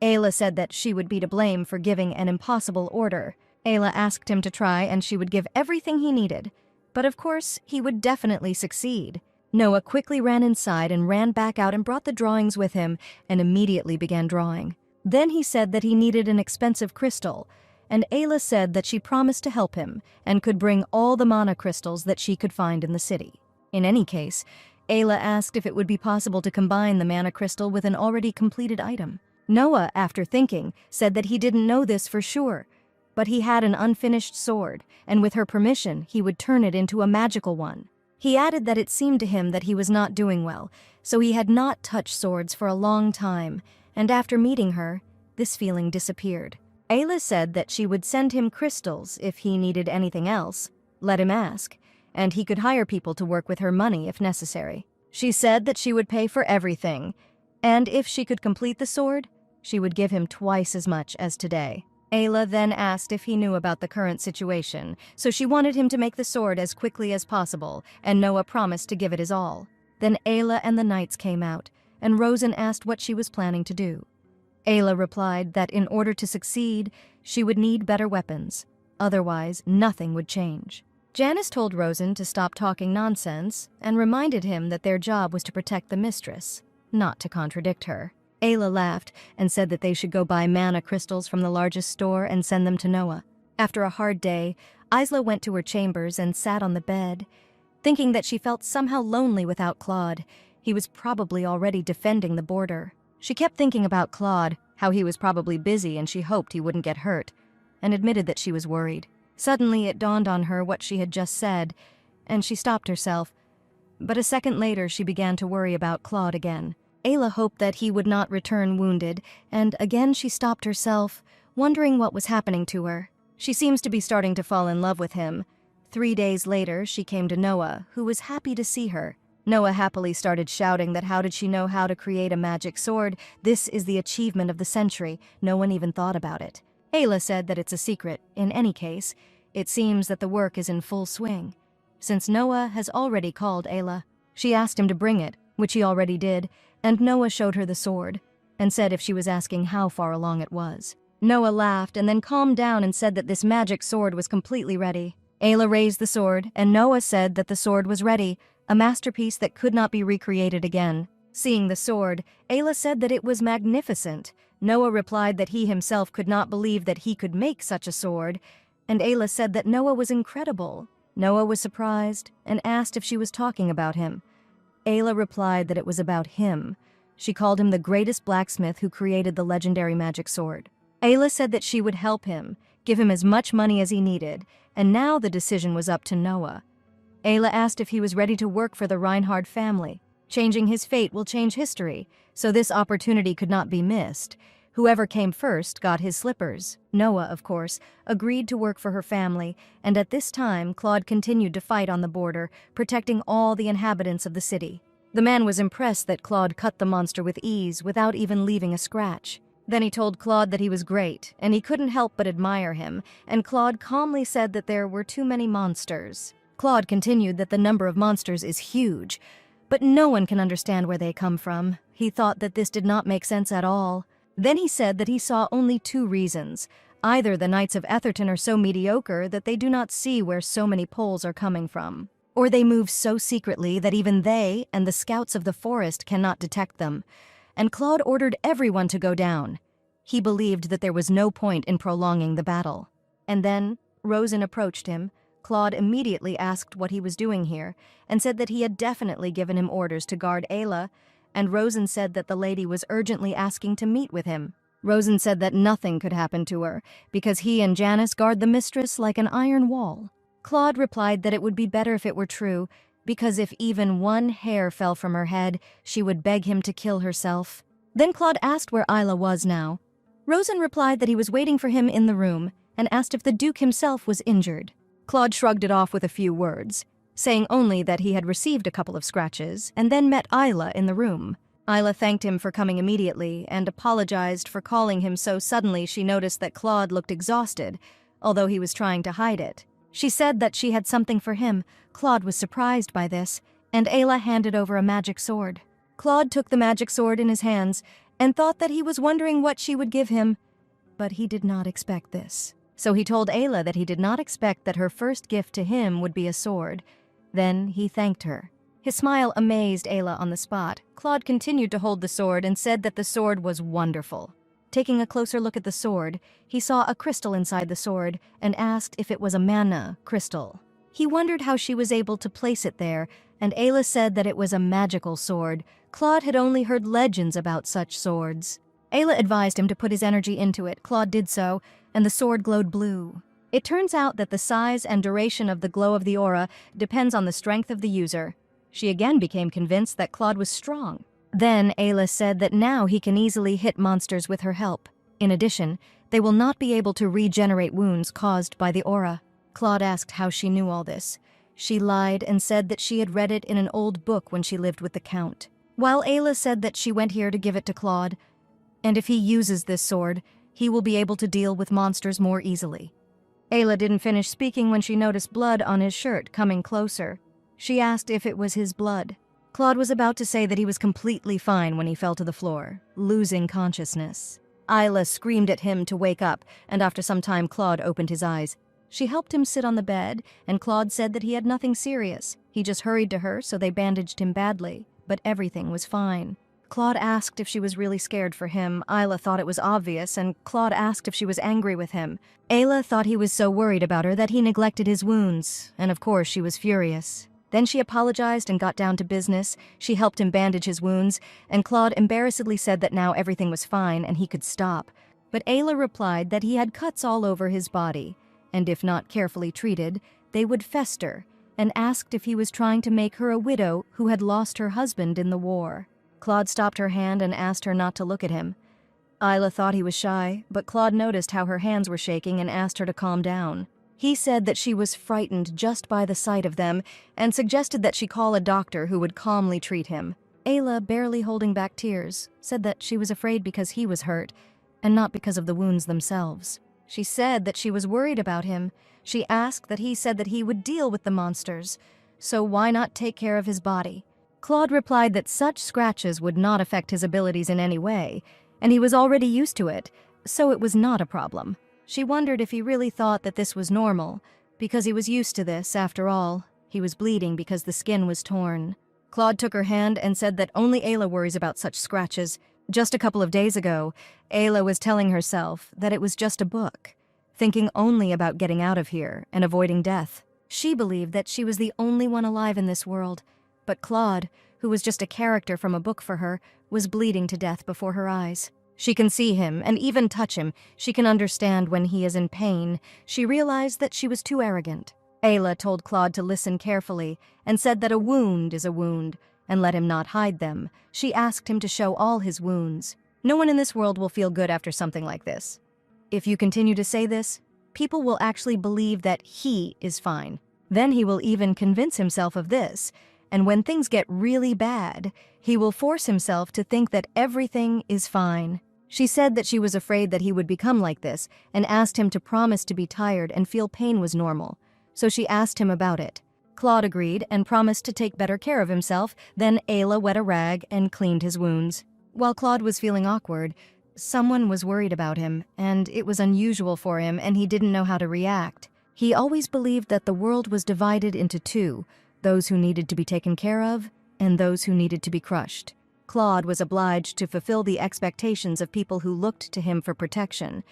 Ayla said that she would be to blame for giving an impossible order. Ayla asked him to try and she would give everything he needed. But of course, he would definitely succeed. Noah quickly ran inside and ran back out and brought the drawings with him and immediately began drawing. Then he said that he needed an expensive crystal, and Ayla said that she promised to help him and could bring all the mana crystals that she could find in the city. In any case, Ayla asked if it would be possible to combine the mana crystal with an already completed item. Noah, after thinking, said that he didn't know this for sure, but he had an unfinished sword, and with her permission, he would turn it into a magical one. He added that it seemed to him that he was not doing well, so he had not touched swords for a long time, and after meeting her, this feeling disappeared. Ayla said that she would send him crystals if he needed anything else, let him ask, and he could hire people to work with her money if necessary. She said that she would pay for everything, and if she could complete the sword, she would give him twice as much as today. Ayla then asked if he knew about the current situation, so she wanted him to make the sword as quickly as possible, and Noah promised to give it his all. Then Ayla and the knights came out, and Rosen asked what she was planning to do. Ayla replied that in order to succeed, she would need better weapons. Otherwise, nothing would change. Janice told Rosen to stop talking nonsense and reminded him that their job was to protect the mistress, not to contradict her. Ayla laughed and said that they should go buy mana crystals from the largest store and send them to Noah. After a hard day, Isla went to her chambers and sat on the bed, thinking that she felt somehow lonely without Claude. He was probably already defending the border. She kept thinking about Claude, how he was probably busy and she hoped he wouldn't get hurt, and admitted that she was worried. Suddenly it dawned on her what she had just said, and she stopped herself. But a second later she began to worry about Claude again. Ayla hoped that he would not return wounded, and again she stopped herself, wondering what was happening to her. She seems to be starting to fall in love with him. 3 days later, she came to Noah, who was happy to see her. Noah happily started shouting that how did she know how to create a magic sword? This is the achievement of the century. No one even thought about it. Ayla said that it's a secret. In any case, it seems that the work is in full swing. Since Noah has already called Ayla, she asked him to bring it, which he already did, and Noah showed her the sword, and said if she was asking how far along it was. Noah laughed and then calmed down and said that this magic sword was completely ready. Ayla raised the sword, and Noah said that the sword was ready, a masterpiece that could not be recreated again. Seeing the sword, Ayla said that it was magnificent. Noah replied that he himself could not believe that he could make such a sword, and Ayla said that Noah was incredible. Noah was surprised and asked if she was talking about him. Ayla replied that it was about him. She called him the greatest blacksmith who created the legendary magic sword. Ayla said that she would help him, give him as much money as he needed, and now the decision was up to Noah. Ayla asked if he was ready to work for the Reinhard family. Changing his fate will change history, so this opportunity could not be missed. Whoever came first got his slippers. Noah, of course, agreed to work for her family, and at this time Claude continued to fight on the border, protecting all the inhabitants of the city. The man was impressed that Claude cut the monster with ease without even leaving a scratch. Then he told Claude that he was great, and he couldn't help but admire him, and Claude calmly said that there were too many monsters. Claude continued that the number of monsters is huge, but no one can understand where they come from. He thought that this did not make sense at all. Then he said that he saw only 2 reasons. Either the Knights of Etherton are so mediocre that they do not see where so many poles are coming from, or they move so secretly that even they and the scouts of the forest cannot detect them. And Claude ordered everyone to go down. He believed that there was no point in prolonging the battle. And then Rosen approached him. Claude immediately asked what he was doing here, and said that he had definitely given him orders to guard Ayla, and Rosen said that the lady was urgently asking to meet with him. Rosen said that nothing could happen to her, because he and Janice guard the mistress like an iron wall. Claude replied that it would be better if it were true, because if even one hair fell from her head, she would beg him to kill herself. Then Claude asked where Ayla was now. Rosen replied that he was waiting for him in the room, and asked if the Duke himself was injured. Claude shrugged it off with a few words, saying only that he had received a couple of scratches, and then met Ayla in the room. Ayla thanked him for coming immediately, and apologized for calling him so suddenly. She noticed that Claude looked exhausted, although he was trying to hide it. She said that she had something for him. Claude was surprised by this, and Ayla handed over a magic sword. Claude took the magic sword in his hands, and thought that he was wondering what she would give him, but he did not expect this. So he told Ayla that he did not expect that her first gift to him would be a sword. Then he thanked her. His smile amazed Ayla on the spot. Claude continued to hold the sword and said that the sword was wonderful. Taking a closer look at the sword, he saw a crystal inside the sword and asked if it was a mana crystal. He wondered how she was able to place it there, and Ayla said that it was a magical sword. Claude had only heard legends about such swords. Ayla advised him to put his energy into it. Claude did so, and the sword glowed blue. It turns out that the size and duration of the glow of the aura depends on the strength of the user. She again became convinced that Claude was strong. Then Ayla said that now he can easily hit monsters with her help. In addition, they will not be able to regenerate wounds caused by the aura. Claude asked how she knew all this. She lied and said that she had read it in an old book when she lived with the Count. While Ayla said that she went here to give it to Claude, and if he uses this sword, he will be able to deal with monsters more easily. Ayla didn't finish speaking when she noticed blood on his shirt coming closer. She asked if it was his blood. Claude was about to say that he was completely fine when he fell to the floor, losing consciousness. Ayla screamed at him to wake up, and after some time Claude opened his eyes. She helped him sit on the bed, and Claude said that he had nothing serious. He just hurried to her, so they bandaged him badly, but everything was fine. Claude asked if she was really scared for him. Ayla thought it was obvious, and Claude asked if she was angry with him. Ayla thought he was so worried about her that he neglected his wounds, and of course she was furious. Then she apologized and got down to business. She helped him bandage his wounds, and Claude embarrassedly said that now everything was fine and he could stop. But Ayla replied that he had cuts all over his body, and if not carefully treated, they would fester, and asked if he was trying to make her a widow who had lost her husband in the war. Claude stopped her hand and asked her not to look at him. Ayla thought he was shy, but Claude noticed how her hands were shaking and asked her to calm down. He said that she was frightened just by the sight of them and suggested that she call a doctor who would calmly treat him. Ayla, barely holding back tears, said that she was afraid because he was hurt and not because of the wounds themselves. She said that she was worried about him. She asked that he said that he would deal with the monsters, so why not take care of his body? Claude replied that such scratches would not affect his abilities in any way, and he was already used to it, so it was not a problem. She wondered if he really thought that this was normal, because he was used to this, after all. He was bleeding because the skin was torn. Claude took her hand and said that only Ayla worries about such scratches. Just a couple of days ago, Ayla was telling herself that it was just a book, thinking only about getting out of here and avoiding death. She believed that she was the only one alive in this world, but Claude, who was just a character from a book for her, was bleeding to death before her eyes. She can see him and even touch him. She can understand when he is in pain. She realized that she was too arrogant. Ayla told Claude to listen carefully and said that a wound is a wound, and let him not hide them. She asked him to show all his wounds. No one in this world will feel good after something like this. If you continue to say this, people will actually believe that he is fine. Then he will even convince himself of this, and when things get really bad, he will force himself to think that everything is fine. She said that she was afraid that he would become like this and asked him to promise to be tired and feel pain was normal, so she asked him about it. Claude agreed and promised to take better care of himself. Then Ayla wet a rag and cleaned his wounds. While Claude was feeling awkward, someone was worried about him, and it was unusual for him, and he didn't know how to react. He always believed that the world was divided into two, those who needed to be taken care of and those who needed to be crushed. Claude was obliged to fulfill the expectations of people who looked to him for protection,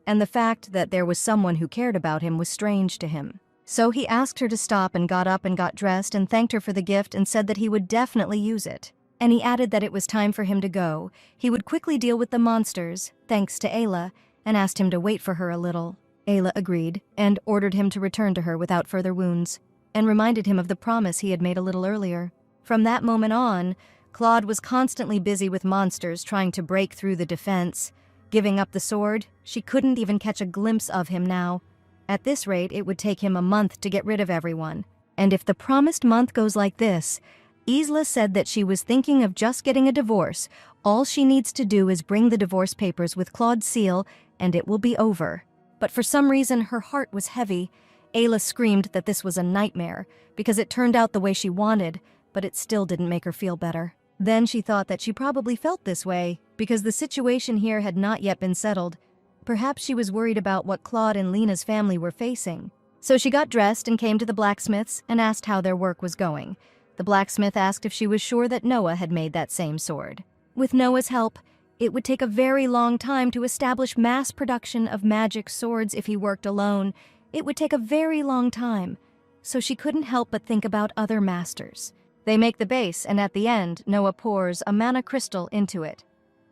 and the fact that there was someone who cared about him was strange to him. So he asked her to stop and got up and got dressed and thanked her for the gift and said that he would definitely use it. And he added that it was time for him to go. He would quickly deal with the monsters, thanks to Ayla, and asked him to wait for her a little. Ayla agreed and ordered him to return to her without further wounds, and reminded him of the promise he had made a little earlier. From that moment on, Claude was constantly busy with monsters trying to break through the defense. Giving up the sword, she couldn't even catch a glimpse of him now. At this rate, it would take him a month to get rid of everyone. And if the promised month goes like this, Isla said that she was thinking of just getting a divorce. All she needs to do is bring the divorce papers with Claude's seal, and it will be over. But for some reason, her heart was heavy. Ayla screamed that this was a nightmare, because it turned out the way she wanted, but it still didn't make her feel better. Then she thought that she probably felt this way, because the situation here had not yet been settled. Perhaps she was worried about what Claude and Lena's family were facing. So she got dressed and came to the blacksmith's and asked how their work was going. The blacksmith asked if she was sure that Noah had made that same sword. With Noah's help, it would take a very long time to establish mass production of magic swords if he worked alone. It would take a very long time, so she couldn't help but think about other masters. They make the base, and at the end, Noah pours a mana crystal into it.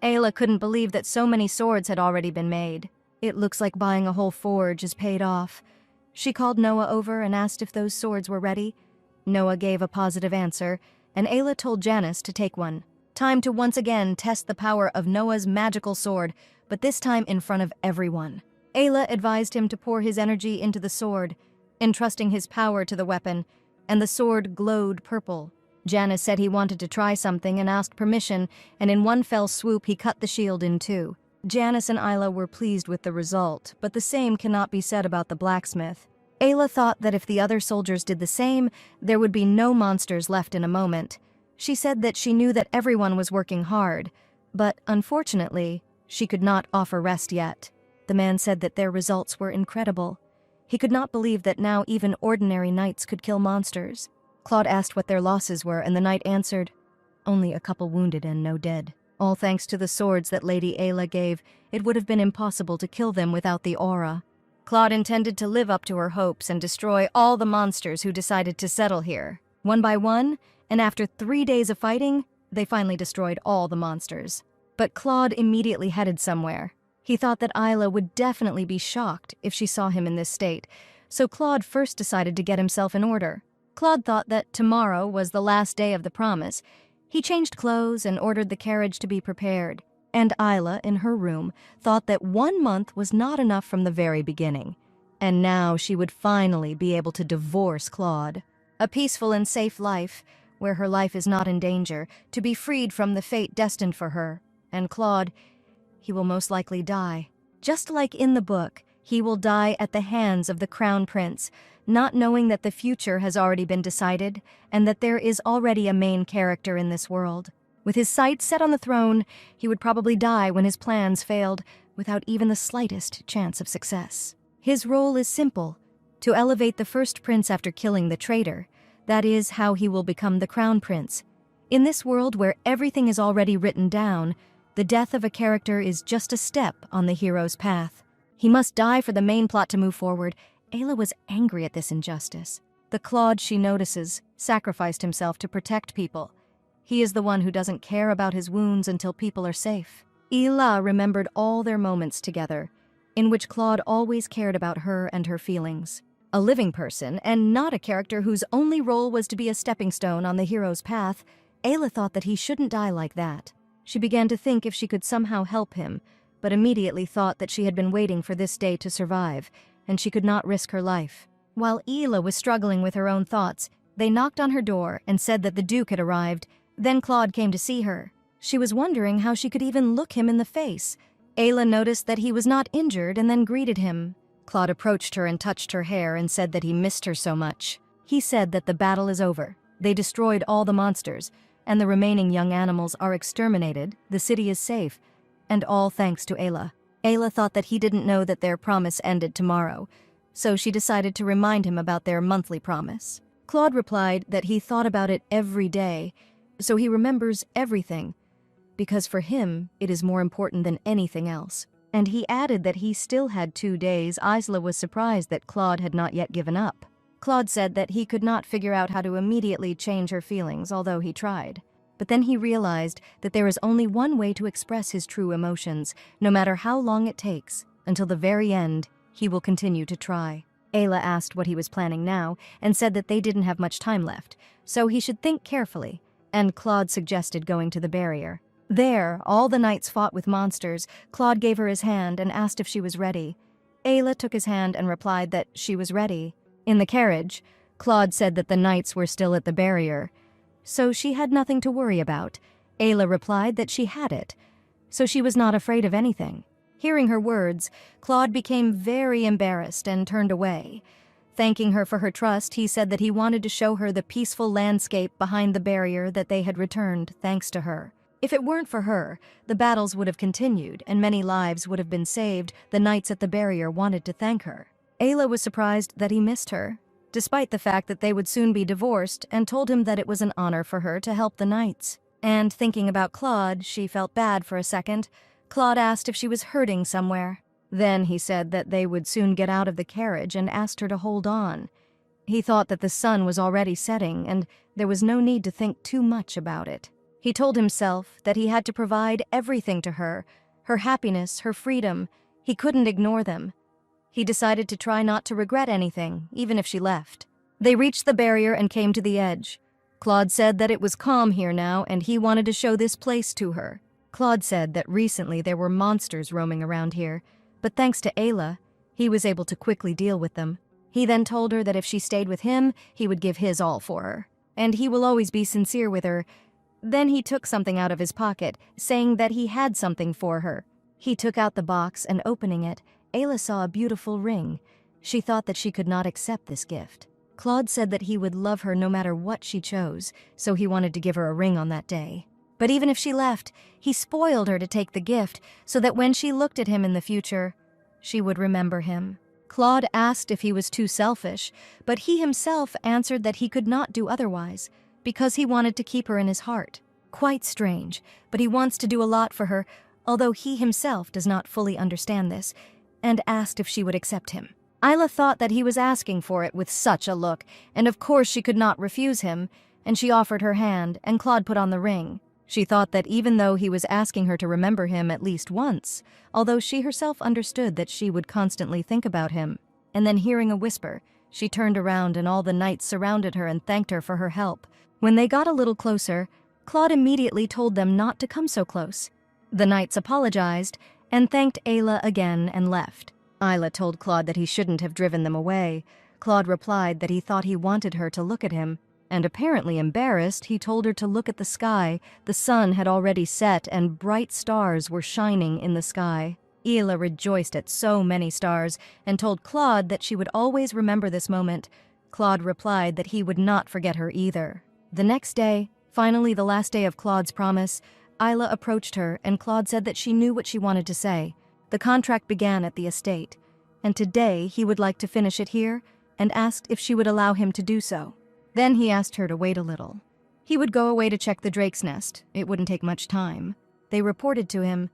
Ayla couldn't believe that so many swords had already been made. It looks like buying a whole forge is paid off. She called Noah over and asked if those swords were ready. Noah gave a positive answer, and Ayla told Janice to take one. Time to once again test the power of Noah's magical sword, but this time in front of everyone. Ayla advised him to pour his energy into the sword, entrusting his power to the weapon, and the sword glowed purple. Janice said he wanted to try something and asked permission, and in one fell swoop he cut the shield in two. Janice and Ayla were pleased with the result, but the same cannot be said about the blacksmith. Ayla thought that if the other soldiers did the same, there would be no monsters left in a moment. She said that she knew that everyone was working hard, but unfortunately, she could not offer rest yet. The man said that their results were incredible. He could not believe that now even ordinary knights could kill monsters. Claude asked what their losses were, and the knight answered, "Only a couple wounded and no dead. All thanks to the swords that Lady Ayla gave, it would have been impossible to kill them without the aura." Claude intended to live up to her hopes and destroy all the monsters who decided to settle here. One by one, and after 3 days of fighting, they finally destroyed all the monsters. But Claude immediately headed somewhere. He thought that Ayla would definitely be shocked if she saw him in this state, so Claude first decided to get himself in order. Claude thought that tomorrow was the last day of the promise. He changed clothes and ordered the carriage to be prepared. And Ayla, in her room, thought that 1 month was not enough from the very beginning. And now she would finally be able to divorce Claude. A peaceful and safe life, where her life is not in danger, to be freed from the fate destined for her. And Claude, he will most likely die. Just like in the book, he will die at the hands of the crown prince, not knowing that the future has already been decided and that there is already a main character in this world. With his sights set on the throne, he would probably die when his plans failed, without even the slightest chance of success. His role is simple: to elevate the first prince after killing the traitor. That is how he will become the crown prince. In this world where everything is already written down, the death of a character is just a step on the hero's path. He must die for the main plot to move forward. Ayla was angry at this injustice. The Claude she notices sacrificed himself to protect people. He is the one who doesn't care about his wounds until people are safe. Ayla remembered all their moments together, in which Claude always cared about her and her feelings. A living person, and not a character whose only role was to be a stepping stone on the hero's path, Ayla thought that he shouldn't die like that. She began to think if she could somehow help him, but immediately thought that she had been waiting for this day to survive, and she could not risk her life. While Ayla was struggling with her own thoughts, they knocked on her door and said that the Duke had arrived. Then Claude came to see her. She was wondering how she could even look him in the face. Ayla noticed that he was not injured and then greeted him. Claude approached her and touched her hair and said that he missed her so much. He said that the battle is over. They destroyed all the monsters, and the remaining young animals are exterminated, the city is safe, and all thanks to Ayla. Ayla thought that he didn't know that their promise ended tomorrow, so she decided to remind him about their monthly promise. Claude replied that he thought about it every day, so he remembers everything, because for him, it is more important than anything else. And he added that he still had 2 days. Ayla was surprised that Claude had not yet given up. Claude said that he could not figure out how to immediately change her feelings, although he tried. But then he realized that there is only one way to express his true emotions, no matter how long it takes. Until the very end, he will continue to try. Ayla asked what he was planning now, and said that they didn't have much time left, so he should think carefully, and Claude suggested going to the barrier. There, all the knights fought with monsters. Claude gave her his hand and asked if she was ready. Ayla took his hand and replied that she was ready. In the carriage, Claude said that the knights were still at the barrier, so she had nothing to worry about. Ayla replied that she had it, so she was not afraid of anything. Hearing her words, Claude became very embarrassed and turned away. Thanking her for her trust, he said that he wanted to show her the peaceful landscape behind the barrier that they had returned thanks to her. If it weren't for her, the battles would have continued and many lives would have been saved. The knights at the barrier wanted to thank her. Ayla was surprised that he missed her, despite the fact that they would soon be divorced, and told him that it was an honor for her to help the knights. And thinking about Claude, she felt bad for a second. Claude asked if she was hurting somewhere. Then he said that they would soon get out of the carriage and asked her to hold on. He thought that the sun was already setting and there was no need to think too much about it. He told himself that he had to provide everything to her, her happiness, her freedom. He couldn't ignore them. He decided to try not to regret anything, even if she left. They reached the barrier and came to the edge. Claude said that it was calm here now and he wanted to show this place to her. Claude said that recently there were monsters roaming around here, but thanks to Ayla, he was able to quickly deal with them. He then told her that if she stayed with him, he would give his all for her. And he will always be sincere with her. Then he took something out of his pocket, saying that he had something for her. He took out the box and opening it, Ayla saw a beautiful ring. She thought that she could not accept this gift. Claude said that he would love her no matter what she chose, so he wanted to give her a ring on that day. But even if she left, he spoiled her to take the gift so that when she looked at him in the future, she would remember him. Claude asked if he was too selfish, but he himself answered that he could not do otherwise, because he wanted to keep her in his heart. Quite strange, but he wants to do a lot for her, although he himself does not fully understand this, and asked if she would accept him. Ayla thought that he was asking for it with such a look, and of course she could not refuse him, and she offered her hand, and Claude put on the ring. She thought that even though he was asking her to remember him at least once, although she herself understood that she would constantly think about him, and then hearing a whisper, she turned around and all the knights surrounded her and thanked her for her help. When they got a little closer, Claude immediately told them not to come so close. The knights apologized and thanked Ayla again and left. Ayla told Claude that he shouldn't have driven them away. Claude replied that he thought he wanted her to look at him, and apparently embarrassed, he told her to look at the sky. The sun had already set and bright stars were shining in the sky. Ayla rejoiced at so many stars and told Claude that she would always remember this moment. Claude replied that he would not forget her either. The next day, finally the last day of Claude's promise, Ayla approached her and Claude said that she knew what she wanted to say. The contract began at the estate, and today he would like to finish it here and asked if she would allow him to do so. Then he asked her to wait a little. He would go away to check the drake's nest. It wouldn't take much time. They reported to him.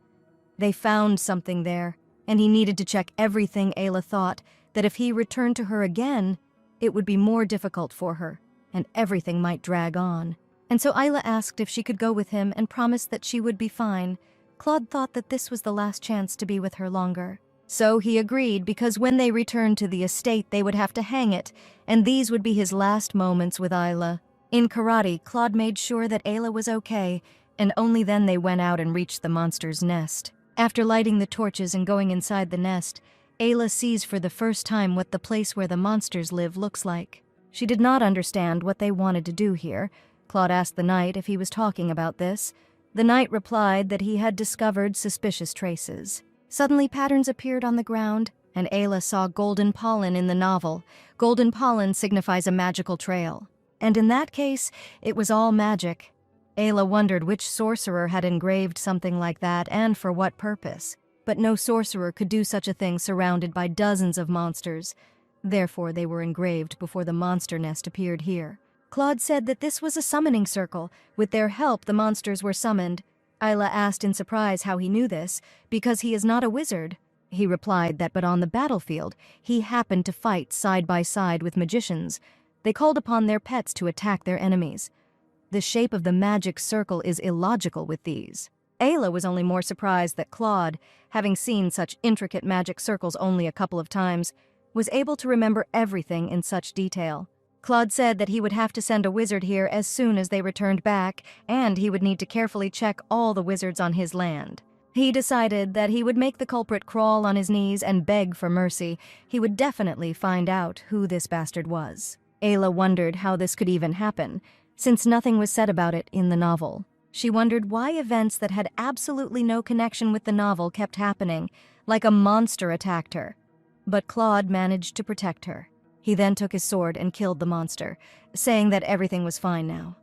They found something there, and he needed to check everything. Ayla thought that if he returned to her again, it would be more difficult for her, and everything might drag on. And so Ayla asked if she could go with him and promised that she would be fine. Claude thought that this was the last chance to be with her longer. So he agreed because when they returned to the estate they would have to hang it, and these would be his last moments with Ayla. In karate, Claude made sure that Ayla was okay, and only then they went out and reached the monster's nest. After lighting the torches and going inside the nest, Ayla sees for the first time what the place where the monsters live looks like. She did not understand what they wanted to do here. Claude asked the knight if he was talking about this. The knight replied that he had discovered suspicious traces. Suddenly patterns appeared on the ground, and Ayla saw golden pollen in the novel. Golden pollen signifies a magical trail. And in that case, it was all magic. Ayla wondered which sorcerer had engraved something like that and for what purpose. But no sorcerer could do such a thing surrounded by dozens of monsters. Therefore, they were engraved before the monster nest appeared here. Claude said that this was a summoning circle. With their help, the monsters were summoned. Ayla asked in surprise how he knew this, because he is not a wizard. He replied that but on the battlefield, he happened to fight side by side with magicians. They called upon their pets to attack their enemies. The shape of the magic circle is illogical with these. Ayla was only more surprised that Claude, having seen such intricate magic circles only a couple of times, was able to remember everything in such detail. Claude said that he would have to send a wizard here as soon as they returned back, and he would need to carefully check all the wizards on his land. He decided that he would make the culprit crawl on his knees and beg for mercy. He would definitely find out who this bastard was. Ayla wondered how this could even happen, since nothing was said about it in the novel. She wondered why events that had absolutely no connection with the novel kept happening, like a monster attacked her. But Claude managed to protect her. He then took his sword and killed the monster, saying that everything was fine now.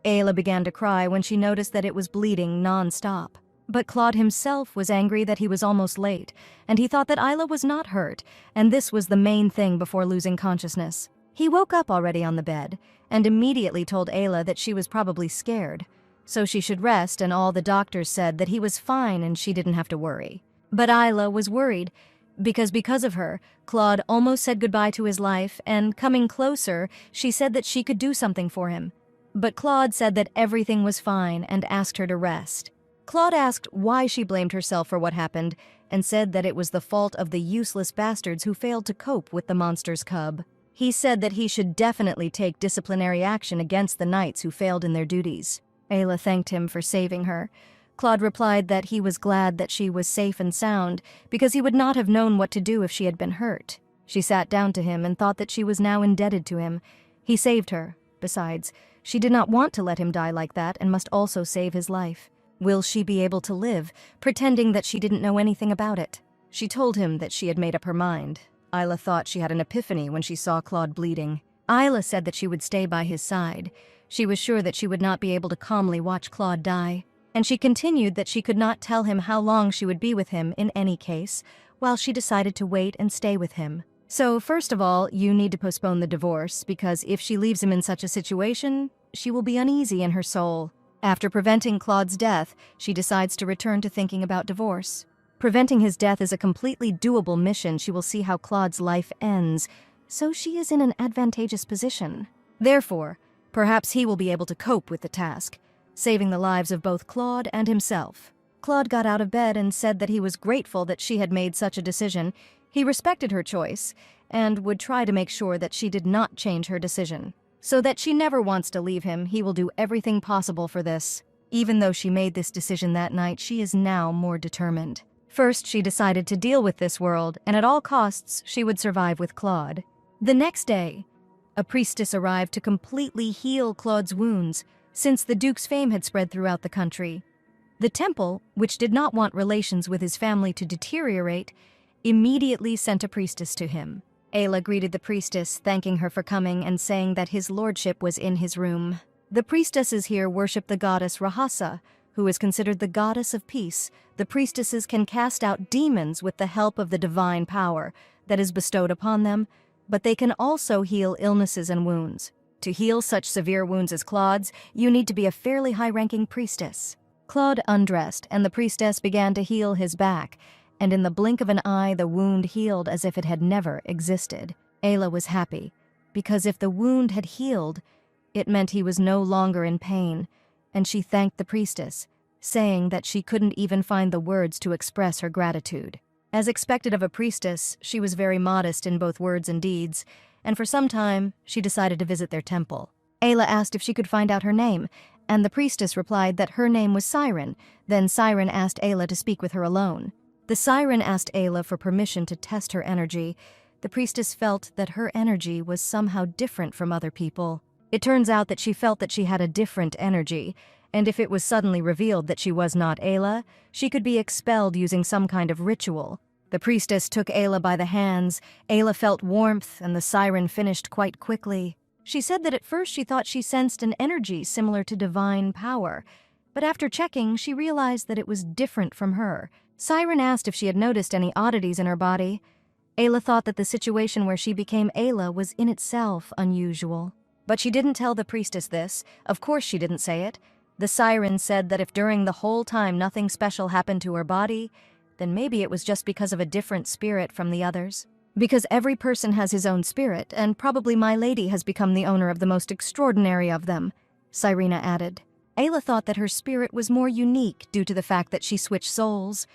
Ayla began to cry when she noticed that it was bleeding non-stop. But Claude himself was angry that he was almost late, and he thought that Ayla was not hurt, and this was the main thing before losing consciousness. He woke up already on the bed, and immediately told Ayla that she was probably scared, so she should rest, and all the doctors said that he was fine and she didn't have to worry. But Ayla was worried, because of her, Claude almost said goodbye to his life, and coming closer, she said that she could do something for him. But Claude said that everything was fine and asked her to rest. Claude asked why she blamed herself for what happened and said that it was the fault of the useless bastards who failed to cope with the monster's cub. He said that he should definitely take disciplinary action against the knights who failed in their duties. Ayla thanked him for saving her. Claude replied that he was glad that she was safe and sound because he would not have known what to do if she had been hurt. She sat down to him and thought that she was now indebted to him. He saved her. Besides, she did not want to let him die like that and must also save his life. Will she be able to live, pretending that she didn't know anything about it? She told him that she had made up her mind. Ayla thought she had an epiphany when she saw Claude bleeding. Ayla said that she would stay by his side. She was sure that she would not be able to calmly watch Claude die. And she continued that she could not tell him how long she would be with him in any case, while she decided to wait and stay with him. So, first of all, you need to postpone the divorce, because if she leaves him in such a situation, she will be uneasy in her soul. After preventing Claude's death, she decides to return to thinking about divorce. Preventing his death is a completely doable mission. She will see how Claude's life ends, so she is in an advantageous position. Therefore, perhaps he will be able to cope with the task, saving the lives of both Claude and himself. Claude got out of bed and said that he was grateful that she had made such a decision. He respected her choice and would try to make sure that she did not change her decision. So that she never wants to leave him, he will do everything possible for this. Even though she made this decision that night, she is now more determined. First, she decided to deal with this world, and at all costs, she would survive with Claude. The next day, a priestess arrived to completely heal Claude's wounds, since the Duke's fame had spread throughout the country. The temple, which did not want relations with his family to deteriorate, immediately sent a priestess to him. Ayla greeted the priestess, thanking her for coming and saying that his lordship was in his room. The priestesses here worship the goddess Rahasa, who is considered the goddess of peace. The priestesses can cast out demons with the help of the divine power that is bestowed upon them, but they can also heal illnesses and wounds. To heal such severe wounds as Claude's, you need to be a fairly high-ranking priestess. Claude undressed, and the priestess began to heal his back, and in the blink of an eye the wound healed as if it had never existed. Ayla was happy, because if the wound had healed, it meant he was no longer in pain, and she thanked the priestess, saying that she couldn't even find the words to express her gratitude. As expected of a priestess, she was very modest in both words and deeds, and for some time she decided to visit their temple. Ayla asked if she could find out her name, and the priestess replied that her name was Siren. Then Siren asked Ayla to speak with her alone. The Siren asked Ayla for permission to test her energy. The priestess felt that her energy was somehow different from other people. It turns out that she felt that she had a different energy, and if it was suddenly revealed that she was not Ayla, she could be expelled using some kind of ritual. The priestess took Ayla by the hands. Ayla felt warmth, and the Siren finished quite quickly. She said that at first she thought she sensed an energy similar to divine power, but after checking, she realized that it was different from her. Siren asked if she had noticed any oddities in her body. Ayla thought that the situation where she became Ayla was in itself unusual. But she didn't tell the priestess this. Of course she didn't say it. The Siren said that if during the whole time nothing special happened to her body, then maybe it was just because of a different spirit from the others. Because every person has his own spirit, and probably my lady has become the owner of the most extraordinary of them, Cyrena added. Ayla thought that her spirit was more unique due to the fact that she switched souls,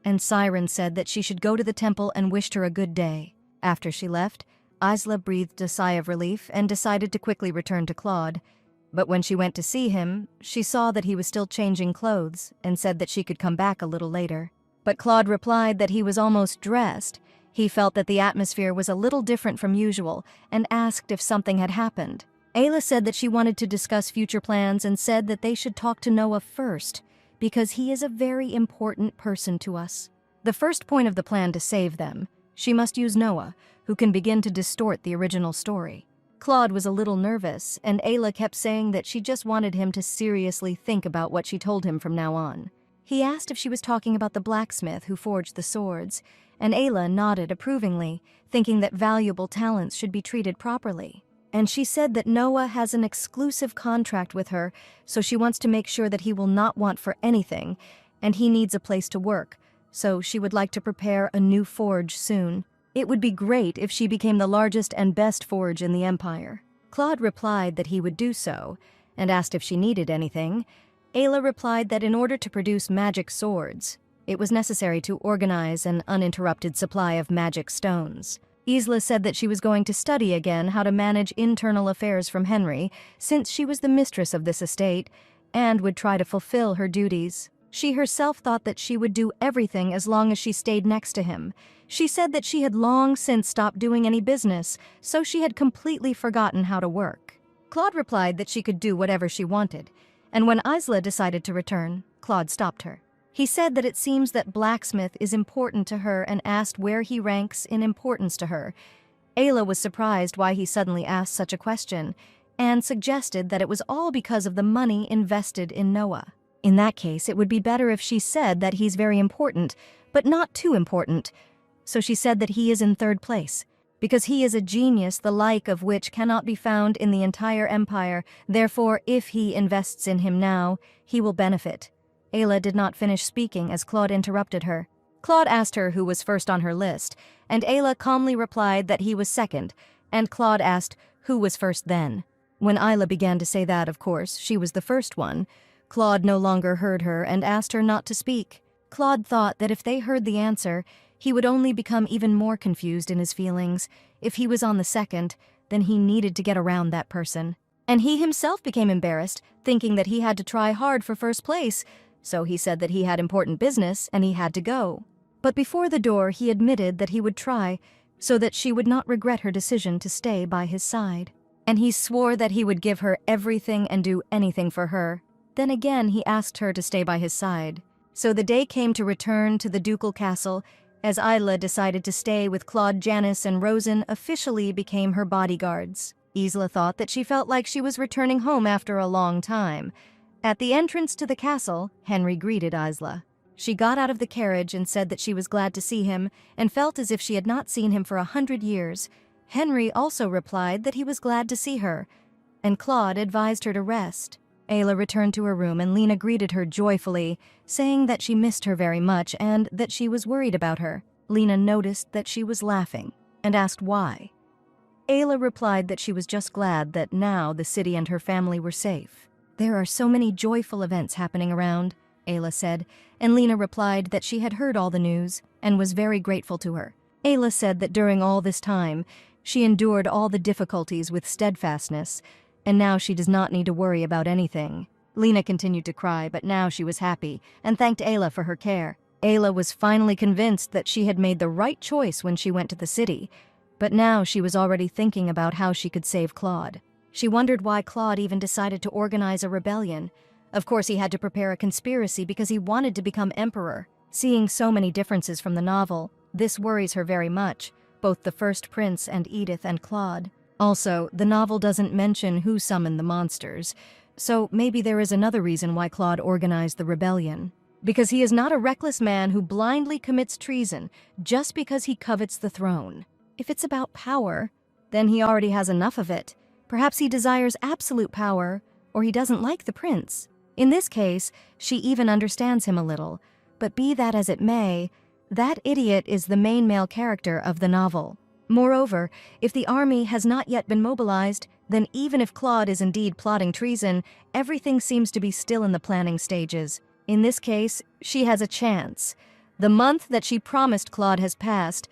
and Siren said that she should go to the temple and wished her a good day. After she left, Isla breathed a sigh of relief and decided to quickly return to Claude. But when she went to see him, she saw that he was still changing clothes and said that she could come back a little later. But Claude replied that he was almost dressed. He felt that the atmosphere was a little different from usual and asked if something had happened. Ayla said that she wanted to discuss future plans and said that they should talk to Noah first, because he is a very important person to us. The first point of the plan to save them, she must use Noah, who can begin to distort the original story. Claude was a little nervous, and Ayla kept saying that she just wanted him to seriously think about what she told him from now on. He asked if she was talking about the blacksmith who forged the swords, and Ayla nodded approvingly, thinking that valuable talents should be treated properly. And she said that Noah has an exclusive contract with her, so she wants to make sure that he will not want for anything, and he needs a place to work, so she would like to prepare a new forge soon. It would be great if she became the largest and best forge in the empire. Claude replied that he would do so, and asked if she needed anything, Ayla replied that in order to produce magic swords, it was necessary to organize an uninterrupted supply of magic stones. Isla said that she was going to study again how to manage internal affairs from Henry, since she was the mistress of this estate, and would try to fulfill her duties. She herself thought that she would do everything as long as she stayed next to him. She said that she had long since stopped doing any business, so she had completely forgotten how to work. Claude replied that she could do whatever she wanted, and when Isla decided to return, Claude stopped her. He said that it seems that blacksmith is important to her and asked where he ranks in importance to her. Ayla was surprised why he suddenly asked such a question, and suggested that it was all because of the money invested in Noah. In that case, it would be better if she said that he's very important, but not too important. So she said that he is in third place, because he is a genius the like of which cannot be found in the entire empire. Therefore, if he invests in him now, he will benefit. Ayla did not finish speaking as Claude interrupted her. Claude asked her who was first on her list, and Ayla calmly replied that he was second, and Claude asked who was first then. When Ayla began to say that, of course, she was the first one, Claude no longer heard her and asked her not to speak. Claude thought that if they heard the answer, he would only become even more confused in his feelings. If he was on the second, then he needed to get around that person. And he himself became embarrassed, thinking that he had to try hard for first place, so he said that he had important business and he had to go. But before the door, he admitted that he would try, so that she would not regret her decision to stay by his side. And he swore that he would give her everything and do anything for her. Then again he asked her to stay by his side. So the day came to return to the ducal castle, as Isla decided to stay with Claude. Janice and Rosen officially became her bodyguards. Isla thought that she felt like she was returning home after a long time. At the entrance to the castle, Henry greeted Isla. She got out of the carriage and said that she was glad to see him, and felt as if she had not seen him for 100 years. Henry also replied that he was glad to see her, and Claude advised her to rest. Ayla returned to her room and Lena greeted her joyfully, saying that she missed her very much and that she was worried about her. Lena noticed that she was laughing and asked why. Ayla replied that she was just glad that now the city and her family were safe. "There are so many joyful events happening around," Ayla said, and Lena replied that she had heard all the news and was very grateful to her. Ayla said that during all this time, she endured all the difficulties with steadfastness, and now she does not need to worry about anything. Lena continued to cry, but now she was happy and thanked Ayla for her care. Ayla was finally convinced that she had made the right choice when she went to the city, but now she was already thinking about how she could save Claude. She wondered why Claude even decided to organize a rebellion. Of course, he had to prepare a conspiracy because he wanted to become emperor. Seeing so many differences from the novel, this worries her very much, both the first prince and Edith and Claude. Also, the novel doesn't mention who summoned the monsters, so maybe there is another reason why Claude organized the rebellion. Because he is not a reckless man who blindly commits treason just because he covets the throne. If it's about power, then he already has enough of it. Perhaps he desires absolute power, or he doesn't like the prince. In this case, she even understands him a little, but be that as it may, that idiot is the main male character of the novel. Moreover, if the army has not yet been mobilized, then even if Claude is indeed plotting treason, everything seems to be still in the planning stages. In this case, she has a chance. The month that she promised Claude has passed,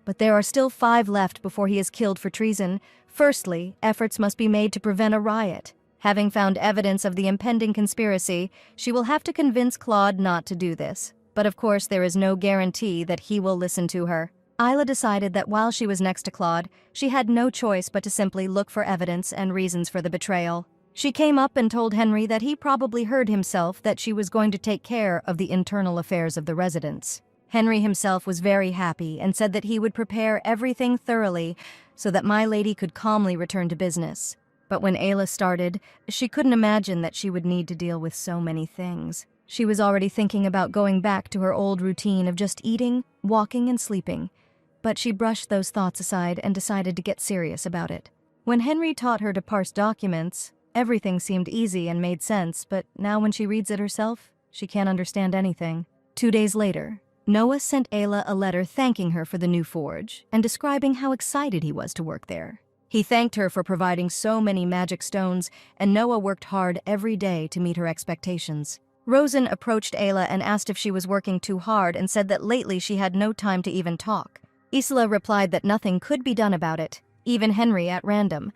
but there are still 5 left before he is killed for treason. Firstly, efforts must be made to prevent a riot. Having found evidence of the impending conspiracy, she will have to convince Claude not to do this. But of course, there is no guarantee that he will listen to her. Isla decided that while she was next to Claude, she had no choice but to simply look for evidence and reasons for the betrayal. She came up and told Henry that he probably heard himself that she was going to take care of the internal affairs of the residents. Henry himself was very happy and said that he would prepare everything thoroughly so that my lady could calmly return to business. But when Ayla started, she couldn't imagine that she would need to deal with so many things. She was already thinking about going back to her old routine of just eating, walking, and sleeping. But she brushed those thoughts aside and decided to get serious about it. When Henry taught her to parse documents, everything seemed easy and made sense, but now when she reads it herself, she can't understand anything. 2 days later, Noah sent Ayla a letter thanking her for the new forge and describing how excited he was to work there. He thanked her for providing so many magic stones, and Noah worked hard every day to meet her expectations. Rosen approached Ayla and asked if she was working too hard and said that lately she had no time to even talk. Isla replied that nothing could be done about it, even Henry at random,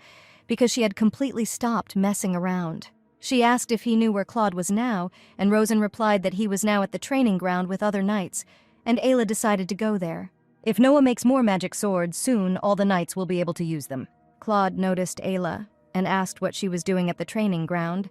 because she had completely stopped messing around. She asked if he knew where Claude was now, and Rosen replied that he was now at the training ground with other knights, and Ayla decided to go there. If Noah makes more magic swords, soon all the knights will be able to use them. Claude noticed Ayla and asked what she was doing at the training ground,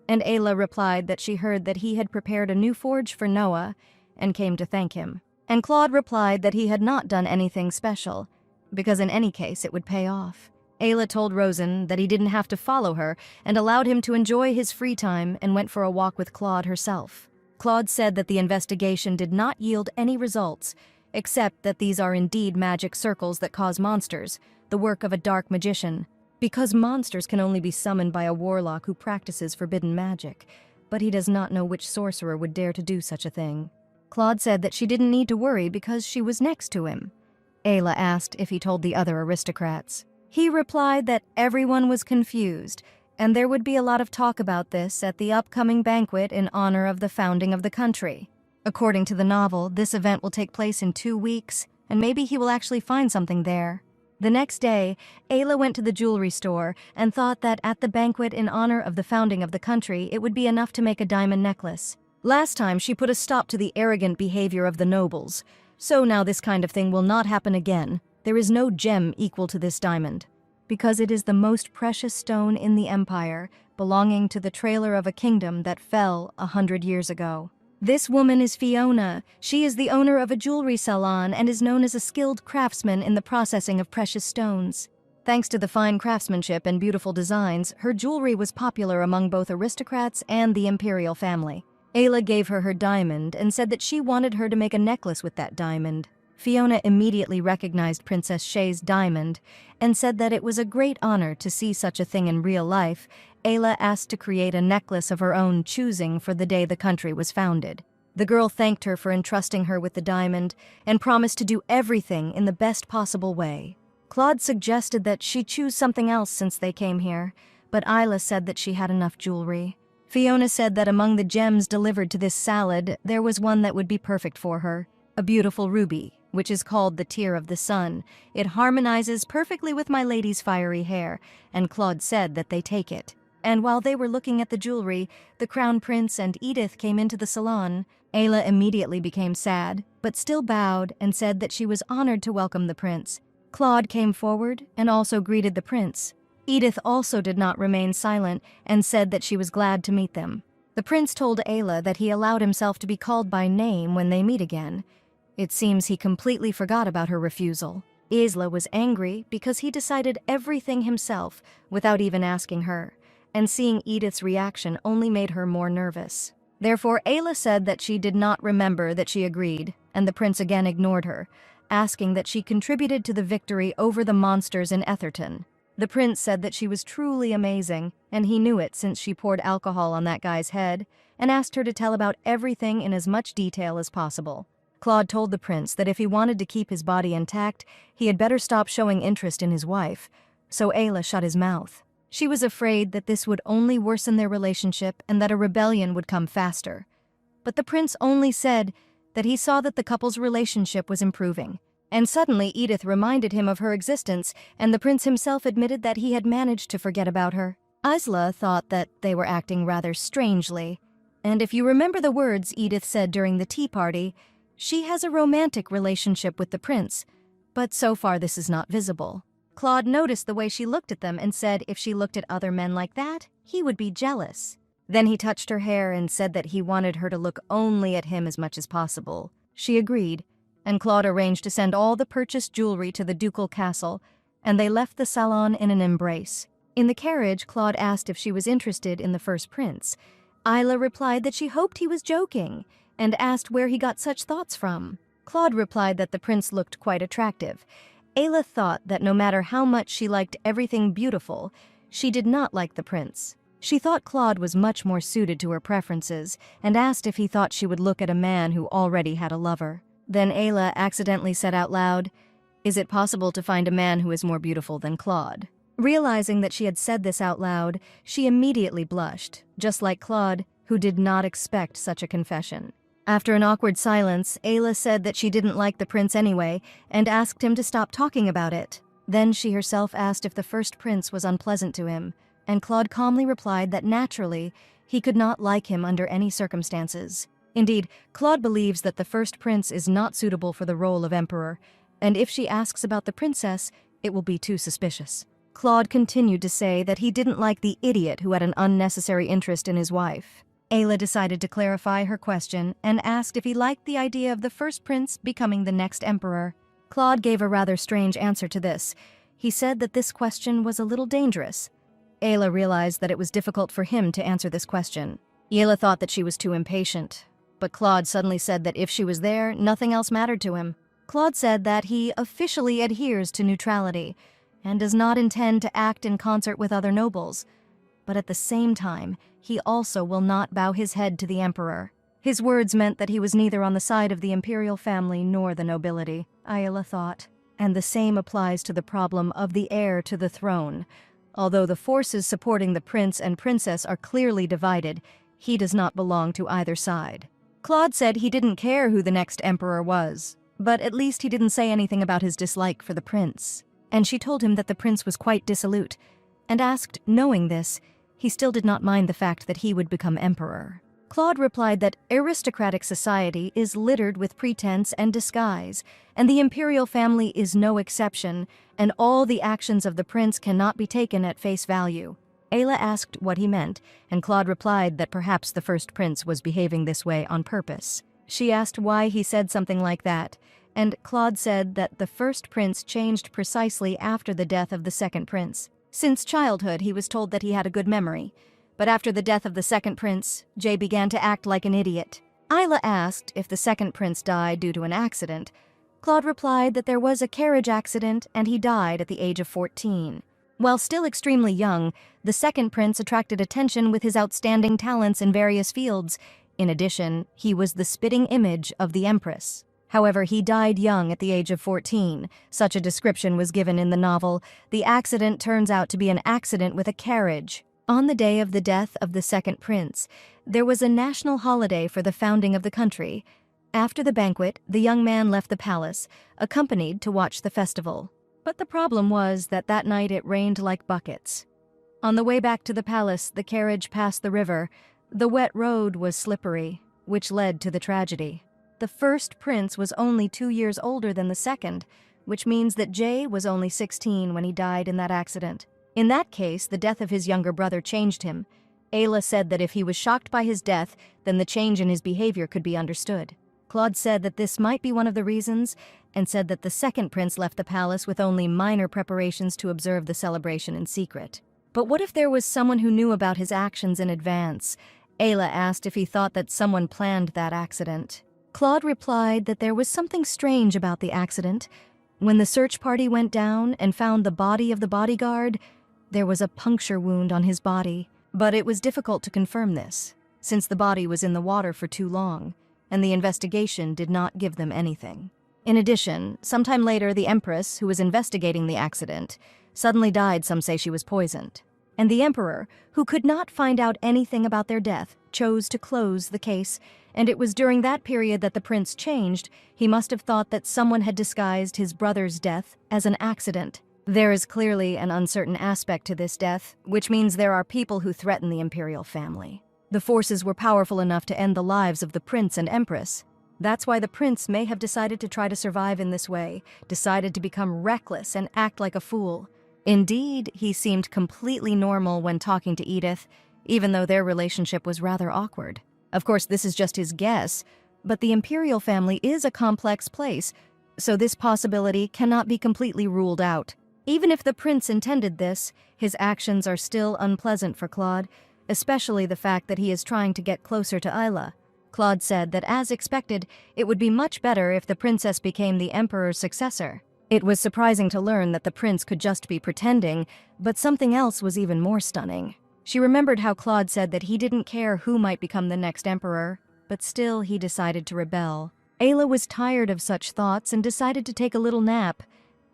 and Ayla replied that she heard that he had prepared a new forge for Noah and came to thank him. And Claude replied that he had not done anything special, because in any case it would pay off. Ayla told Rosen that he didn't have to follow her and allowed him to enjoy his free time and went for a walk with Claude herself. Claude said that the investigation did not yield any results, except that these are indeed magic circles that cause monsters, the work of a dark magician, because monsters can only be summoned by a warlock who practices forbidden magic, but he does not know which sorcerer would dare to do such a thing. Claude said that she didn't need to worry because she was next to him. Ayla asked if he told the other aristocrats. He replied that everyone was confused, and there would be a lot of talk about this at the upcoming banquet in honor of the founding of the country. According to the novel, this event will take place in 2 weeks, and maybe he will actually find something there. The next day, Ayla went to the jewelry store and thought that at the banquet in honor of the founding of the country, it would be enough to make a diamond necklace. Last time, she put a stop to the arrogant behavior of the nobles, so now this kind of thing will not happen again. There is no gem equal to this diamond, because it is the most precious stone in the empire, belonging to the trailer of a kingdom that fell 100 years ago. This woman is Fiona. She is the owner of a jewelry salon and is known as a skilled craftsman in the processing of precious stones. Thanks to the fine craftsmanship and beautiful designs, her jewelry was popular among both aristocrats and the imperial family. Ayla gave her her diamond and said that she wanted her to make a necklace with that diamond. Fiona immediately recognized Princess Shay's diamond and said that it was a great honor to see such a thing in real life. Ayla asked to create a necklace of her own choosing for the day the country was founded. The girl thanked her for entrusting her with the diamond and promised to do everything in the best possible way. Claude suggested that she choose something else since they came here, but Ayla said that she had enough jewelry. Fiona said that among the gems delivered to this salad, there was one that would be perfect for her, a beautiful ruby, which is called the Tear of the Sun. It harmonizes perfectly with my lady's fiery hair, and Claude said that they take it. And while they were looking at the jewelry, the crown prince and Edith came into the salon. Ayla immediately became sad, but still bowed and said that she was honored to welcome the prince. Claude came forward and also greeted the prince. Edith also did not remain silent and said that she was glad to meet them. The prince told Ayla that he allowed himself to be called by name when they meet again. It seems he completely forgot about her refusal. Isla was angry because he decided everything himself without even asking her, and seeing Edith's reaction only made her more nervous. Therefore, Ayla said that she did not remember that she agreed, and the prince again ignored her, asking that she contributed to the victory over the monsters in Etherton. The prince said that she was truly amazing, and he knew it since she poured alcohol on that guy's head, and asked her to tell about everything in as much detail as possible. Claude told the prince that if he wanted to keep his body intact, he had better stop showing interest in his wife, so Ayla shut his mouth. She was afraid that this would only worsen their relationship and that a rebellion would come faster. But the prince only said that he saw that the couple's relationship was improving. And suddenly Edith reminded him of her existence, and the prince himself admitted that he had managed to forget about her. Isla thought that they were acting rather strangely. And if you remember the words Edith said during the tea party, she has a romantic relationship with the prince, but so far this is not visible. Claude noticed the way she looked at them and said if she looked at other men like that, he would be jealous. Then he touched her hair and said that he wanted her to look only at him as much as possible. She agreed, and Claude arranged to send all the purchased jewelry to the ducal castle, and they left the salon in an embrace. In the carriage, Claude asked if she was interested in the first prince. Isla replied that she hoped he was joking, and asked where he got such thoughts from. Claude replied that the prince looked quite attractive. Ayla thought that no matter how much she liked everything beautiful, she did not like the prince. She thought Claude was much more suited to her preferences, and asked if he thought she would look at a man who already had a lover. Then Ayla accidentally said out loud, "Is it possible to find a man who is more beautiful than Claude?" Realizing that she had said this out loud, she immediately blushed, just like Claude, who did not expect such a confession. After an awkward silence, Ayla said that she didn't like the prince anyway and asked him to stop talking about it. Then she herself asked if the first prince was unpleasant to him, and Claude calmly replied that naturally, he could not like him under any circumstances. Indeed, Claude believes that the first prince is not suitable for the role of emperor, and if she asks about the princess, it will be too suspicious. Claude continued to say that he didn't like the idiot who had an unnecessary interest in his wife. Ayla decided to clarify her question and asked if he liked the idea of the first prince becoming the next emperor. Claude gave a rather strange answer to this. He said that this question was a little dangerous. Ayla realized that it was difficult for him to answer this question. Ayla thought that she was too impatient, but Claude suddenly said that if she was there, nothing else mattered to him. Claude said that he officially adheres to neutrality and does not intend to act in concert with other nobles, but at the same time, he also will not bow his head to the emperor. His words meant that he was neither on the side of the imperial family nor the nobility, Ayla thought, and the same applies to the problem of the heir to the throne. Although the forces supporting the prince and princess are clearly divided, he does not belong to either side. Claude said he didn't care who the next emperor was, but at least he didn't say anything about his dislike for the prince. And she told him that the prince was quite dissolute, and asked, knowing this, he still did not mind the fact that he would become emperor. Claude replied that aristocratic society is littered with pretense and disguise, and the imperial family is no exception, and all the actions of the prince cannot be taken at face value. Ayla asked what he meant, and Claude replied that perhaps the first prince was behaving this way on purpose. She asked why he said something like that, and Claude said that the first prince changed precisely after the death of the second prince. Since childhood, he was told that he had a good memory, but after the death of the second prince, Jay began to act like an idiot. Ayla asked if the second prince died due to an accident. Claude replied that there was a carriage accident and he died at the age of 14. While still extremely young, the second prince attracted attention with his outstanding talents in various fields. In addition, he was the spitting image of the empress. However, he died young at the age of 14. Such a description was given in the novel. The accident turns out to be an accident with a carriage. On the day of the death of the second prince, there was a national holiday for the founding of the country. After the banquet, the young man left the palace, accompanied to watch the festival. But the problem was that night it rained like buckets. On the way back to the palace, the carriage passed the river. The wet road was slippery, which led to the tragedy. The first prince was only 2 years older than the second, which means that Jay was only 16 when he died in that accident. In that case, the death of his younger brother changed him. Ayla said that if he was shocked by his death, then the change in his behavior could be understood. Claude said that this might be one of the reasons, and said that the second prince left the palace with only minor preparations to observe the celebration in secret. But what if there was someone who knew about his actions in advance? Ayla asked if he thought that someone planned that accident. Claude replied that there was something strange about the accident. When the search party went down and found the body of the bodyguard, there was a puncture wound on his body, but it was difficult to confirm this, since the body was in the water for too long, and the investigation did not give them anything. In addition, sometime later, the empress, who was investigating the accident, suddenly died. Some say she was poisoned. And the emperor, who could not find out anything about their death, chose to close the case, and it was during that period that the prince changed. He must have thought that someone had disguised his brother's death as an accident. There is clearly an uncertain aspect to this death, which means there are people who threaten the imperial family. The forces were powerful enough to end the lives of the prince and empress. That's why the prince may have decided to try to survive in this way, decided to become reckless and act like a fool. Indeed, he seemed completely normal when talking to Edith, even though their relationship was rather awkward. Of course, this is just his guess, but the imperial family is a complex place, so this possibility cannot be completely ruled out. Even if the prince intended this, his actions are still unpleasant for Claude, especially the fact that he is trying to get closer to Ayla. Claude said that, as expected, it would be much better if the princess became the emperor's successor. It was surprising to learn that the prince could just be pretending, but something else was even more stunning. She remembered how Claude said that he didn't care who might become the next emperor, but still he decided to rebel. Ayla was tired of such thoughts and decided to take a little nap,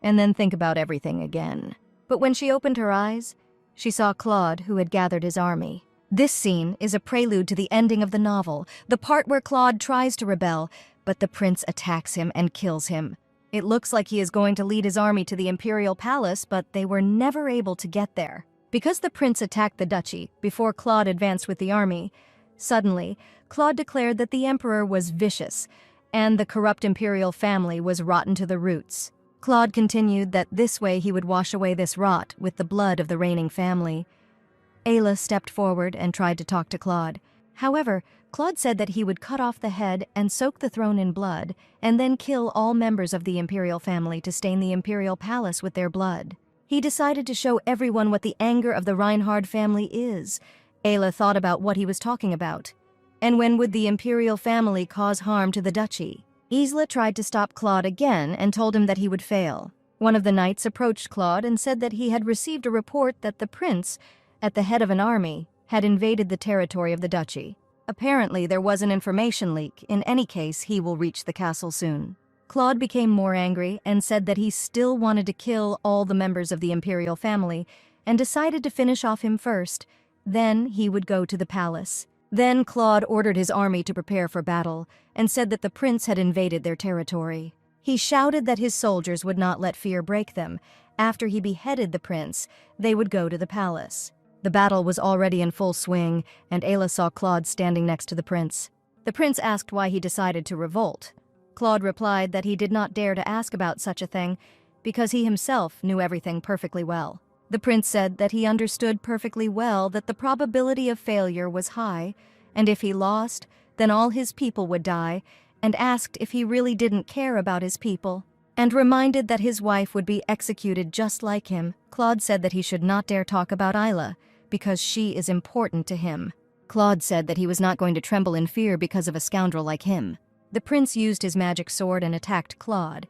and then think about everything again. But when she opened her eyes, she saw Claude, who had gathered his army. This scene is a prelude to the ending of the novel, the part where Claude tries to rebel, but the prince attacks him and kills him. It looks like he is going to lead his army to the imperial palace, but they were never able to get there. Because the prince attacked the duchy before Claude advanced with the army, suddenly, Claude declared that the emperor was vicious, and the corrupt imperial family was rotten to the roots. Claude continued that this way he would wash away this rot with the blood of the reigning family. Ayla stepped forward and tried to talk to Claude. However, Claude said that he would cut off the head and soak the throne in blood, and then kill all members of the imperial family to stain the imperial palace with their blood. He decided to show everyone what the anger of the Reinhard family is. Ayla thought about what he was talking about. And when would the imperial family cause harm to the duchy? Isla tried to stop Claude again and told him that he would fail. One of the knights approached Claude and said that he had received a report that the prince, at the head of an army, had invaded the territory of the duchy. Apparently, there was an information leak. In any case, he will reach the castle soon. Claude became more angry and said that he still wanted to kill all the members of the imperial family and decided to finish off him first. Then he would go to the palace. Then Claude ordered his army to prepare for battle and said that the prince had invaded their territory. He shouted that his soldiers would not let fear break them. After he beheaded the prince, they would go to the palace. The battle was already in full swing, and Ayla saw Claude standing next to the prince. The prince asked why he decided to revolt. Claude replied that he did not dare to ask about such a thing because he himself knew everything perfectly well. The prince said that he understood perfectly well that the probability of failure was high, and if he lost, then all his people would die, and asked if he really didn't care about his people, and reminded that his wife would be executed just like him. Claude said that he should not dare talk about Ayla, because she is important to him. Claude said that he was not going to tremble in fear because of a scoundrel like him. The prince used his magic sword and attacked Claude.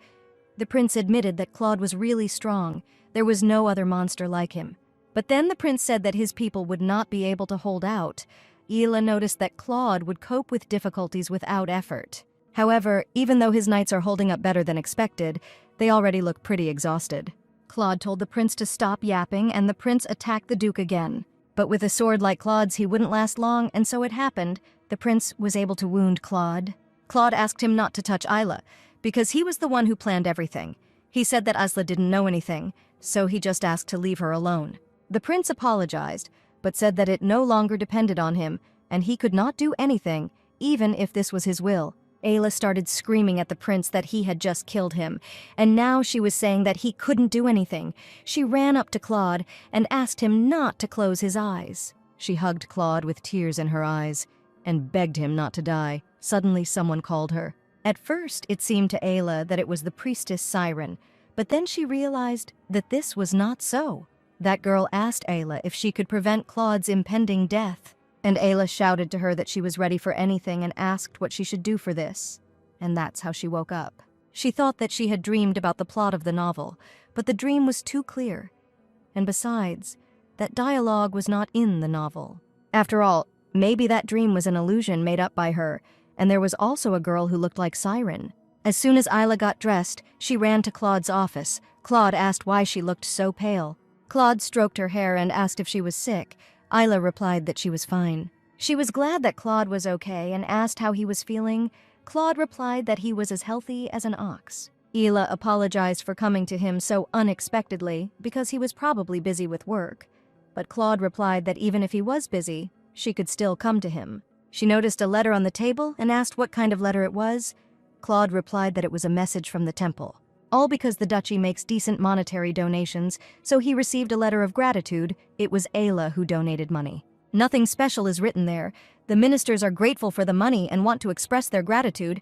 The prince admitted that Claude was really strong. There was no other monster like him. But then the prince said that his people would not be able to hold out. Ayla noticed that Claude would cope with difficulties without effort. However, even though his knights are holding up better than expected, they already look pretty exhausted. Claude told the prince to stop yapping, and the prince attacked the duke again. But with a sword like Claude's, he wouldn't last long, and so it happened. The prince was able to wound Claude. Claude asked him not to touch Ayla, because he was the one who planned everything. He said that Ayla didn't know anything, so he just asked to leave her alone. The prince apologized, but said that it no longer depended on him, and he could not do anything, even if this was his will. Ayla started screaming at the prince that he had just killed him, and now she was saying that he couldn't do anything. She ran up to Claude and asked him not to close his eyes. She hugged Claude with tears in her eyes and begged him not to die. Suddenly someone called her. At first, it seemed to Ayla that it was the priestess Siren, but then she realized that this was not so. That girl asked Ayla if she could prevent Claude's impending death, and Ayla shouted to her that she was ready for anything and asked what she should do for this. And that's how she woke up. She thought that she had dreamed about the plot of the novel, but the dream was too clear. And besides, that dialogue was not in the novel. After all, maybe that dream was an illusion made up by her, and there was also a girl who looked like Siren. As soon as Ayla got dressed, she ran to Claude's office. Claude asked why she looked so pale. Claude stroked her hair and asked if she was sick. Ayla replied that she was fine. She was glad that Claude was okay and asked how he was feeling. Claude replied that he was as healthy as an ox. Ayla apologized for coming to him so unexpectedly because he was probably busy with work. But Claude replied that even if he was busy, she could still come to him. She noticed a letter on the table and asked what kind of letter it was. Claude replied that it was a message from the temple. All because the duchy makes decent monetary donations, so he received a letter of gratitude. It was Ayla who donated money. Nothing special is written there. The ministers are grateful for the money and want to express their gratitude,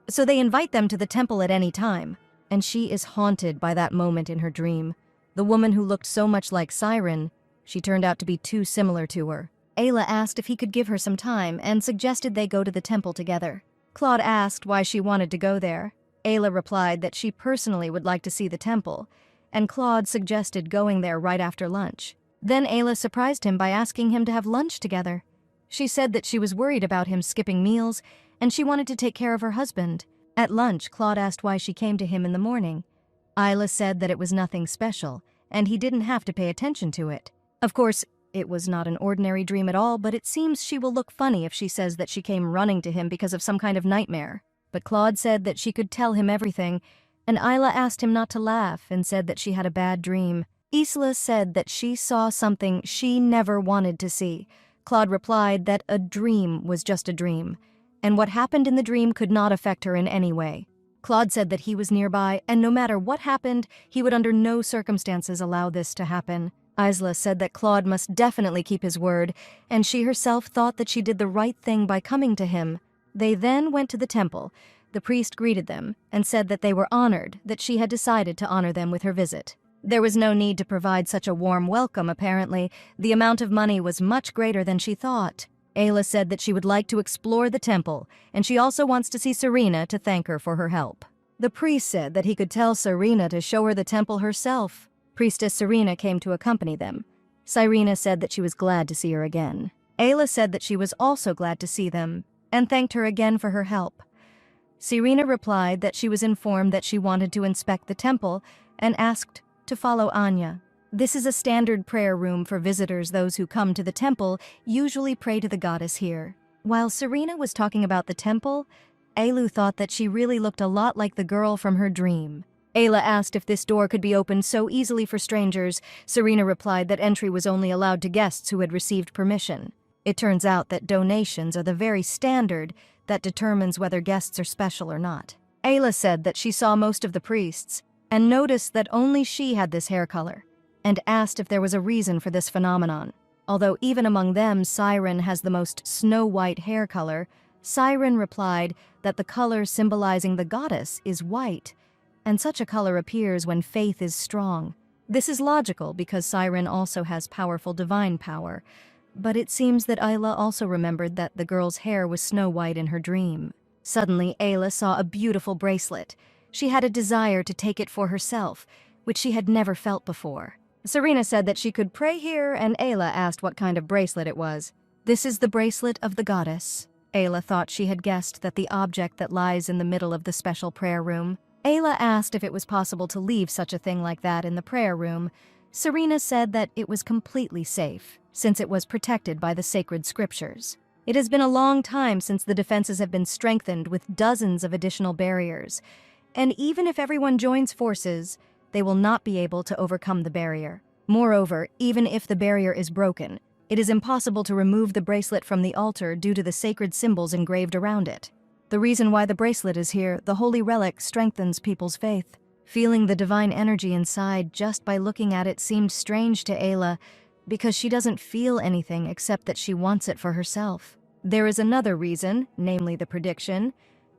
so they invite them to the temple at any time. And she is haunted by that moment in her dream. The woman who looked so much like Siren, she turned out to be too similar to her. Ayla asked if he could give her some time and suggested they go to the temple together. Claude asked why she wanted to go there. Ayla replied that she personally would like to see the temple, and Claude suggested going there right after lunch. Then Ayla surprised him by asking him to have lunch together. She said that she was worried about him skipping meals, and she wanted to take care of her husband. At lunch, Claude asked why she came to him in the morning. Ayla said that it was nothing special, and he didn't have to pay attention to it. Of course, it was not an ordinary dream at all, but it seems she will look funny if she says that she came running to him because of some kind of nightmare. But Claude said that she could tell him everything, and Isla asked him not to laugh and said that she had a bad dream. Isla said that she saw something she never wanted to see. Claude replied that a dream was just a dream, and what happened in the dream could not affect her in any way. Claude said that he was nearby, and no matter what happened, he would under no circumstances allow this to happen. Isla said that Claude must definitely keep his word, and she herself thought that she did the right thing by coming to him. They then went to the temple. The priest greeted them and said that they were honored that she had decided to honor them with her visit. There was no need to provide such a warm welcome, apparently. The amount of money was much greater than she thought. Ayla said that she would like to explore the temple, and she also wants to see Serena to thank her for her help. The priest said that he could tell Serena to show her the temple herself. Priestess Serena came to accompany them. Serena said that she was glad to see her again. Ayla said that she was also glad to see them, and thanked her again for her help. Serena replied that she was informed that she wanted to inspect the temple, and asked to follow Anya. This is a standard prayer room for visitors. Those who come to the temple usually pray to the goddess here. While Serena was talking about the temple, Aylu thought that she really looked a lot like the girl from her dream. Ayla asked if this door could be opened so easily for strangers. Serena replied that entry was only allowed to guests who had received permission. It turns out that donations are the very standard that determines whether guests are special or not. Ayla said that she saw most of the priests and noticed that only she had this hair color, and asked if there was a reason for this phenomenon. Although even among them, Siren has the most snow-white hair color, Siren replied that the color symbolizing the goddess is white, and such a color appears when faith is strong. This is logical because Siren also has powerful divine power, but it seems that Ayla also remembered that the girl's hair was snow-white in her dream. Suddenly, Ayla saw a beautiful bracelet. She had a desire to take it for herself, which she had never felt before. Serena said that she could pray here, and Ayla asked what kind of bracelet it was. This is the bracelet of the goddess. Ayla thought she had guessed that the object that lies in the middle of the special prayer room. Ayla asked if it was possible to leave such a thing like that in the prayer room. Serena said that it was completely safe, since it was protected by the sacred scriptures. It has been a long time since the defenses have been strengthened with dozens of additional barriers, and even if everyone joins forces, they will not be able to overcome the barrier. Moreover, even if the barrier is broken, it is impossible to remove the bracelet from the altar due to the sacred symbols engraved around it. The reason why the bracelet is here, the holy relic, strengthens people's faith. Feeling the divine energy inside just by looking at it seemed strange to Ayla, because she doesn't feel anything except that she wants it for herself. There is another reason, namely the prediction.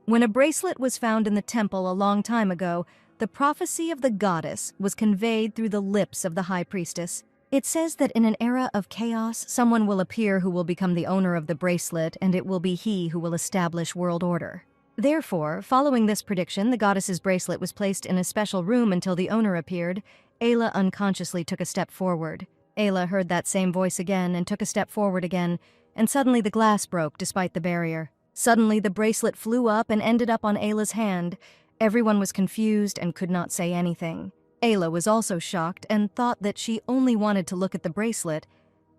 When a bracelet was found in the temple a long time ago, the prophecy of the goddess was conveyed through the lips of the high priestess. It says that in an era of chaos, someone will appear who will become the owner of the bracelet, and it will be he who will establish world order. Therefore, following this prediction, the goddess's bracelet was placed in a special room until the owner appeared. Ayla unconsciously took a step forward. Ayla heard that same voice again and took a step forward again, and suddenly the glass broke despite the barrier. Suddenly, the bracelet flew up and ended up on Ayla's hand. Everyone was confused and could not say anything. Ayla was also shocked and thought that she only wanted to look at the bracelet,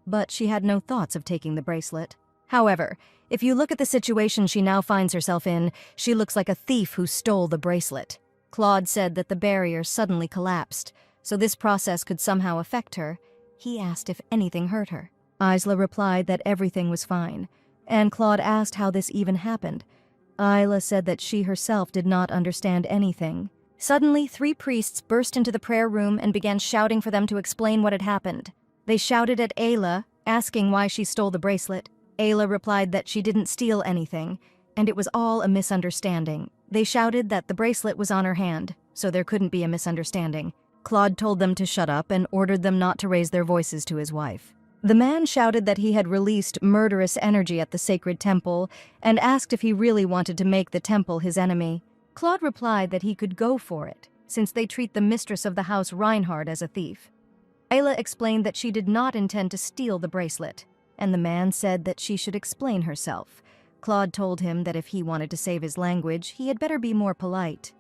but she had no thoughts of taking the bracelet. However, if you look at the situation she now finds herself in, she looks like a thief who stole the bracelet. Claude said that the barrier suddenly collapsed, so this process could somehow affect her. He asked if anything hurt her. Isla replied that everything was fine, and Claude asked how this even happened. Ayla said that she herself did not understand anything. Suddenly, 3 priests burst into the prayer room and began shouting for them to explain what had happened. They shouted at Ayla, asking why she stole the bracelet. Ayla replied that she didn't steal anything, and it was all a misunderstanding. They shouted that the bracelet was on her hand, so there couldn't be a misunderstanding. Claude told them to shut up and ordered them not to raise their voices to his wife. The man shouted that he had released murderous energy at the sacred temple and asked if he really wanted to make the temple his enemy. Claude replied that he could go for it, since they treat the mistress of the house Reinhard as a thief. Ayla explained that she did not intend to steal the bracelet, and the man said that she should explain herself. Claude told him that if he wanted to save his language, he had better be more polite.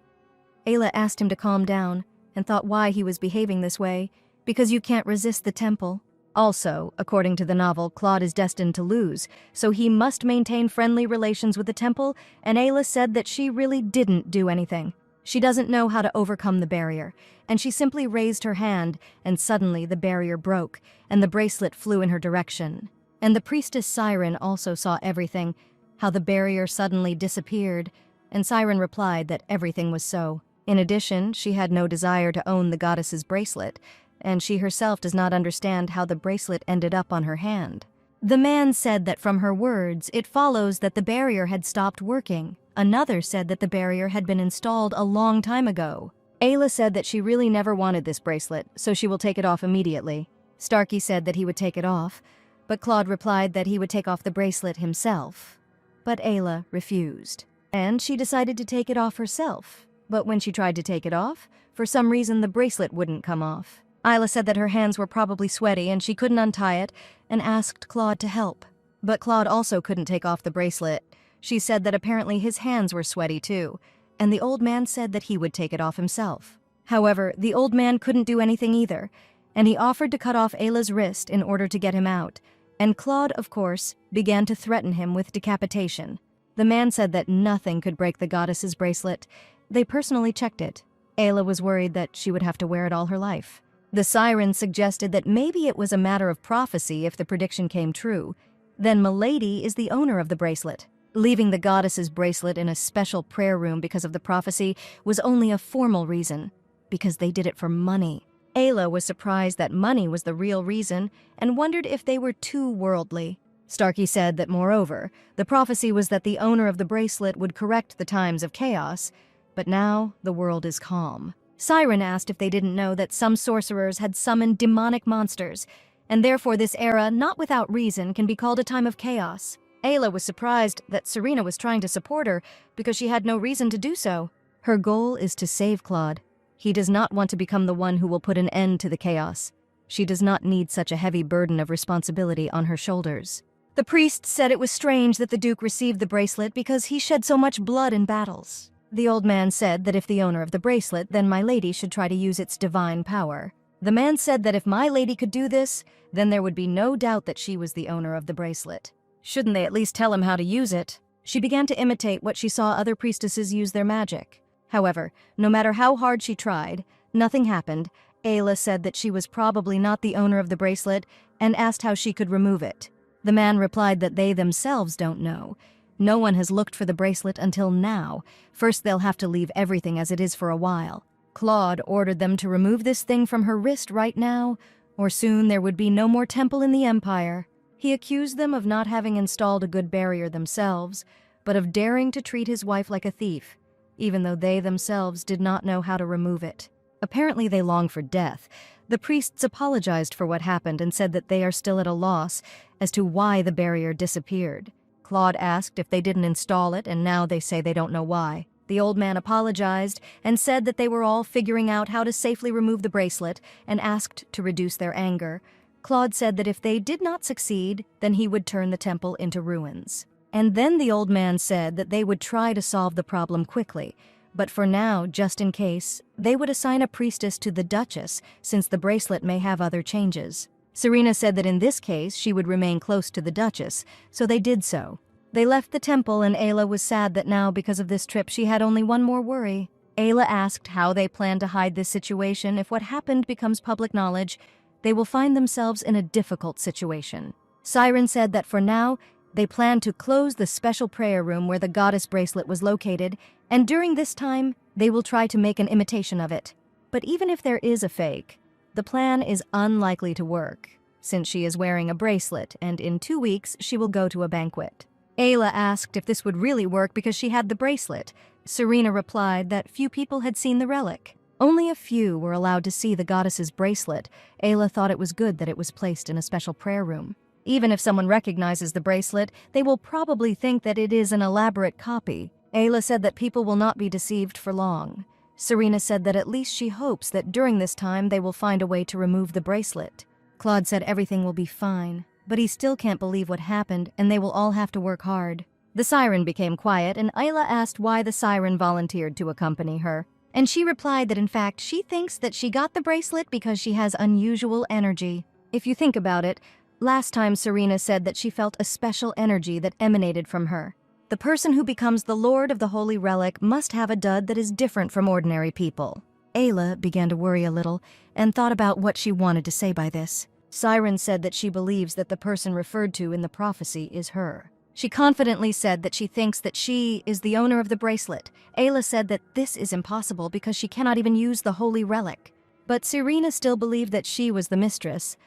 Ayla asked him to calm down and thought why he was behaving this way. because you can't resist the temple. Also, according to the novel, Claude is destined to lose, so he must maintain friendly relations with the temple, and Ayla said that she really didn't do anything. She doesn't know how to overcome the barrier, and she simply raised her hand, and suddenly the barrier broke, and the bracelet flew in her direction. And the priestess Siren also saw everything, how the barrier suddenly disappeared, and Siren replied that everything was so. In addition, she had no desire to own the goddess's bracelet, and she herself does not understand how the bracelet ended up on her hand. The man said that from her words, it follows that the barrier had stopped working. Another said that the barrier had been installed a long time ago. Ayla said that she really never wanted this bracelet, so she will take it off immediately. Starkey said that he would take it off, but Claude replied that he would take off the bracelet himself. But Ayla refused, and she decided to take it off herself. But when she tried to take it off, for some reason the bracelet wouldn't come off. Ayla said that her hands were probably sweaty and she couldn't untie it, and asked Claude to help. But Claude also couldn't take off the bracelet. She said that apparently his hands were sweaty too, and the old man said that he would take it off himself. However, the old man couldn't do anything either, and he offered to cut off Ayla's wrist in order to get him out, and Claude, of course, began to threaten him with decapitation. The man said that nothing could break the goddess's bracelet. They personally checked it. Ayla was worried that she would have to wear it all her life. The siren suggested that maybe it was a matter of prophecy if the prediction came true. Then Milady is the owner of the bracelet. Leaving the goddess's bracelet in a special prayer room because of the prophecy was only a formal reason, because they did it for money. Ayla was surprised that money was the real reason and wondered if they were too worldly. Starkey said that, moreover, the prophecy was that the owner of the bracelet would correct the times of chaos, but now the world is calm. Siren asked if they didn't know that some sorcerers had summoned demonic monsters, and therefore this era, not without reason, can be called a time of chaos. Ayla was surprised that Serena was trying to support her because she had no reason to do so. Her goal is to save Claude. He does not want to become the one who will put an end to the chaos. She does not need such a heavy burden of responsibility on her shoulders. The priest said it was strange that the Duke received the bracelet because he shed so much blood in battles. The old man said that if the owner of the bracelet, then my lady should try to use its divine power. The man said that if my lady could do this, then there would be no doubt that she was the owner of the bracelet. Shouldn't they at least tell him how to use it? She began to imitate what she saw other priestesses use their magic. However, no matter how hard she tried, nothing happened. Ayla said that she was probably not the owner of the bracelet and asked how she could remove it. The man replied that they themselves don't know. No one has looked for the bracelet until now. First, they'll have to leave everything as it is for a while. Claude ordered them to remove this thing from her wrist right now, or soon there would be no more temple in the Empire. He accused them of not having installed a good barrier themselves, but of daring to treat his wife like a thief, even though they themselves did not know how to remove it. Apparently they long for death. The priests apologized for what happened and said that they are still at a loss as to why the barrier disappeared. Claude asked if they didn't install it, and now they say they don't know why. The old man apologized and said that they were all figuring out how to safely remove the bracelet and asked to reduce their anger. Claude said that if they did not succeed, then he would turn the temple into ruins. And then the old man said that they would try to solve the problem quickly, but for now, just in case, they would assign a priestess to the Duchess, since the bracelet may have other changes. Serena said that in this case, she would remain close to the Duchess, so they did so. They left the temple, and Ayla was sad that now, because of this trip, she had only one more worry. Ayla asked how they plan to hide this situation. If what happened becomes public knowledge, they will find themselves in a difficult situation. Siren said that for now, they plan to close the special prayer room where the goddess bracelet was located, and during this time, they will try to make an imitation of it. But even if there is a fake, the plan is unlikely to work, since she is wearing a bracelet, and in 2 weeks, she will go to a banquet. Ayla asked if this would really work because she had the bracelet. Serena replied that few people had seen the relic. Only a few were allowed to see the goddess's bracelet. Ayla thought it was good that it was placed in a special prayer room. Even if someone recognizes the bracelet, they will probably think that it is an elaborate copy. Ayla said that people will not be deceived for long. Serena said that at least she hopes that during this time they will find a way to remove the bracelet. Claude said everything will be fine, but he still can't believe what happened, and they will all have to work hard. The siren became quiet, and Ayla asked why the siren volunteered to accompany her. And she replied that in fact she thinks that she got the bracelet because she has unusual energy. If you think about it, last time Serena said that she felt a special energy that emanated from her. The person who becomes the lord of the holy relic must have a dud that is different from ordinary people. Ayla began to worry a little and thought about what she wanted to say by this. Siren said that she believes that the person referred to in the prophecy is her. She confidently said that she thinks that she is the owner of the bracelet. Ayla said that this is impossible because she cannot even use the holy relic. But Serena still believed that she was the mistress.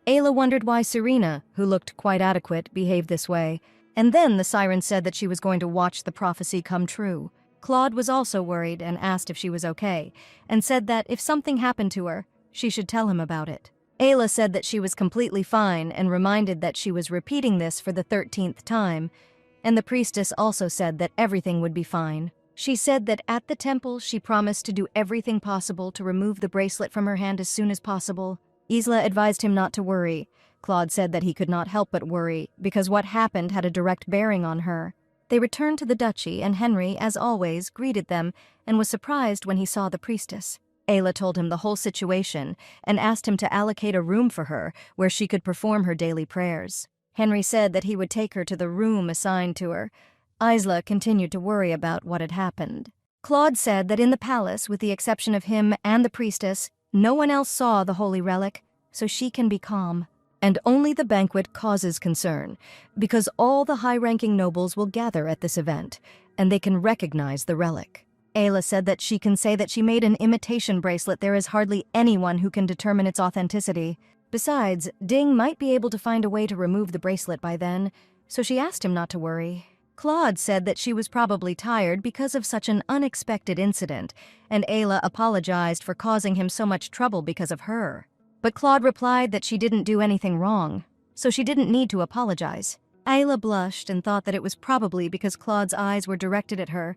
Ayla wondered why Serena, who looked quite adequate, behaved this way. And then the siren said that she was going to watch the prophecy come true. Claude was also worried and asked if she was okay, and said that if something happened to her, she should tell him about it. Ayla said that she was completely fine and reminded that she was repeating this for the 13th time, and the priestess also said that everything would be fine. She said that at the temple she promised to do everything possible to remove the bracelet from her hand as soon as possible. Isla advised him not to worry. Claude said that he could not help but worry, because what happened had a direct bearing on her. They returned to the duchy, and Henry, as always, greeted them and was surprised when he saw the priestess. Ayla told him the whole situation and asked him to allocate a room for her where she could perform her daily prayers. Henry said that he would take her to the room assigned to her. Isla continued to worry about what had happened. Claude said that in the palace, with the exception of him and the priestess, no one else saw the holy relic, so she can be calm. And only the banquet causes concern, because all the high-ranking nobles will gather at this event, and they can recognize the relic. Ayla said that she can say that she made an imitation bracelet. There is hardly anyone who can determine its authenticity. Besides, Ding might be able to find a way to remove the bracelet by then, so she asked him not to worry. Claude said that she was probably tired because of such an unexpected incident, and Ayla apologized for causing him so much trouble because of her. But Claude replied that she didn't do anything wrong, so she didn't need to apologize. Ayla blushed and thought that it was probably because Claude's eyes were directed at her,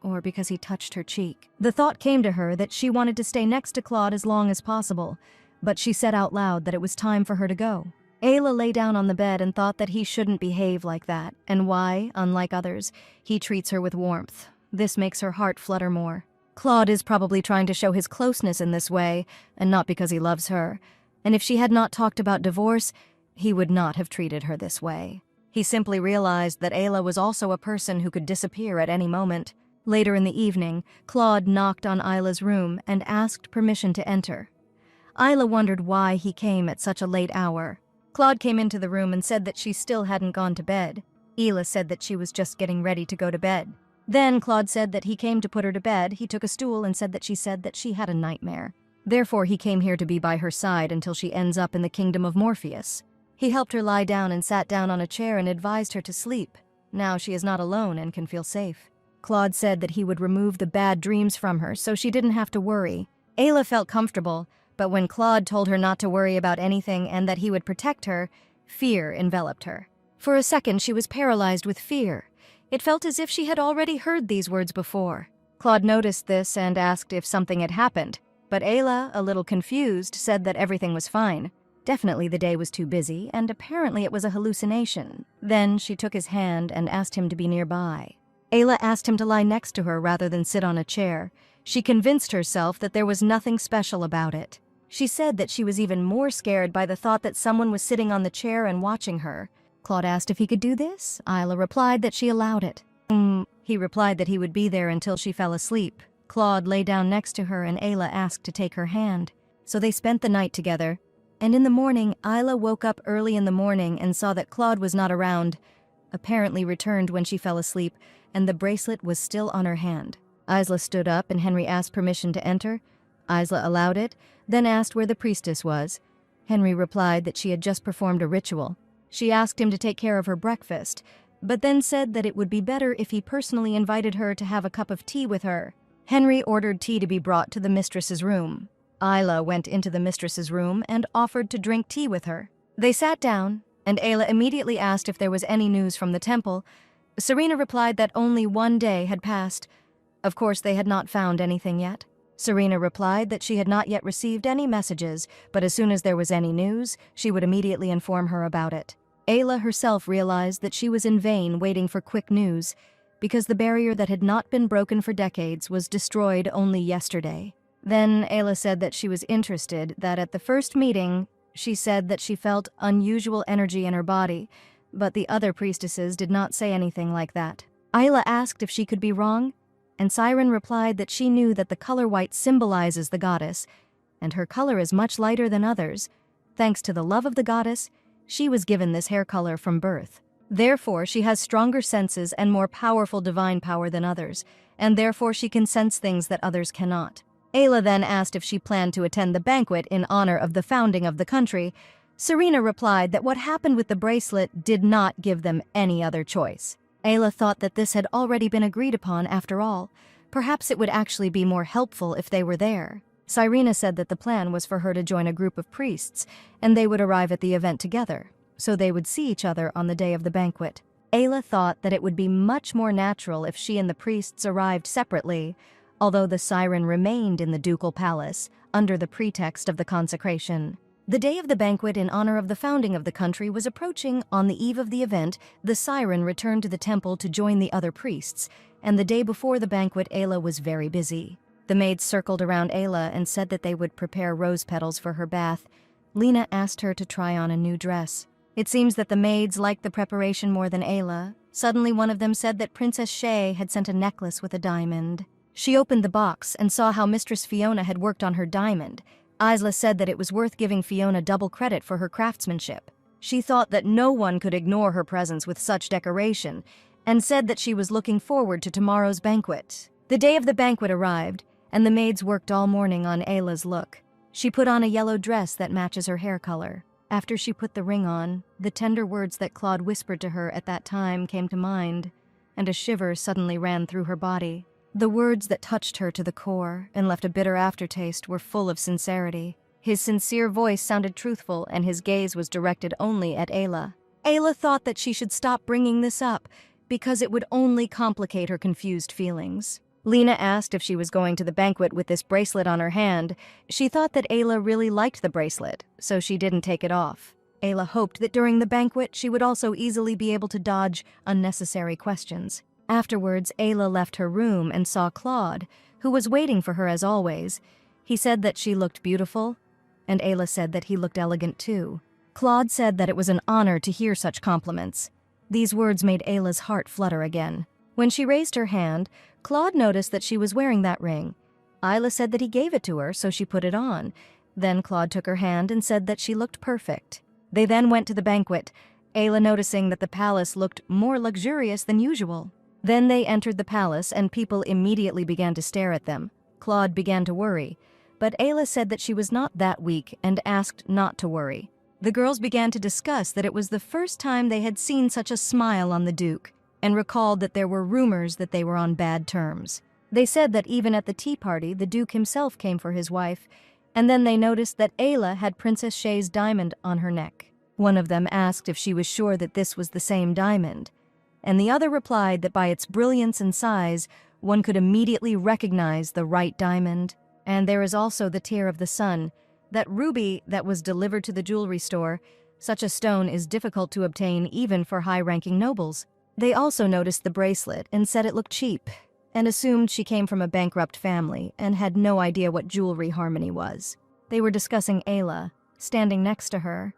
or because he touched her cheek. The thought came to her that she wanted to stay next to Claude as long as possible, but she said out loud that it was time for her to go. Ayla lay down on the bed and thought that he shouldn't behave like that, and why, unlike others, he treats her with warmth. This makes her heart flutter more. Claude is probably trying to show his closeness in this way, and not because he loves her. And if she had not talked about divorce, he would not have treated her this way. He simply realized that Ayla was also a person who could disappear at any moment. Later in the evening, Claude knocked on Isla's room and asked permission to enter. Isla wondered why he came at such a late hour. Claude came into the room and said that she still hadn't gone to bed. Isla said that she was just getting ready to go to bed. Then Claude said that he came to put her to bed. He took a stool and said that she had a nightmare. Therefore, he came here to be by her side until she ends up in the kingdom of Morpheus. He helped her lie down and sat down on a chair and advised her to sleep. Now she is not alone and can feel safe. Claude said that he would remove the bad dreams from her so she didn't have to worry. Ayla felt comfortable, but when Claude told her not to worry about anything and that he would protect her, fear enveloped her. For a second, she was paralyzed with fear. It felt as if she had already heard these words before. Claude noticed this and asked if something had happened, but Ayla, a little confused, said that everything was fine. Definitely the day was too busy, and apparently it was a hallucination. Then she took his hand and asked him to be nearby. Ayla asked him to lie next to her rather than sit on a chair. She convinced herself that there was nothing special about it. She said that she was even more scared by the thought that someone was sitting on the chair and watching her. Claude asked if he could do this. Ayla replied that she allowed it. He replied that he would be there until she fell asleep. Claude lay down next to her and Ayla asked to take her hand. So they spent the night together. And in the morning, Ayla woke up early in the morning and saw that Claude was not around, apparently returned when she fell asleep, and the bracelet was still on her hand. Isla stood up and Henry asked permission to enter. Isla allowed it, then asked where the priestess was. Henry replied that she had just performed a ritual. She asked him to take care of her breakfast, but then said that it would be better if he personally invited her to have a cup of tea with her. Henry ordered tea to be brought to the mistress's room. Ayla went into the mistress's room and offered to drink tea with her. They sat down, and Ayla immediately asked if there was any news from the temple. Serena replied that only one day had passed. Of course, they had not found anything yet. Serena replied that she had not yet received any messages, but as soon as there was any news, she would immediately inform her about it. Ayla herself realized that she was in vain waiting for quick news. because the barrier that had not been broken for decades was destroyed only yesterday. Then Ayla said that she was interested, that at the first meeting, she said that she felt unusual energy in her body, but the other priestesses did not say anything like that. Ayla asked if she could be wrong, and Siren replied that she knew that the color white symbolizes the goddess, and her color is much lighter than others. Thanks to the love of the goddess, she was given this hair color from birth. Therefore, she has stronger senses and more powerful divine power than others, and therefore she can sense things that others cannot. Ayla then asked if she planned to attend the banquet in honor of the founding of the country. Serena replied that what happened with the bracelet did not give them any other choice. Ayla thought that this had already been agreed upon after all. Perhaps it would actually be more helpful if they were there. Serena said that the plan was for her to join a group of priests, and they would arrive at the event together, so they would see each other on the day of the banquet. Ayla thought that it would be much more natural if she and the priests arrived separately, although the siren remained in the ducal palace under the pretext of the consecration. The day of the banquet in honor of the founding of the country was approaching. On the eve of the event, the siren returned to the temple to join the other priests, and the day before the banquet, Ayla was very busy. The maids circled around Ayla and said that they would prepare rose petals for her bath. Lena asked her to try on a new dress. It seems that the maids liked the preparation more than Ayla. Suddenly one of them said that Princess Shay had sent a necklace with a diamond. She opened the box and saw how Mistress Fiona had worked on her diamond. Isla said that it was worth giving Fiona double credit for her craftsmanship. She thought that no one could ignore her presence with such decoration, and said that she was looking forward to tomorrow's banquet. The day of the banquet arrived, and the maids worked all morning on Ayla's look. She put on a yellow dress that matches her hair color. After she put the ring on, the tender words that Claude whispered to her at that time came to mind, and a shiver suddenly ran through her body. The words that touched her to the core and left a bitter aftertaste were full of sincerity. His sincere voice sounded truthful, and his gaze was directed only at Ayla. Ayla thought that she should stop bringing this up, because it would only complicate her confused feelings. Lena asked if she was going to the banquet with this bracelet on her hand. She thought that Ayla really liked the bracelet, so she didn't take it off. Ayla hoped that during the banquet she would also easily be able to dodge unnecessary questions. Afterwards, Ayla left her room and saw Claude, who was waiting for her as always. He said that she looked beautiful, and Ayla said that he looked elegant too. Claude said that it was an honor to hear such compliments. These words made Ayla's heart flutter again. When she raised her hand, Claude noticed that she was wearing that ring. Ayla said that he gave it to her, so she put it on. Then Claude took her hand and said that she looked perfect. They then went to the banquet, Ayla noticing that the palace looked more luxurious than usual. Then they entered the palace, and people immediately began to stare at them. Claude began to worry, but Ayla said that she was not that weak and asked not to worry. The girls began to discuss that it was the first time they had seen such a smile on the Duke, and recalled that there were rumors that they were on bad terms. They said that even at the tea party, the Duke himself came for his wife, and then they noticed that Ayla had Princess Shay's diamond on her neck. One of them asked if she was sure that this was the same diamond, and the other replied that by its brilliance and size, one could immediately recognize the right diamond. And there is also the tear of the sun, that ruby that was delivered to the jewelry store. Such a stone is difficult to obtain even for high-ranking nobles. They also noticed the bracelet and said it looked cheap, and assumed she came from a bankrupt family and had no idea what jewelry harmony was. They were discussing Ayla, standing next to her.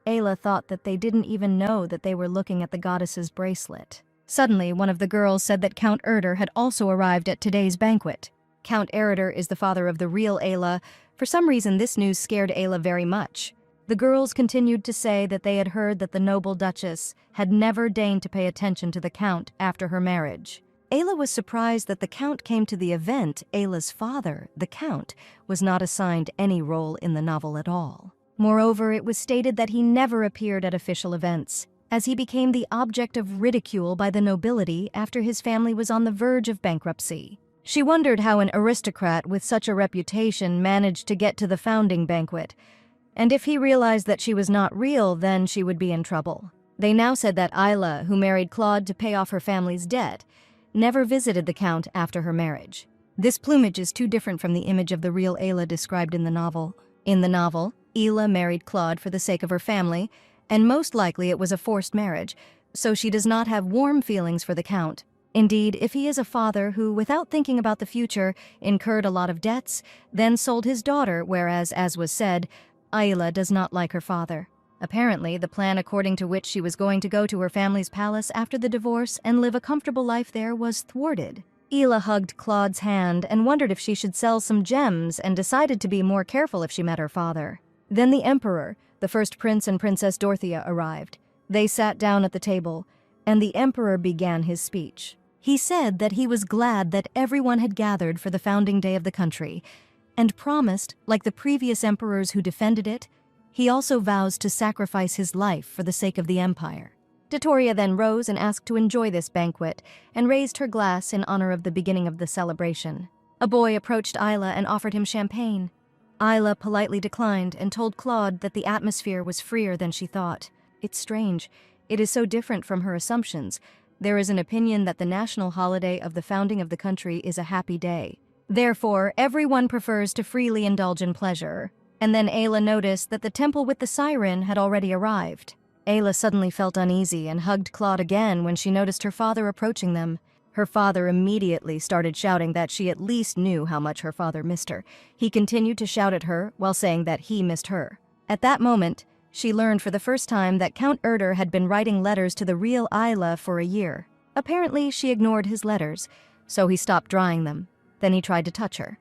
Ayla thought that they didn't even know that they were looking at the goddess's bracelet. Suddenly, one of the girls said that Count Erder had also arrived at today's banquet. Count Erder is the father of the real Ayla. For some reason, this news scared Ayla very much. The girls continued to say that they had heard that the noble duchess had never deigned to pay attention to the count after her marriage. Ayla was surprised that the count came to the event. Ayla's father, the count, was not assigned any role in the novel at all. Moreover, it was stated that he never appeared at official events, as he became the object of ridicule by the nobility after his family was on the verge of bankruptcy. She wondered how an aristocrat with such a reputation managed to get to the founding banquet, and if he realized that she was not real, then she would be in trouble. They now said that Ayla, who married Claude to pay off her family's debt, never visited the count after her marriage. This plumage is too different from the image of the real Ayla described in the novel. In the novel, Ayla married Claude for the sake of her family, and most likely it was a forced marriage, so she does not have warm feelings for the count. Indeed, if he is a father who, without thinking about the future, incurred a lot of debts, then sold his daughter, whereas, as was said, Ayla does not like her father. Apparently, the plan according to which she was going to go to her family's palace after the divorce and live a comfortable life there was thwarted. Ayla hugged Claude's hand and wondered if she should sell some gems and decided to be more careful if she met her father. Then the Emperor, the first Prince and Princess Dorothea arrived. They sat down at the table, and the Emperor began his speech. He said that he was glad that everyone had gathered for the founding day of the country, and promised, like the previous emperors who defended it, he also vows to sacrifice his life for the sake of the empire. Dorothea then rose and asked to enjoy this banquet, and raised her glass in honor of the beginning of the celebration. A boy approached Ayla and offered him champagne. Ayla politely declined and told Claude that the atmosphere was freer than she thought. It's strange. It is so different from her assumptions. There is an opinion that the national holiday of the founding of the country is a happy day. Therefore, everyone prefers to freely indulge in pleasure. And then Ayla noticed that the temple with the siren had already arrived. Ayla suddenly felt uneasy and hugged Claude again when she noticed her father approaching them. Her father immediately started shouting that she at least knew how much her father missed her. He continued to shout at her while saying that he missed her. At that moment, she learned for the first time that Count Erder had been writing letters to the real Ayla for a year. Apparently, she ignored his letters, so he stopped drying them. Then he tried to touch her.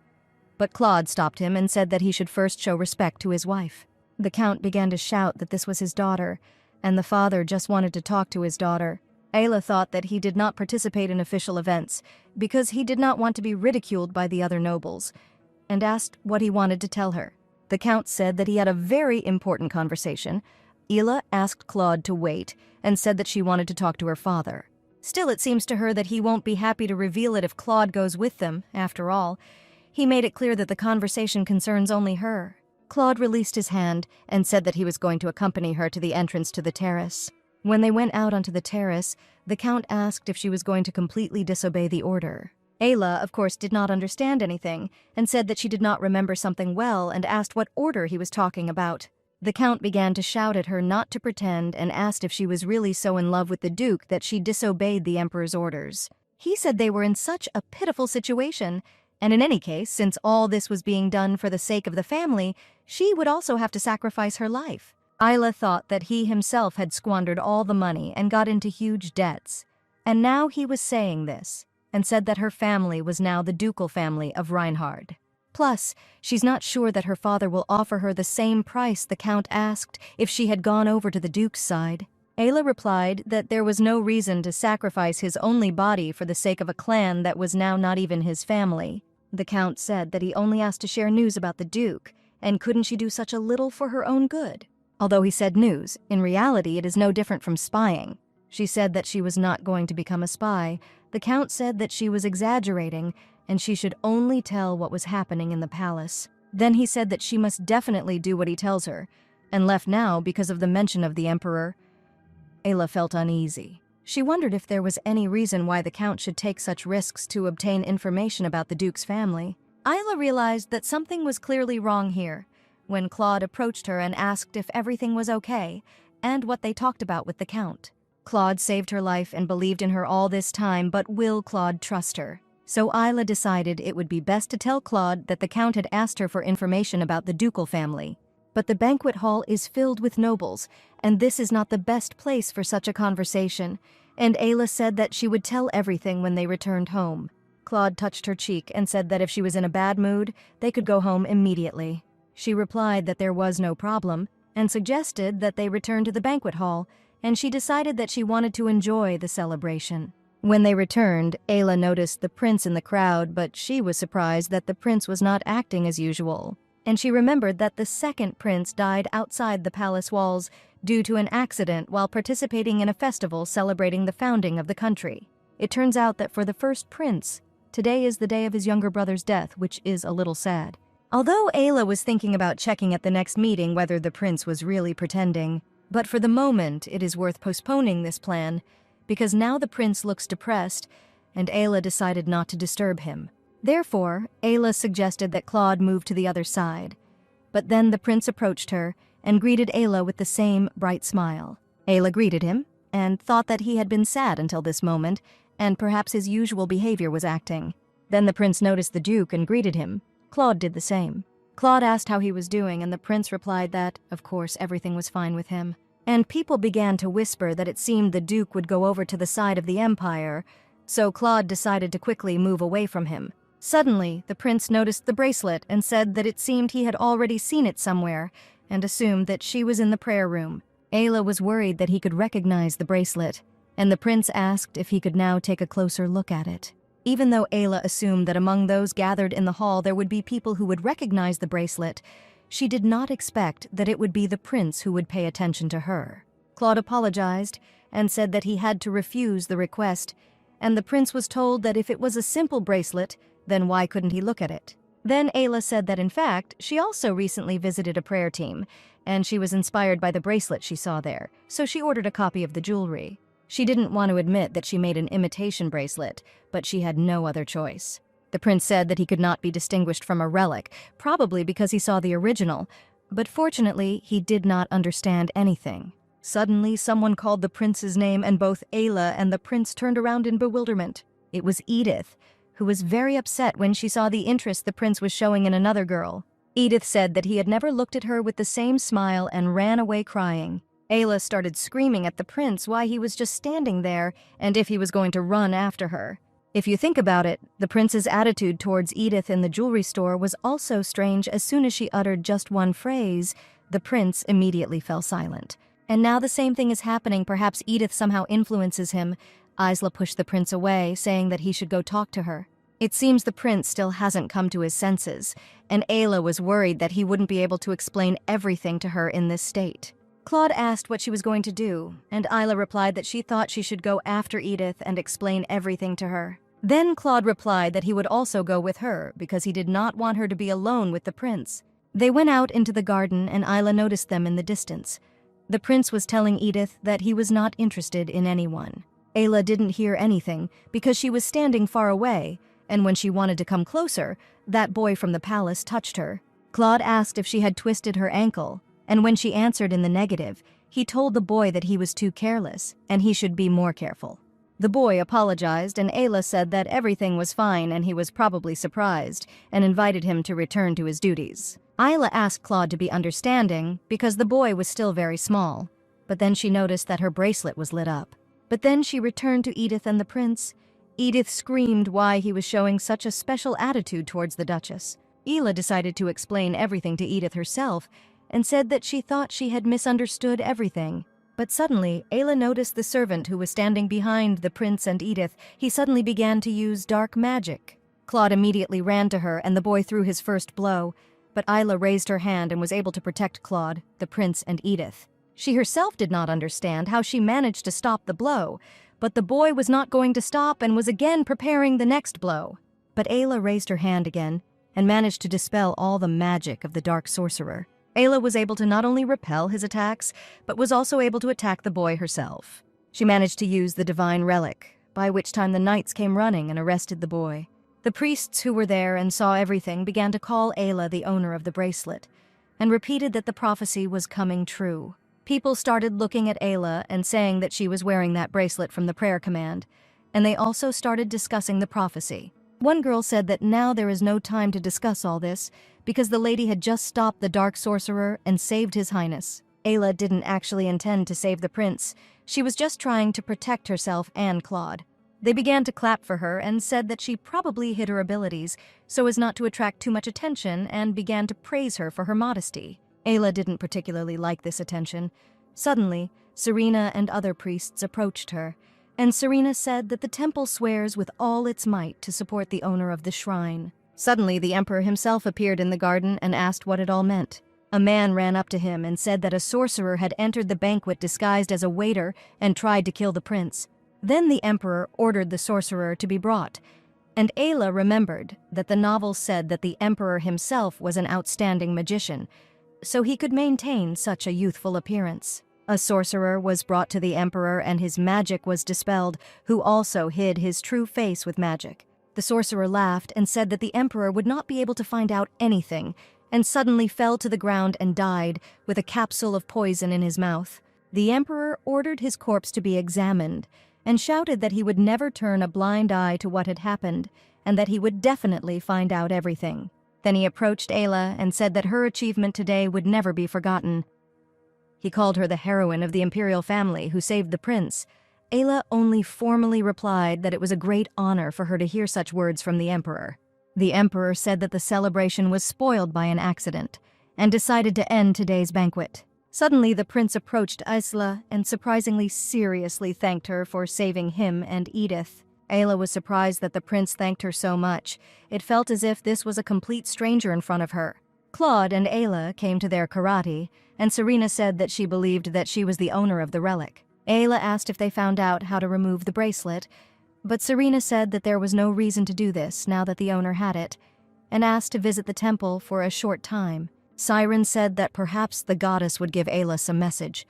But Claude stopped him and said that he should first show respect to his wife. The Count began to shout that this was his daughter, and the father just wanted to talk to his daughter. Ayla thought that he did not participate in official events because he did not want to be ridiculed by the other nobles, and asked what he wanted to tell her. The Count said that he had a very important conversation. Ayla asked Claude to wait and said that she wanted to talk to her father. Still, it seems to her that he won't be happy to reveal it if Claude goes with them, after all. He made it clear that the conversation concerns only her. Claude released his hand and said that he was going to accompany her to the entrance to the terrace. When they went out onto the terrace, the Count asked if she was going to completely disobey the order. Ayla, of course, did not understand anything and said that she did not remember something well and asked what order he was talking about. The Count began to shout at her not to pretend and asked if she was really so in love with the Duke that she disobeyed the Emperor's orders. He said they were in such a pitiful situation, and in any case, since all this was being done for the sake of the family, she would also have to sacrifice her life. Ayla thought that he himself had squandered all the money and got into huge debts. And now he was saying this, and said that her family was now the ducal family of Reinhard. Plus, she's not sure that her father will offer her the same price the Count asked if she had gone over to the Duke's side. Ayla replied that there was no reason to sacrifice his only body for the sake of a clan that was now not even his family. The Count said that he only asked to share news about the Duke, and couldn't she do such a little for her own good? Although he said news, in reality it is no different from spying. She said that she was not going to become a spy. The Count said that she was exaggerating, and she should only tell what was happening in the palace. Then he said that she must definitely do what he tells her, and left now because of the mention of the Emperor. Ayla felt uneasy. She wondered if there was any reason why the Count should take such risks to obtain information about the Duke's family. Ayla realized that something was clearly wrong here when Claude approached her and asked if everything was okay and what they talked about with the Count. Claude saved her life and believed in her all this time, but will Claude trust her? So Ayla decided it would be best to tell Claude that the Count had asked her for information about the ducal family. But the banquet hall is filled with nobles, and this is not the best place for such a conversation, and Ayla said that she would tell everything when they returned home. Claude touched her cheek and said that if she was in a bad mood, they could go home immediately. She replied that there was no problem, and suggested that they return to the banquet hall, and she decided that she wanted to enjoy the celebration. When they returned, Ayla noticed the prince in the crowd, but she was surprised that the prince was not acting as usual. And she remembered that the second prince died outside the palace walls due to an accident while participating in a festival celebrating the founding of the country. It turns out that for the first prince, today is the day of his younger brother's death, which is a little sad. Although Ayla was thinking about checking at the next meeting whether the prince was really pretending, but for the moment it is worth postponing this plan, because now the prince looks depressed, and Ayla decided not to disturb him. Therefore, Ayla suggested that Claude move to the other side. But then the prince approached her and greeted Ayla with the same bright smile. Ayla greeted him and thought that he had been sad until this moment and perhaps his usual behavior was acting. Then the prince noticed the duke and greeted him. Claude did the same. Claude asked how he was doing, and the prince replied that, of course, everything was fine with him. And people began to whisper that it seemed the duke would go over to the side of the empire, so Claude decided to quickly move away from him. Suddenly, the prince noticed the bracelet and said that it seemed he had already seen it somewhere, and assumed that she was in the prayer room. Ayla was worried that he could recognize the bracelet, and the prince asked if he could now take a closer look at it. Even though Ayla assumed that among those gathered in the hall there would be people who would recognize the bracelet, she did not expect that it would be the prince who would pay attention to her. Claude apologized and said that he had to refuse the request, and the prince was told that if it was a simple bracelet, then why couldn't he look at it? Then Ayla said that in fact, she also recently visited a prayer team, and she was inspired by the bracelet she saw there, so she ordered a copy of the jewelry. She didn't want to admit that she made an imitation bracelet, but she had no other choice. The prince said that he could not be distinguished from a relic, probably because he saw the original, but fortunately he did not understand anything. Suddenly someone called the prince's name, and both Ayla and the prince turned around in bewilderment. It was Edith, who was very upset when she saw the interest the prince was showing in another girl. Edith said that he had never looked at her with the same smile and ran away crying. Ayla started screaming at the prince why he was just standing there and if he was going to run after her. If you think about it, the prince's attitude towards Edith in the jewelry store was also strange. As soon as she uttered just one phrase, the prince immediately fell silent. And now the same thing is happening. Perhaps Edith somehow influences him. Isla pushed the prince away, saying that he should go talk to her. It seems the prince still hasn't come to his senses, and Ayla was worried that he wouldn't be able to explain everything to her in this state. Claude asked what she was going to do, and Isla replied that she thought she should go after Edith and explain everything to her. Then Claude replied that he would also go with her because he did not want her to be alone with the prince. They went out into the garden, and Isla noticed them in the distance. The prince was telling Edith that he was not interested in anyone. Ayla didn't hear anything because she was standing far away, and when she wanted to come closer, that boy from the palace touched her. Claude asked if she had twisted her ankle, and when she answered in the negative, he told the boy that he was too careless and he should be more careful. The boy apologized, and Ayla said that everything was fine and he was probably surprised, and invited him to return to his duties. Isla asked Claude to be understanding because the boy was still very small, but then she noticed that her bracelet was lit up. But then she returned to Edith and the prince. Edith screamed why he was showing such a special attitude towards the Duchess. Ayla decided to explain everything to Edith herself and said that she thought she had misunderstood everything. But suddenly, Ayla noticed the servant who was standing behind the prince and Edith. He suddenly began to use dark magic. Claude immediately ran to her, and the boy threw his first blow. But Ayla raised her hand and was able to protect Claude, the prince, and Edith. She herself did not understand how she managed to stop the blow, but the boy was not going to stop and was again preparing the next blow. But Ayla raised her hand again and managed to dispel all the magic of the dark sorcerer. Ayla was able to not only repel his attacks, but was also able to attack the boy herself. She managed to use the divine relic, by which time the knights came running and arrested the boy. The priests who were there and saw everything began to call Ayla the owner of the bracelet, and repeated that the prophecy was coming true. People started looking at Ayla and saying that she was wearing that bracelet from the prayer command, and they also started discussing the prophecy. One girl said that now there is no time to discuss all this, because the lady had just stopped the dark sorcerer and saved his highness. Ayla didn't actually intend to save the prince. She was just trying to protect herself and Claude. They began to clap for her and said that she probably hid her abilities so as not to attract too much attention, and began to praise her for her modesty. Ayla didn't particularly like this attention. Suddenly, Serena and other priests approached her, and Serena said that the temple swears with all its might to support the owner of the shrine. Suddenly, the emperor himself appeared in the garden and asked what it all meant. A man ran up to him and said that a sorcerer had entered the banquet disguised as a waiter and tried to kill the prince. Then the emperor ordered the sorcerer to be brought, and Ayla remembered that the novel said that the emperor himself was an outstanding magician, so he could maintain such a youthful appearance. A sorcerer was brought to the emperor and his magic was dispelled, who also hid his true face with magic. The sorcerer laughed and said that the emperor would not be able to find out anything, and suddenly fell to the ground and died with a capsule of poison in his mouth. The emperor ordered his corpse to be examined, and shouted that he would never turn a blind eye to what had happened, and that he would definitely find out everything. Then he approached Ayla and said that her achievement today would never be forgotten. He called her the heroine of the imperial family who saved the prince. Ayla only formally replied that it was a great honor for her to hear such words from the emperor. The emperor said that the celebration was spoiled by an accident and decided to end today's banquet. Suddenly, the prince approached Ayla and surprisingly seriously thanked her for saving him and Edith. Ayla was surprised that the prince thanked her so much. It felt as if this was a complete stranger in front of her. Claude and Ayla came to their karate, and Serena said that she believed that she was the owner of the relic. Ayla asked if they found out how to remove the bracelet, but Serena said that there was no reason to do this now that the owner had it, and asked to visit the temple for a short time. Siren said that perhaps the goddess would give Ayla some message.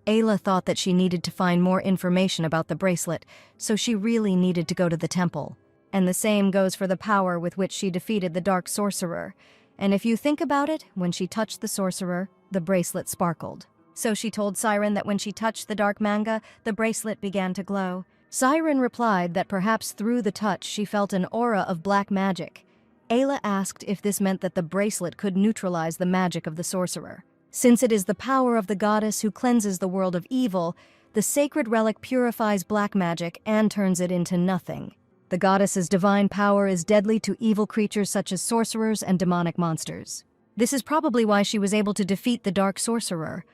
Ayla thought that she needed to find more information about the bracelet, so she really needed to go to the temple. And the same goes for the power with which she defeated the dark sorcerer. And if you think about it, when she touched the sorcerer, the bracelet sparkled. So she told Siren that when she touched the dark manga, the bracelet began to glow. Siren replied that perhaps through the touch she felt an aura of black magic. Ayla asked if this meant that the bracelet could neutralize the magic of the sorcerer. Since it is the power of the goddess who cleanses the world of evil, the sacred relic purifies black magic and turns it into nothing. The goddess's divine power is deadly to evil creatures such as sorcerers and demonic monsters. This is probably why she was able to defeat the dark sorcerer.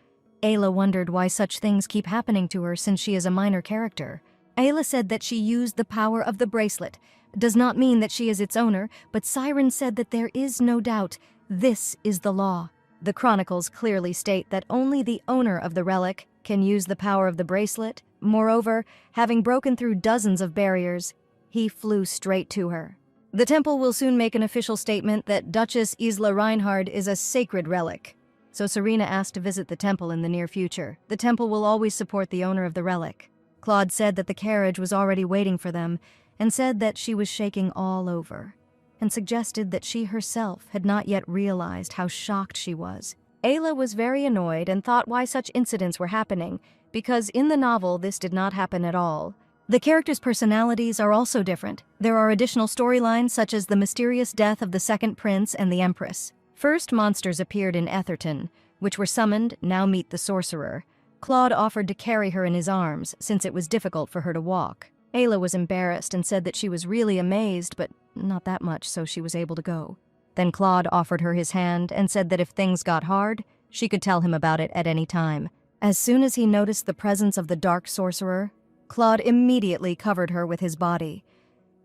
Ayla wondered why such things keep happening to her since she is a minor character. Ayla said that she used the power of the bracelet. Does not mean that she is its owner, but Siren said that there is no doubt. This is the law. The chronicles clearly state that only the owner of the relic can use the power of the bracelet. Moreover, having broken through dozens of barriers, he flew straight to her. The temple will soon make an official statement that Duchess Isla Reinhard is a sacred relic. So Serena asked to visit the temple in the near future. The temple will always support the owner of the relic. Claude said that the carriage was already waiting for them, and said that she was shaking all over, and suggested that she herself had not yet realized how shocked she was. Ayla was very annoyed and thought why such incidents were happening, because in the novel this did not happen at all. The characters' personalities are also different. There are additional storylines such as the mysterious death of the second prince and the empress. First, monsters appeared in Etherton, which were summoned, now meet the sorcerer. Claude offered to carry her in his arms, since it was difficult for her to walk. Ayla was embarrassed and said that she was really amazed, but not that much, so she was able to go. Then Claude offered her his hand and said that if things got hard, she could tell him about it at any time. As soon as he noticed the presence of the dark sorcerer, Claude immediately covered her with his body.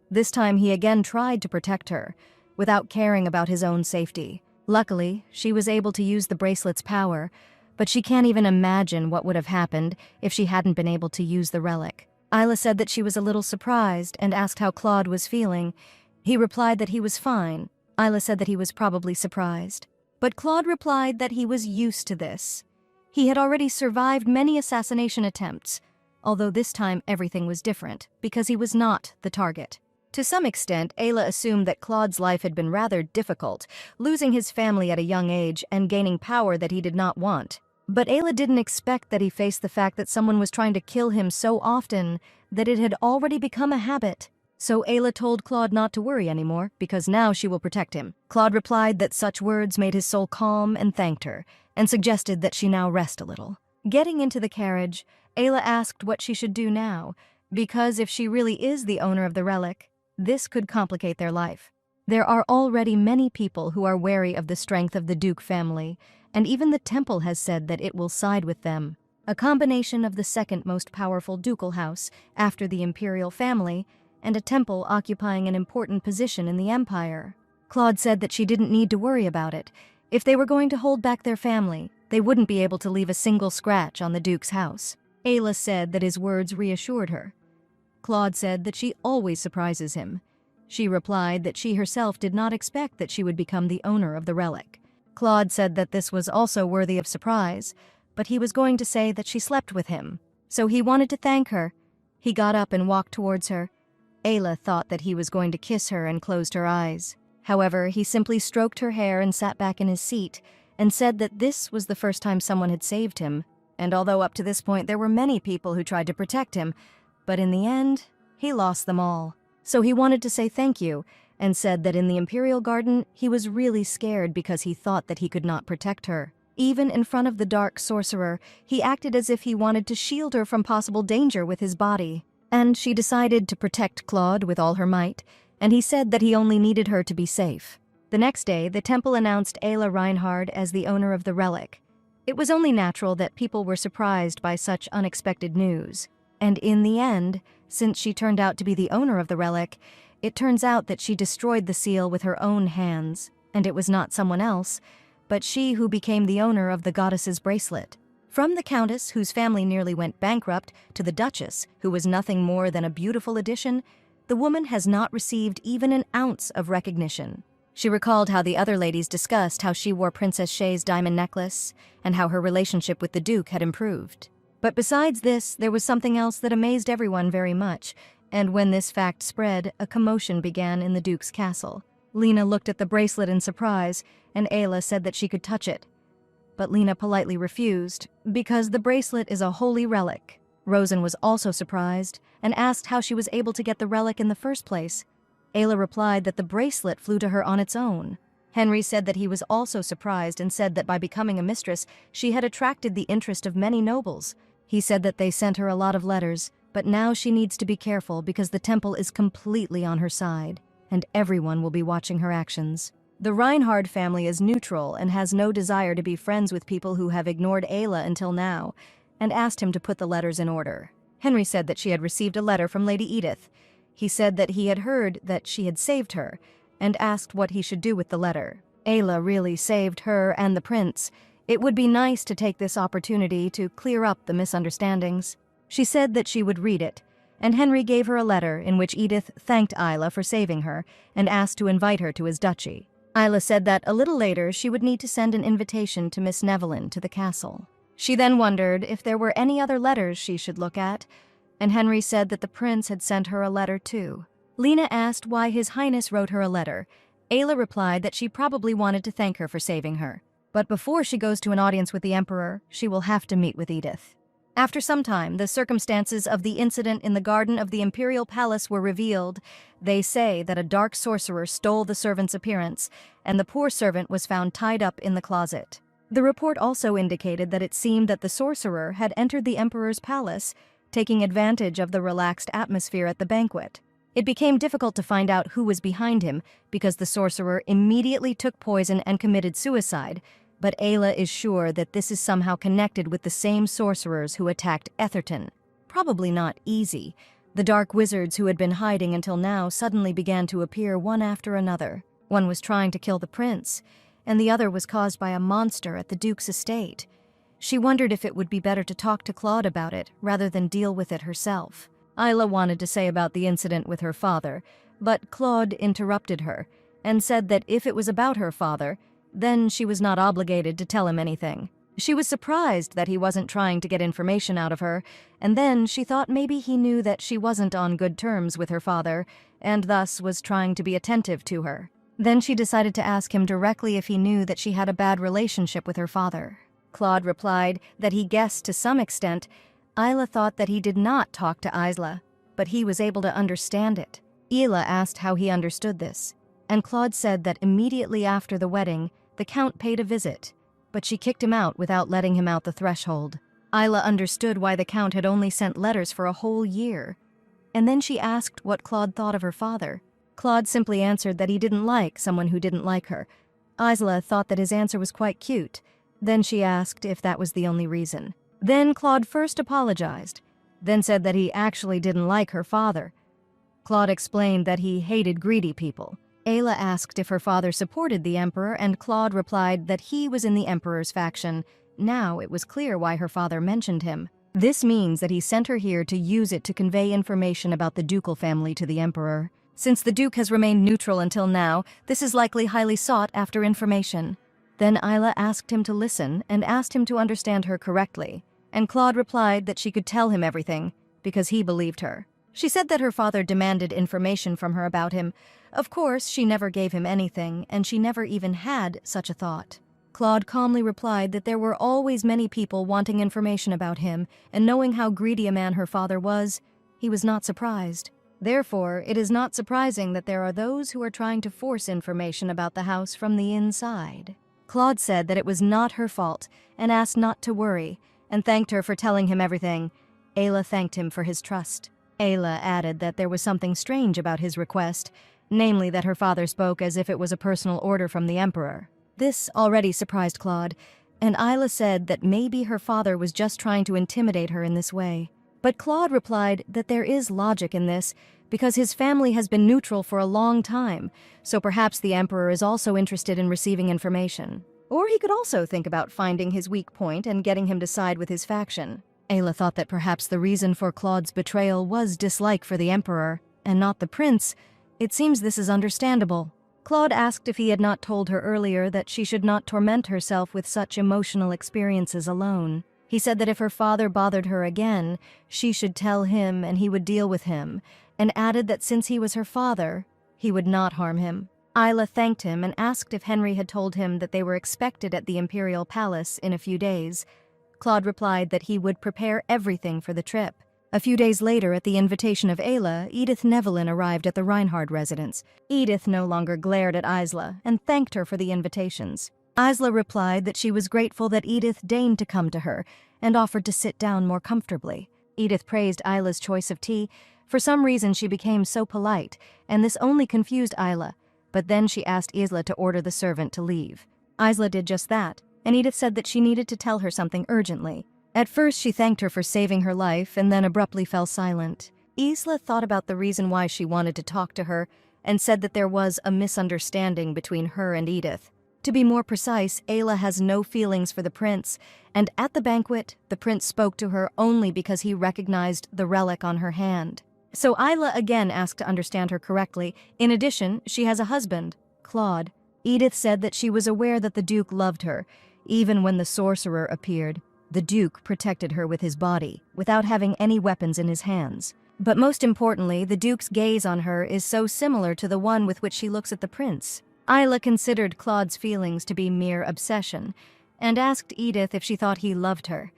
This time he again tried to protect her, without caring about his own safety. Luckily, she was able to use the bracelet's power, but she can't even imagine what would have happened if she hadn't been able to use the relic. Ayla said that she was a little surprised and asked how Claude was feeling. He replied that he was fine. Ayla said that he was probably surprised. But Claude replied that he was used to this. He had already survived many assassination attempts, although this time everything was different, because he was not the target. To some extent, Ayla assumed that Claude's life had been rather difficult, losing his family at a young age and gaining power that he did not want. But Ayla didn't expect that he faced the fact that someone was trying to kill him so often that it had already become a habit. So Ayla told Claude not to worry anymore, because now she will protect him. Claude replied that such words made his soul calm and thanked her, and suggested that she now rest a little. Getting into the carriage, Ayla asked what she should do now, because if she really is the owner of the relic, this could complicate their life. There are already many people who are wary of the strength of the Duke family, and even the temple has said that it will side with them. A combination of the second most powerful ducal house after the imperial family, and a temple occupying an important position in the empire. Claude said that she didn't need to worry about it. If they were going to hold back their family, they wouldn't be able to leave a single scratch on the Duke's house. Ayla said that his words reassured her. Claude said that she always surprises him. She replied that she herself did not expect that she would become the owner of the relic. Claude said that this was also worthy of surprise, but he was going to say that she slept with him. So he wanted to thank her. He got up and walked towards her. Ayla thought that he was going to kiss her and closed her eyes. However, he simply stroked her hair and sat back in his seat, and said that this was the first time someone had saved him. And although up to this point there were many people who tried to protect him, but in the end, he lost them all. So he wanted to say thank you, and said that in the Imperial Garden, he was really scared because he thought that he could not protect her. Even in front of the dark sorcerer, he acted as if he wanted to shield her from possible danger with his body. And she decided to protect Claude with all her might, and he said that he only needed her to be safe. The next day, the temple announced Ayla Reinhard as the owner of the relic. It was only natural that people were surprised by such unexpected news. And in the end, since she turned out to be the owner of the relic, it turns out that she destroyed the seal with her own hands, and it was not someone else, but she who became the owner of the goddess's bracelet. From the countess, whose family nearly went bankrupt, to the duchess, who was nothing more than a beautiful addition, the woman has not received even an ounce of recognition. She recalled how the other ladies discussed how she wore Princess Shay's diamond necklace, and how her relationship with the Duke had improved. But besides this, there was something else that amazed everyone very much, and when this fact spread, a commotion began in the Duke's castle. Lena looked at the bracelet in surprise, and Ayla said that she could touch it. But Lena politely refused, because the bracelet is a holy relic. Rosen was also surprised, and asked how she was able to get the relic in the first place. Ayla replied that the bracelet flew to her on its own. Henry said that he was also surprised and said that by becoming a mistress, she had attracted the interest of many nobles. He said that they sent her a lot of letters, but now she needs to be careful because the temple is completely on her side, and everyone will be watching her actions. The Reinhard family is neutral and has no desire to be friends with people who have ignored Ayla until now, and asked him to put the letters in order. Henry said that she had received a letter from Lady Edith. He said that he had heard that she had saved her, and asked what he should do with the letter. Ayla really saved her and the prince. It would be nice to take this opportunity to clear up the misunderstandings. She said that she would read it, and Henry gave her a letter in which Edith thanked Ayla for saving her and asked to invite her to his duchy. Ayla said that a little later she would need to send an invitation to Miss Nevelyn to the castle. She then wondered if there were any other letters she should look at, and Henry said that the prince had sent her a letter too. Lena asked why His Highness wrote her a letter. Ayla replied that she probably wanted to thank her for saving her. But before she goes to an audience with the Emperor, she will have to meet with Edith. After some time, the circumstances of the incident in the garden of the Imperial Palace were revealed. They say that a dark sorcerer stole the servant's appearance, and the poor servant was found tied up in the closet. The report also indicated that it seemed that the sorcerer had entered the Emperor's palace, taking advantage of the relaxed atmosphere at the banquet. It became difficult to find out who was behind him because the sorcerer immediately took poison and committed suicide, but Ayla is sure that this is somehow connected with the same sorcerers who attacked Etherton. Probably not easy. The dark wizards who had been hiding until now suddenly began to appear one after another. One was trying to kill the prince, and the other was caused by a monster at the Duke's estate. She wondered if it would be better to talk to Claude about it rather than deal with it herself. Ayla wanted to say about the incident with her father, but Claude interrupted her and said that if it was about her father, then she was not obligated to tell him anything. She was surprised that he wasn't trying to get information out of her, and then she thought maybe he knew that she wasn't on good terms with her father, and thus was trying to be attentive to her. Then she decided to ask him directly if he knew that she had a bad relationship with her father. Claude replied that he guessed to some extent. Ayla thought that he did not talk to Isla, but he was able to understand it. Ayla asked how he understood this, and Claude said that immediately after the wedding, the Count paid a visit, but she kicked him out without letting him out the threshold. Ayla understood why the Count had only sent letters for a whole year, and then she asked what Claude thought of her father. Claude simply answered that he didn't like someone who didn't like her. Isla thought that his answer was quite cute. Then she asked if that was the only reason. Then Claude first apologized, then said that he actually didn't like her father. Claude explained that he hated greedy people. Ayla asked if her father supported the Emperor, and Claude replied that he was in the Emperor's faction. Now it was clear why her father mentioned him. This means that he sent her here to use it to convey information about the ducal family to the Emperor. Since the Duke has remained neutral until now, this is likely highly sought after information. Then Ayla asked him to listen and asked him to understand her correctly, and Claude replied that she could tell him everything because he believed her. She said that her father demanded information from her about him. Of course, she never gave him anything, and she never even had such a thought. Claude calmly replied that there were always many people wanting information about him, and knowing how greedy a man her father was, he was not surprised. Therefore, it is not surprising that there are those who are trying to force information about the house from the inside. Claude said that it was not her fault and asked not to worry, and thanked her for telling him everything. Ayla thanked him for his trust. Ayla added that there was something strange about his request, namely that her father spoke as if it was a personal order from the Emperor. This already surprised Claude, and Ayla said that maybe her father was just trying to intimidate her in this way. But Claude replied that there is logic in this, because his family has been neutral for a long time, so perhaps the Emperor is also interested in receiving information. Or he could also think about finding his weak point and getting him to side with his faction. Ayla thought that perhaps the reason for Claude's betrayal was dislike for the Emperor, and not the prince. It seems this is understandable. Claude asked if he had not told her earlier that she should not torment herself with such emotional experiences alone. He said that if her father bothered her again, she should tell him and he would deal with him, and added that since he was her father, he would not harm him. Ayla thanked him and asked if Henry had told him that they were expected at the Imperial Palace in a few days. Claude replied that he would prepare everything for the trip. A few days later, at the invitation of Ayla, Edith Nevelin arrived at the Reinhard residence. Edith no longer glared at Isla and thanked her for the invitations. Isla replied that she was grateful that Edith deigned to come to her and offered to sit down more comfortably. Edith praised Isla's choice of tea. For some reason, she became so polite, and this only confused Isla, but then she asked Isla to order the servant to leave. Isla did just that, and Edith said that she needed to tell her something urgently. At first, she thanked her for saving her life and then abruptly fell silent. Isla thought about the reason why she wanted to talk to her and said that there was a misunderstanding between her and Edith. To be more precise, Ayla has no feelings for the prince, and at the banquet, the prince spoke to her only because he recognized the relic on her hand. So Ayla again asked to understand her correctly. In addition, she has a husband, Claude. Edith said that she was aware that the Duke loved her. Even when the sorcerer appeared, the Duke protected her with his body, without having any weapons in his hands. But most importantly, the Duke's gaze on her is so similar to the one with which she looks at the prince. Ayla considered Claude's feelings to be mere obsession, and asked Edith if she thought he loved her.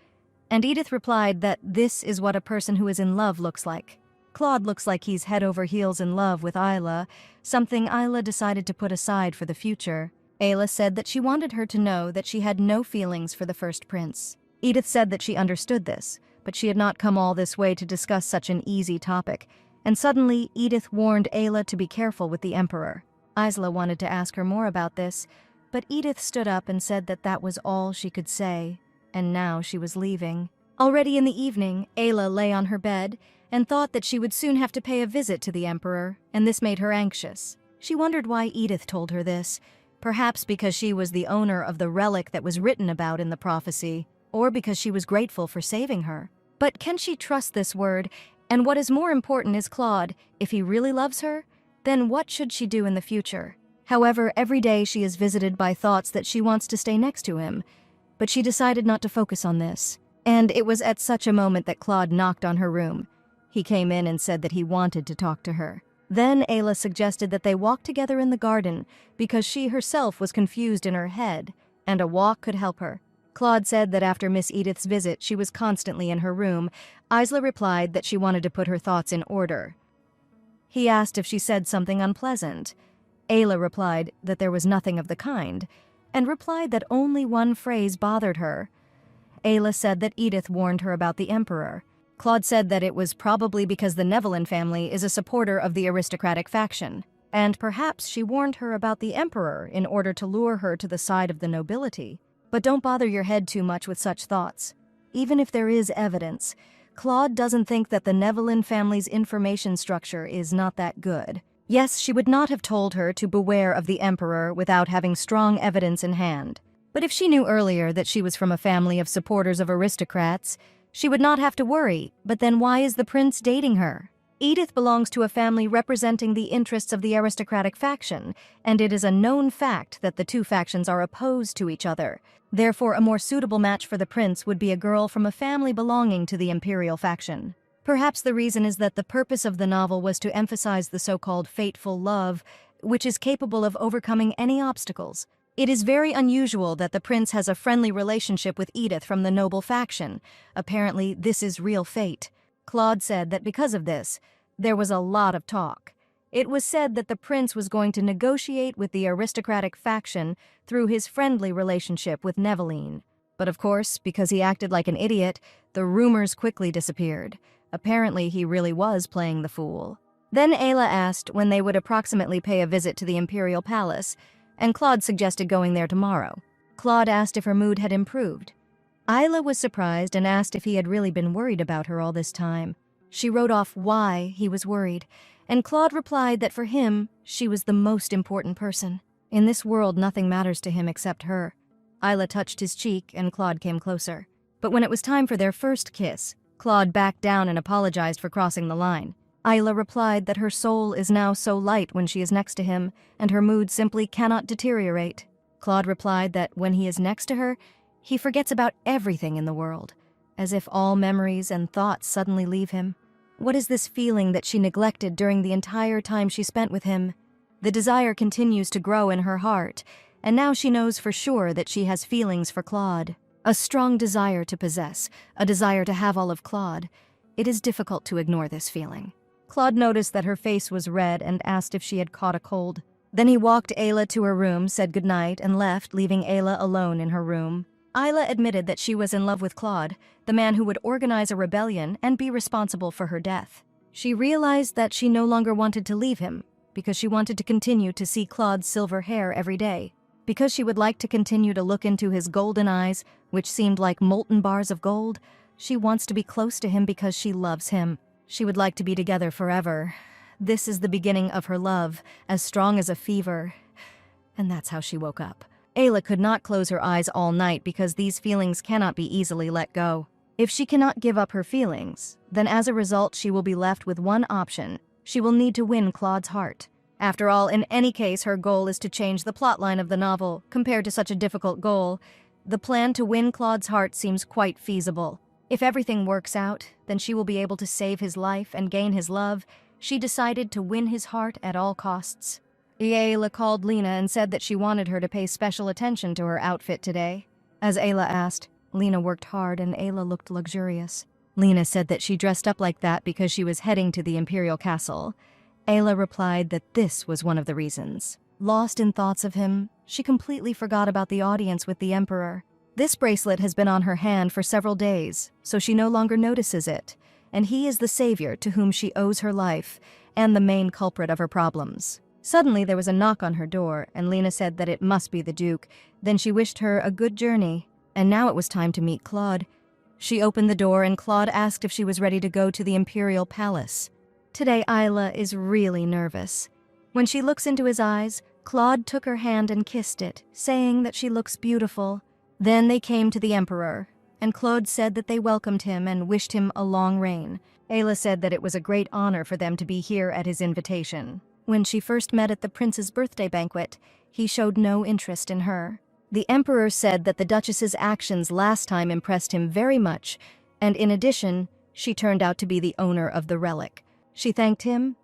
And Edith replied that this is what a person who is in love looks like. Claude looks like he's head over heels in love with Ayla, something Ayla decided to put aside for the future. Ayla said that she wanted her to know that she had no feelings for the first prince. Edith said that she understood this, but she had not come all this way to discuss such an easy topic, and suddenly Edith warned Ayla to be careful with the Emperor. Isla wanted to ask her more about this, but Edith stood up and said that that was all she could say, and now she was leaving. Already in the evening, Ayla lay on her bed and thought that she would soon have to pay a visit to the Emperor, and this made her anxious. She wondered why Edith told her this, perhaps because she was the owner of the relic that was written about in the prophecy, or because she was grateful for saving her. But can she trust this word? And what is more important is Claude. If he really loves her, then what should she do in the future? However, every day she is visited by thoughts that she wants to stay next to him, but she decided not to focus on this. And it was at such a moment that Claude knocked on her room. He came in and said that he wanted to talk to her. Then Ayla suggested that they walk together in the garden because she herself was confused in her head, and a walk could help her. Claude said that after Miss Edith's visit, she was constantly in her room. Isla replied that she wanted to put her thoughts in order. He asked if she said something unpleasant. Ayla replied that there was nothing of the kind, and replied that only one phrase bothered her. Ayla said that Edith warned her about the Emperor. Claude said that it was probably because the Nevelin family is a supporter of the aristocratic faction, and perhaps she warned her about the Emperor in order to lure her to the side of the nobility. But don't bother your head too much with such thoughts. Even if there is evidence, Claude doesn't think that the Nevelin family's information structure is not that good. Yes, she would not have told her to beware of the Emperor without having strong evidence in hand. But if she knew earlier that she was from a family of supporters of aristocrats, she would not have to worry. But then why is the prince dating her? Edith belongs to a family representing the interests of the aristocratic faction, and it is a known fact that the two factions are opposed to each other. Therefore, a more suitable match for the prince would be a girl from a family belonging to the imperial faction. Perhaps the reason is that the purpose of the novel was to emphasize the so-called fateful love, which is capable of overcoming any obstacles. It is very unusual that the prince has a friendly relationship with Edith from the noble faction. Apparently, this is real fate. Claude said that because of this, there was a lot of talk. It was said that the prince was going to negotiate with the aristocratic faction through his friendly relationship with Neveline. But of course, because he acted like an idiot, the rumors quickly disappeared. Apparently, he really was playing the fool. Then Ayla asked when they would approximately pay a visit to the Imperial Palace, and Claude suggested going there tomorrow. Claude asked if her mood had improved. Ayla was surprised and asked if he had really been worried about her all this time. She wrote off why he was worried, and Claude replied that for him, she was the most important person. In this world, nothing matters to him except her. Ayla touched his cheek, and Claude came closer. But when it was time for their first kiss, Claude backed down and apologized for crossing the line. Ayla replied that her soul is now so light when she is next to him, and her mood simply cannot deteriorate. Claude replied that when he is next to her, he forgets about everything in the world, as if all memories and thoughts suddenly leave him. What is this feeling that she neglected during the entire time she spent with him? The desire continues to grow in her heart, and now she knows for sure that she has feelings for Claude. A strong desire to possess, a desire to have all of Claude. It is difficult to ignore this feeling. Claude noticed that her face was red and asked if she had caught a cold. Then he walked Ayla to her room, said goodnight, and left, leaving Ayla alone in her room. Ayla admitted that she was in love with Claude, the man who would organize a rebellion and be responsible for her death. She realized that she no longer wanted to leave him, because she wanted to continue to see Claude's silver hair every day. Because she would like to continue to look into his golden eyes, which seemed like molten bars of gold. She wants to be close to him because she loves him. She would like to be together forever. This is the beginning of her love, as strong as a fever. And that's how she woke up. Ayla could not close her eyes all night because these feelings cannot be easily let go. If she cannot give up her feelings, then as a result she will be left with one option. She will need to win Claude's heart. After all, in any case, her goal is to change the plotline of the novel. Compared to such a difficult goal, the plan to win Claude's heart seems quite feasible. If everything works out, then she will be able to save his life and gain his love. She decided to win his heart at all costs. Ayla called Lena and said that she wanted her to pay special attention to her outfit today. As Ayla asked, Lena worked hard and Ayla looked luxurious. Lena said that she dressed up like that because she was heading to the Imperial Castle. Ayla replied that this was one of the reasons. Lost in thoughts of him, she completely forgot about the audience with the Emperor. This bracelet has been on her hand for several days, so she no longer notices it, and he is the savior to whom she owes her life and the main culprit of her problems. Suddenly there was a knock on her door, and Lena said that it must be the Duke. Then she wished her a good journey, and now it was time to meet Claude. She opened the door and Claude asked if she was ready to go to the Imperial Palace. Today Ayla is really nervous. When she looks into his eyes, Claude took her hand and kissed it, saying that she looks beautiful. Then they came to the Emperor, and Claude said that they welcomed him and wished him a long reign. Ayla said that it was a great honor for them to be here at his invitation. When she first met at the prince's birthday banquet, he showed no interest in her. The Emperor said that the Duchess's actions last time impressed him very much, and in addition, she turned out to be the owner of the relic. She thanked him,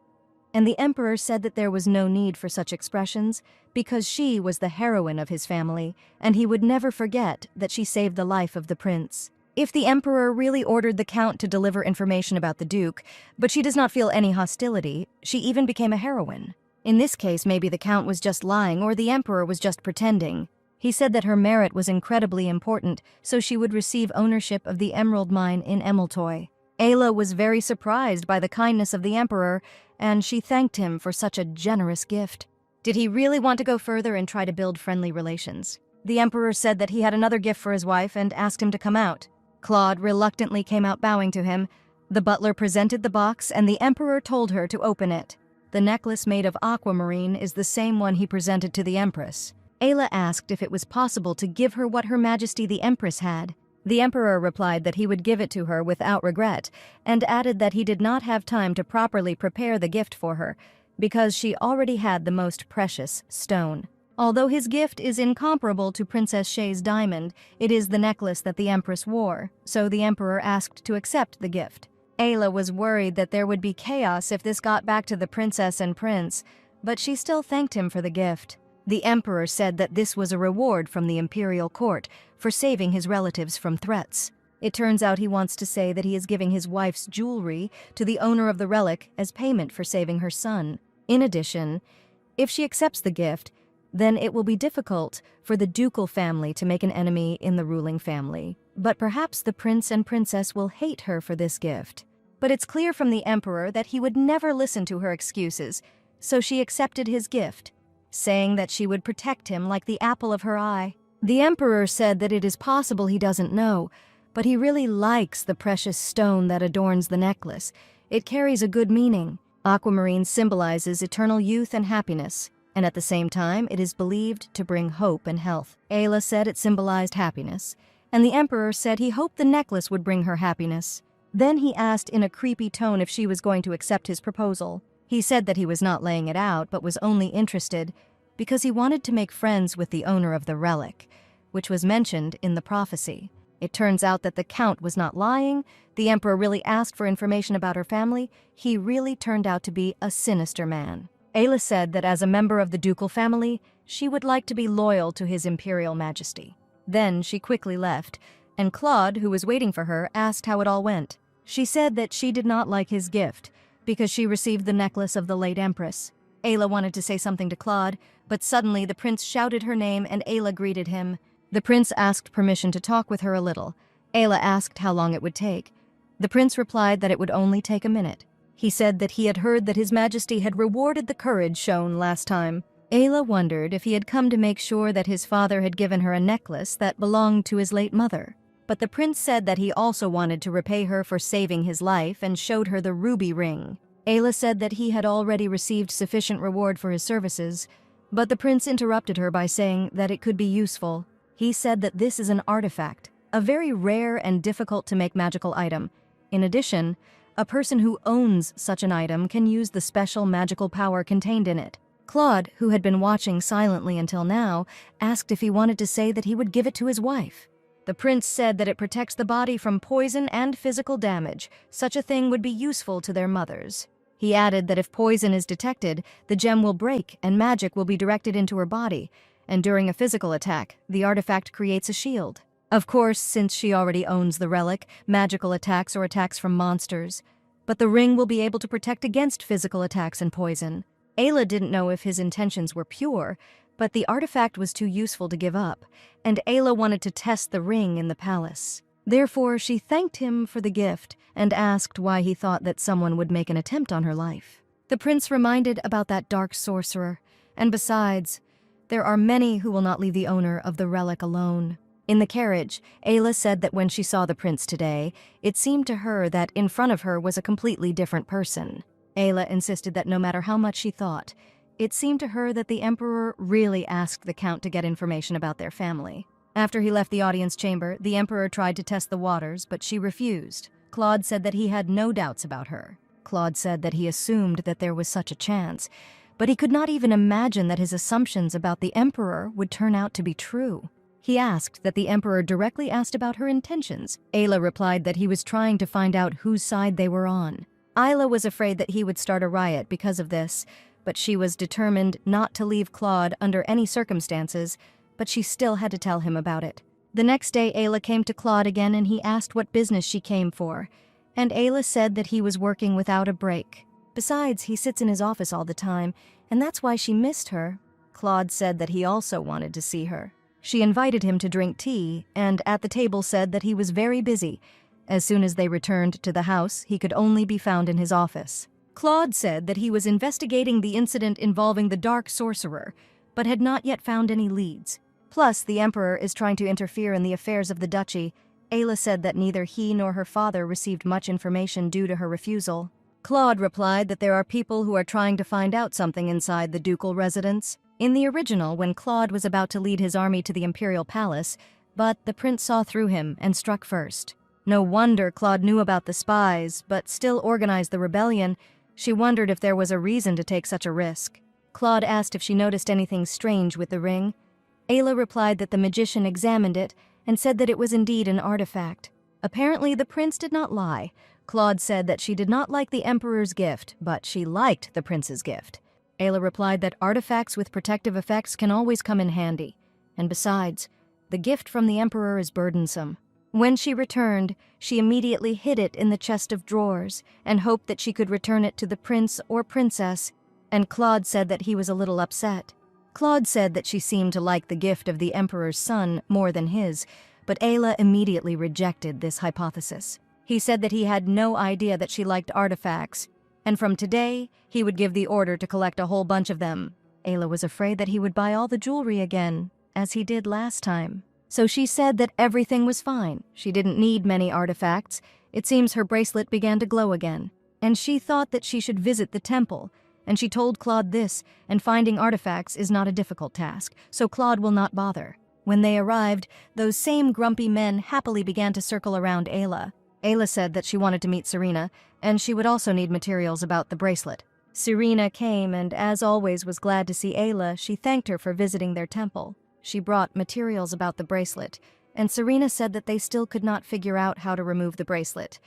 and the Emperor said that there was no need for such expressions because she was the heroine of his family, and he would never forget that she saved the life of the prince. If the Emperor really ordered the Count to deliver information about the Duke, but she does not feel any hostility, she even became a heroine. In this case, maybe the Count was just lying or the Emperor was just pretending. He said that her merit was incredibly important, so she would receive ownership of the emerald mine in Emeltoy. Ayla was very surprised by the kindness of the Emperor, and she thanked him for such a generous gift. Did he really want to go further and try to build friendly relations? The Emperor said that he had another gift for his wife and asked him to come out. Claude reluctantly came out bowing to him. The butler presented the box, and the Emperor told her to open it. The necklace made of aquamarine is the same one he presented to the Empress. Ayla asked if it was possible to give her what Her Majesty the Empress had. The Emperor replied that he would give it to her without regret, and added that he did not have time to properly prepare the gift for her, because she already had the most precious stone. Although his gift is incomparable to Princess Shay's diamond, it is the necklace that the Empress wore, so the Emperor asked to accept the gift. Ayla was worried that there would be chaos if this got back to the Princess and Prince, but she still thanked him for the gift. The Emperor said that this was a reward from the imperial court for saving his relatives from threats. It turns out he wants to say that he is giving his wife's jewelry to the owner of the relic as payment for saving her son. In addition, if she accepts the gift, then it will be difficult for the ducal family to make an enemy in the ruling family. But perhaps the prince and princess will hate her for this gift. But it's clear from the emperor that he would never listen to her excuses, so she accepted his gift, saying that she would protect him like the apple of her eye. The emperor said that it is possible he doesn't know, but he really likes the precious stone that adorns the necklace. It carries a good meaning. Aquamarine symbolizes eternal youth and happiness, and at the same time it is believed to bring hope and health. Ayla said it symbolized happiness, and the emperor said he hoped the necklace would bring her happiness. Then he asked in a creepy tone if she was going to accept his proposal. He said that he was not laying it out, but was only interested because he wanted to make friends with the owner of the relic, which was mentioned in the prophecy. It turns out that the count was not lying. The emperor really asked for information about her family. He really turned out to be a sinister man. Ayla said that as a member of the ducal family, she would like to be loyal to his imperial majesty. Then she quickly left, and Claude, who was waiting for her, asked how it all went. She said that she did not like his gift because she received the necklace of the late empress. Ayla wanted to say something to Claude, but suddenly the prince shouted her name and Ayla greeted him. The prince asked permission to talk with her a little. Ayla asked how long it would take. The prince replied that it would only take a minute. He said that he had heard that his majesty had rewarded the courage shown last time. Ayla wondered if he had come to make sure that his father had given her a necklace that belonged to his late mother. But the prince said that he also wanted to repay her for saving his life and showed her the ruby ring. Ayla said that he had already received sufficient reward for his services, but the prince interrupted her by saying that it could be useful. He said that this is an artifact, a very rare and difficult to make magical item. In addition, a person who owns such an item can use the special magical power contained in it. Claude, who had been watching silently until now, asked if he wanted to say that he would give it to his wife. The prince said that it protects the body from poison and physical damage. Such a thing would be useful to their mothers. He added that if poison is detected, the gem will break and magic will be directed into her body, and during a physical attack, the artifact creates a shield. Of course, since she already owns the relic, magical attacks or attacks from monsters. But the ring will be able to protect against physical attacks and poison. Ayla didn't know if his intentions were pure, but the artifact was too useful to give up, and Ayla wanted to test the ring in the palace. Therefore, she thanked him for the gift and asked why he thought that someone would make an attempt on her life. The prince reminded about that dark sorcerer, and besides, there are many who will not leave the owner of the relic alone. In the carriage, Ayla said that when she saw the prince today, it seemed to her that in front of her was a completely different person. Ayla insisted that no matter how much she thought, it seemed to her that the emperor really asked the count to get information about their family. After he left the audience chamber, the emperor tried to test the waters, but she refused. Claude said that he had no doubts about her. Claude said that he assumed that there was such a chance, but he could not even imagine that his assumptions about the emperor would turn out to be true. He asked that the emperor directly asked about her intentions. Ayla replied that he was trying to find out whose side they were on. Ayla was afraid that he would start a riot because of this, but she was determined not to leave Claude under any circumstances, but she still had to tell him about it. The next day, Ayla came to Claude again and he asked what business she came for, and Ayla said that he was working without a break. Besides, he sits in his office all the time, and that's why she missed her. Claude said that he also wanted to see her. She invited him to drink tea, and at the table said that he was very busy. As soon as they returned to the house, he could only be found in his office. Claude said that he was investigating the incident involving the dark sorcerer, but had not yet found any leads. Plus, the emperor is trying to interfere in the affairs of the duchy. Ayla said that neither he nor her father received much information due to her refusal. Claude replied that there are people who are trying to find out something inside the ducal residence. In the original, when Claude was about to lead his army to the imperial palace, but the prince saw through him and struck first. No wonder Claude knew about the spies, but still organized the rebellion. She wondered if there was a reason to take such a risk. Claude asked if she noticed anything strange with the ring. Ayla replied that the magician examined it and said that it was indeed an artifact. Apparently, the prince did not lie. Claude said that she did not like the emperor's gift, but she liked the prince's gift. Ayla replied that artifacts with protective effects can always come in handy. And besides, the gift from the emperor is burdensome. When she returned, she immediately hid it in the chest of drawers and hoped that she could return it to the prince or princess, and Claude said that he was a little upset. Claude said that she seemed to like the gift of the emperor's son more than his, but Ayla immediately rejected this hypothesis. He said that he had no idea that she liked artifacts, and from today, he would give the order to collect a whole bunch of them. Ayla was afraid that he would buy all the jewelry again, as he did last time. So she said that everything was fine. She didn't need many artifacts. It seems her bracelet began to glow again, and she thought that she should visit the temple, and she told Claude this, and finding artifacts is not a difficult task, so Claude will not bother. When they arrived, those same grumpy men happily began to circle around Ayla. Ayla said that she wanted to meet Serena, and she would also need materials about the bracelet. Serena came and, as always, was glad to see Ayla. She thanked her for visiting their temple. She brought materials about the bracelet, and Serena said that they still could not figure out how to remove the bracelet,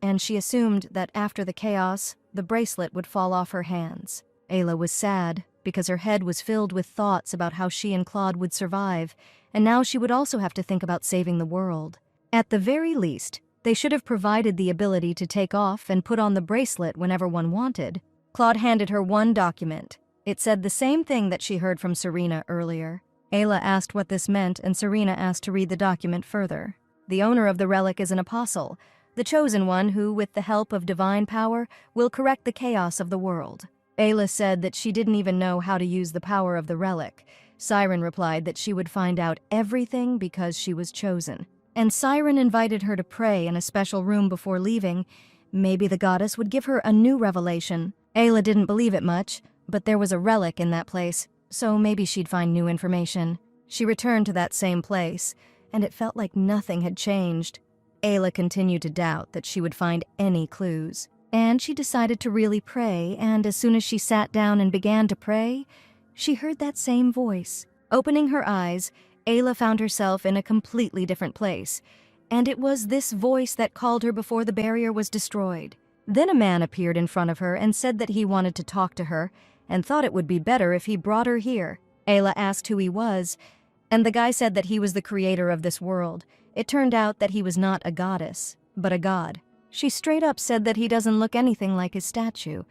and she assumed that after the chaos, the bracelet would fall off her hands. Ayla was sad, because her head was filled with thoughts about how she and Claude would survive, and now she would also have to think about saving the world. At the very least, they should have provided the ability to take off and put on the bracelet whenever one wanted. Claude handed her one document. It said the same thing that she heard from Serena earlier. Ayla asked what this meant, and Serena asked to read the document further. The owner of the relic is an apostle, the chosen one who, with the help of divine power, will correct the chaos of the world. Ayla said that she didn't even know how to use the power of the relic. Siren replied that she would find out everything because she was chosen. And Siren invited her to pray in a special room before leaving. Maybe the goddess would give her a new revelation. Ayla didn't believe it much, but there was a relic in that place, so maybe she'd find new information. She returned to that same place, and it felt like nothing had changed. Ayla continued to doubt that she would find any clues. And she decided to really pray, and as soon as she sat down and began to pray, she heard that same voice. Opening her eyes, Ayla found herself in a completely different place, and it was this voice that called her before the barrier was destroyed. Then a man appeared in front of her and said that he wanted to talk to her, and thought it would be better if he brought her here. Ayla asked who he was, and the guy said that he was the creator of this world. It turned out that he was not a goddess, but a god. She straight up said that he doesn't look anything like his statue,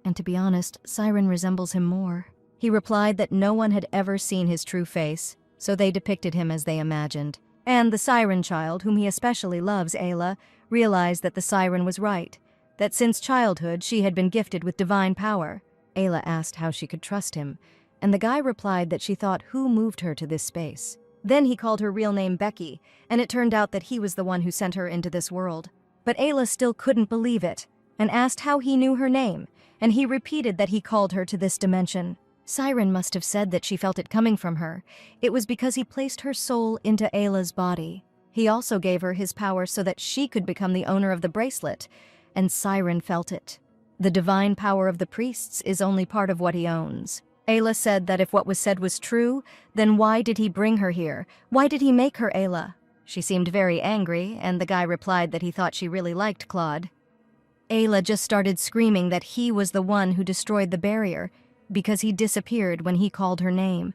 and to be honest, Siren resembles him more. He replied that no one had ever seen his true face, so they depicted him as they imagined. And the Siren child, whom he especially loves, Ayla, realized that the Siren was right, that since childhood she had been gifted with divine power. Ayla asked how she could trust him, and the guy replied that she thought who moved her to this space. Then he called her real name Becky, and it turned out that he was the one who sent her into this world. But Ayla still couldn't believe it, and asked how he knew her name, and he repeated that he called her to this dimension. Siren must have said that she felt it coming from her. It was because he placed her soul into Ayla's body. He also gave her his power so that she could become the owner of the bracelet, and Siren felt it. The divine power of the priests is only part of what he owns. Ayla said that if what was said was true, then why did he bring her here? Why did he make her Ayla? She seemed very angry, and the guy replied that he thought she really liked Claude. Ayla just started screaming that he was the one who destroyed the barrier, because he disappeared when he called her name.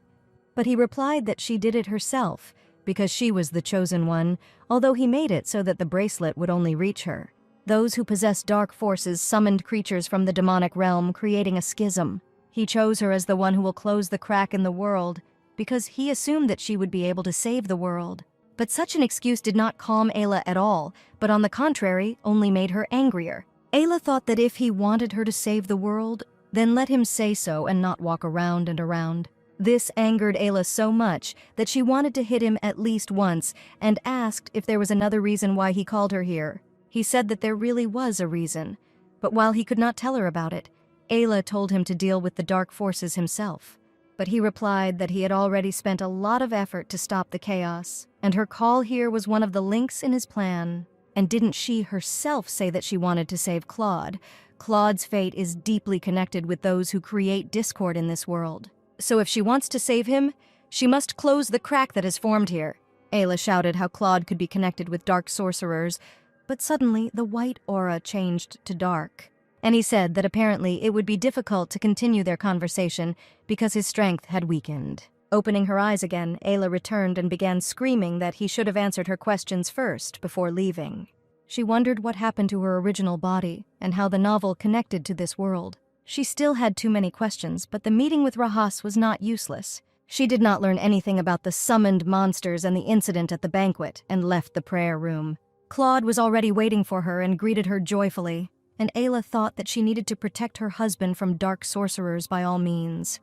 But he replied that she did it herself, because she was the chosen one, although he made it so that the bracelet would only reach her. Those who possessed dark forces summoned creatures from the demonic realm, creating a schism. He chose her as the one who will close the crack in the world, because he assumed that she would be able to save the world. But such an excuse did not calm Ayla at all, but on the contrary, only made her angrier. Ayla thought that if he wanted her to save the world, then let him say so and not walk around and around. This angered Ayla so much that she wanted to hit him at least once and asked if there was another reason why he called her here. He said that there really was a reason, but while he could not tell her about it, Ayla told him to deal with the dark forces himself. But he replied that he had already spent a lot of effort to stop the chaos, and her call here was one of the links in his plan. And didn't she herself say that she wanted to save Claude? Claude's fate is deeply connected with those who create discord in this world. So if she wants to save him, she must close the crack that has formed here. Ayla shouted how Claude could be connected with dark sorcerers, but suddenly the white aura changed to dark. And he said that apparently it would be difficult to continue their conversation because his strength had weakened. Opening her eyes again, Ayla returned and began screaming that he should have answered her questions first before leaving. She wondered what happened to her original body and how the novel connected to this world. She still had too many questions, but the meeting with Rahas was not useless. She did not learn anything about the summoned monsters and the incident at the banquet and left the prayer room. Claude was already waiting for her and greeted her joyfully, and Ayla thought that she needed to protect her husband from dark sorcerers by all means.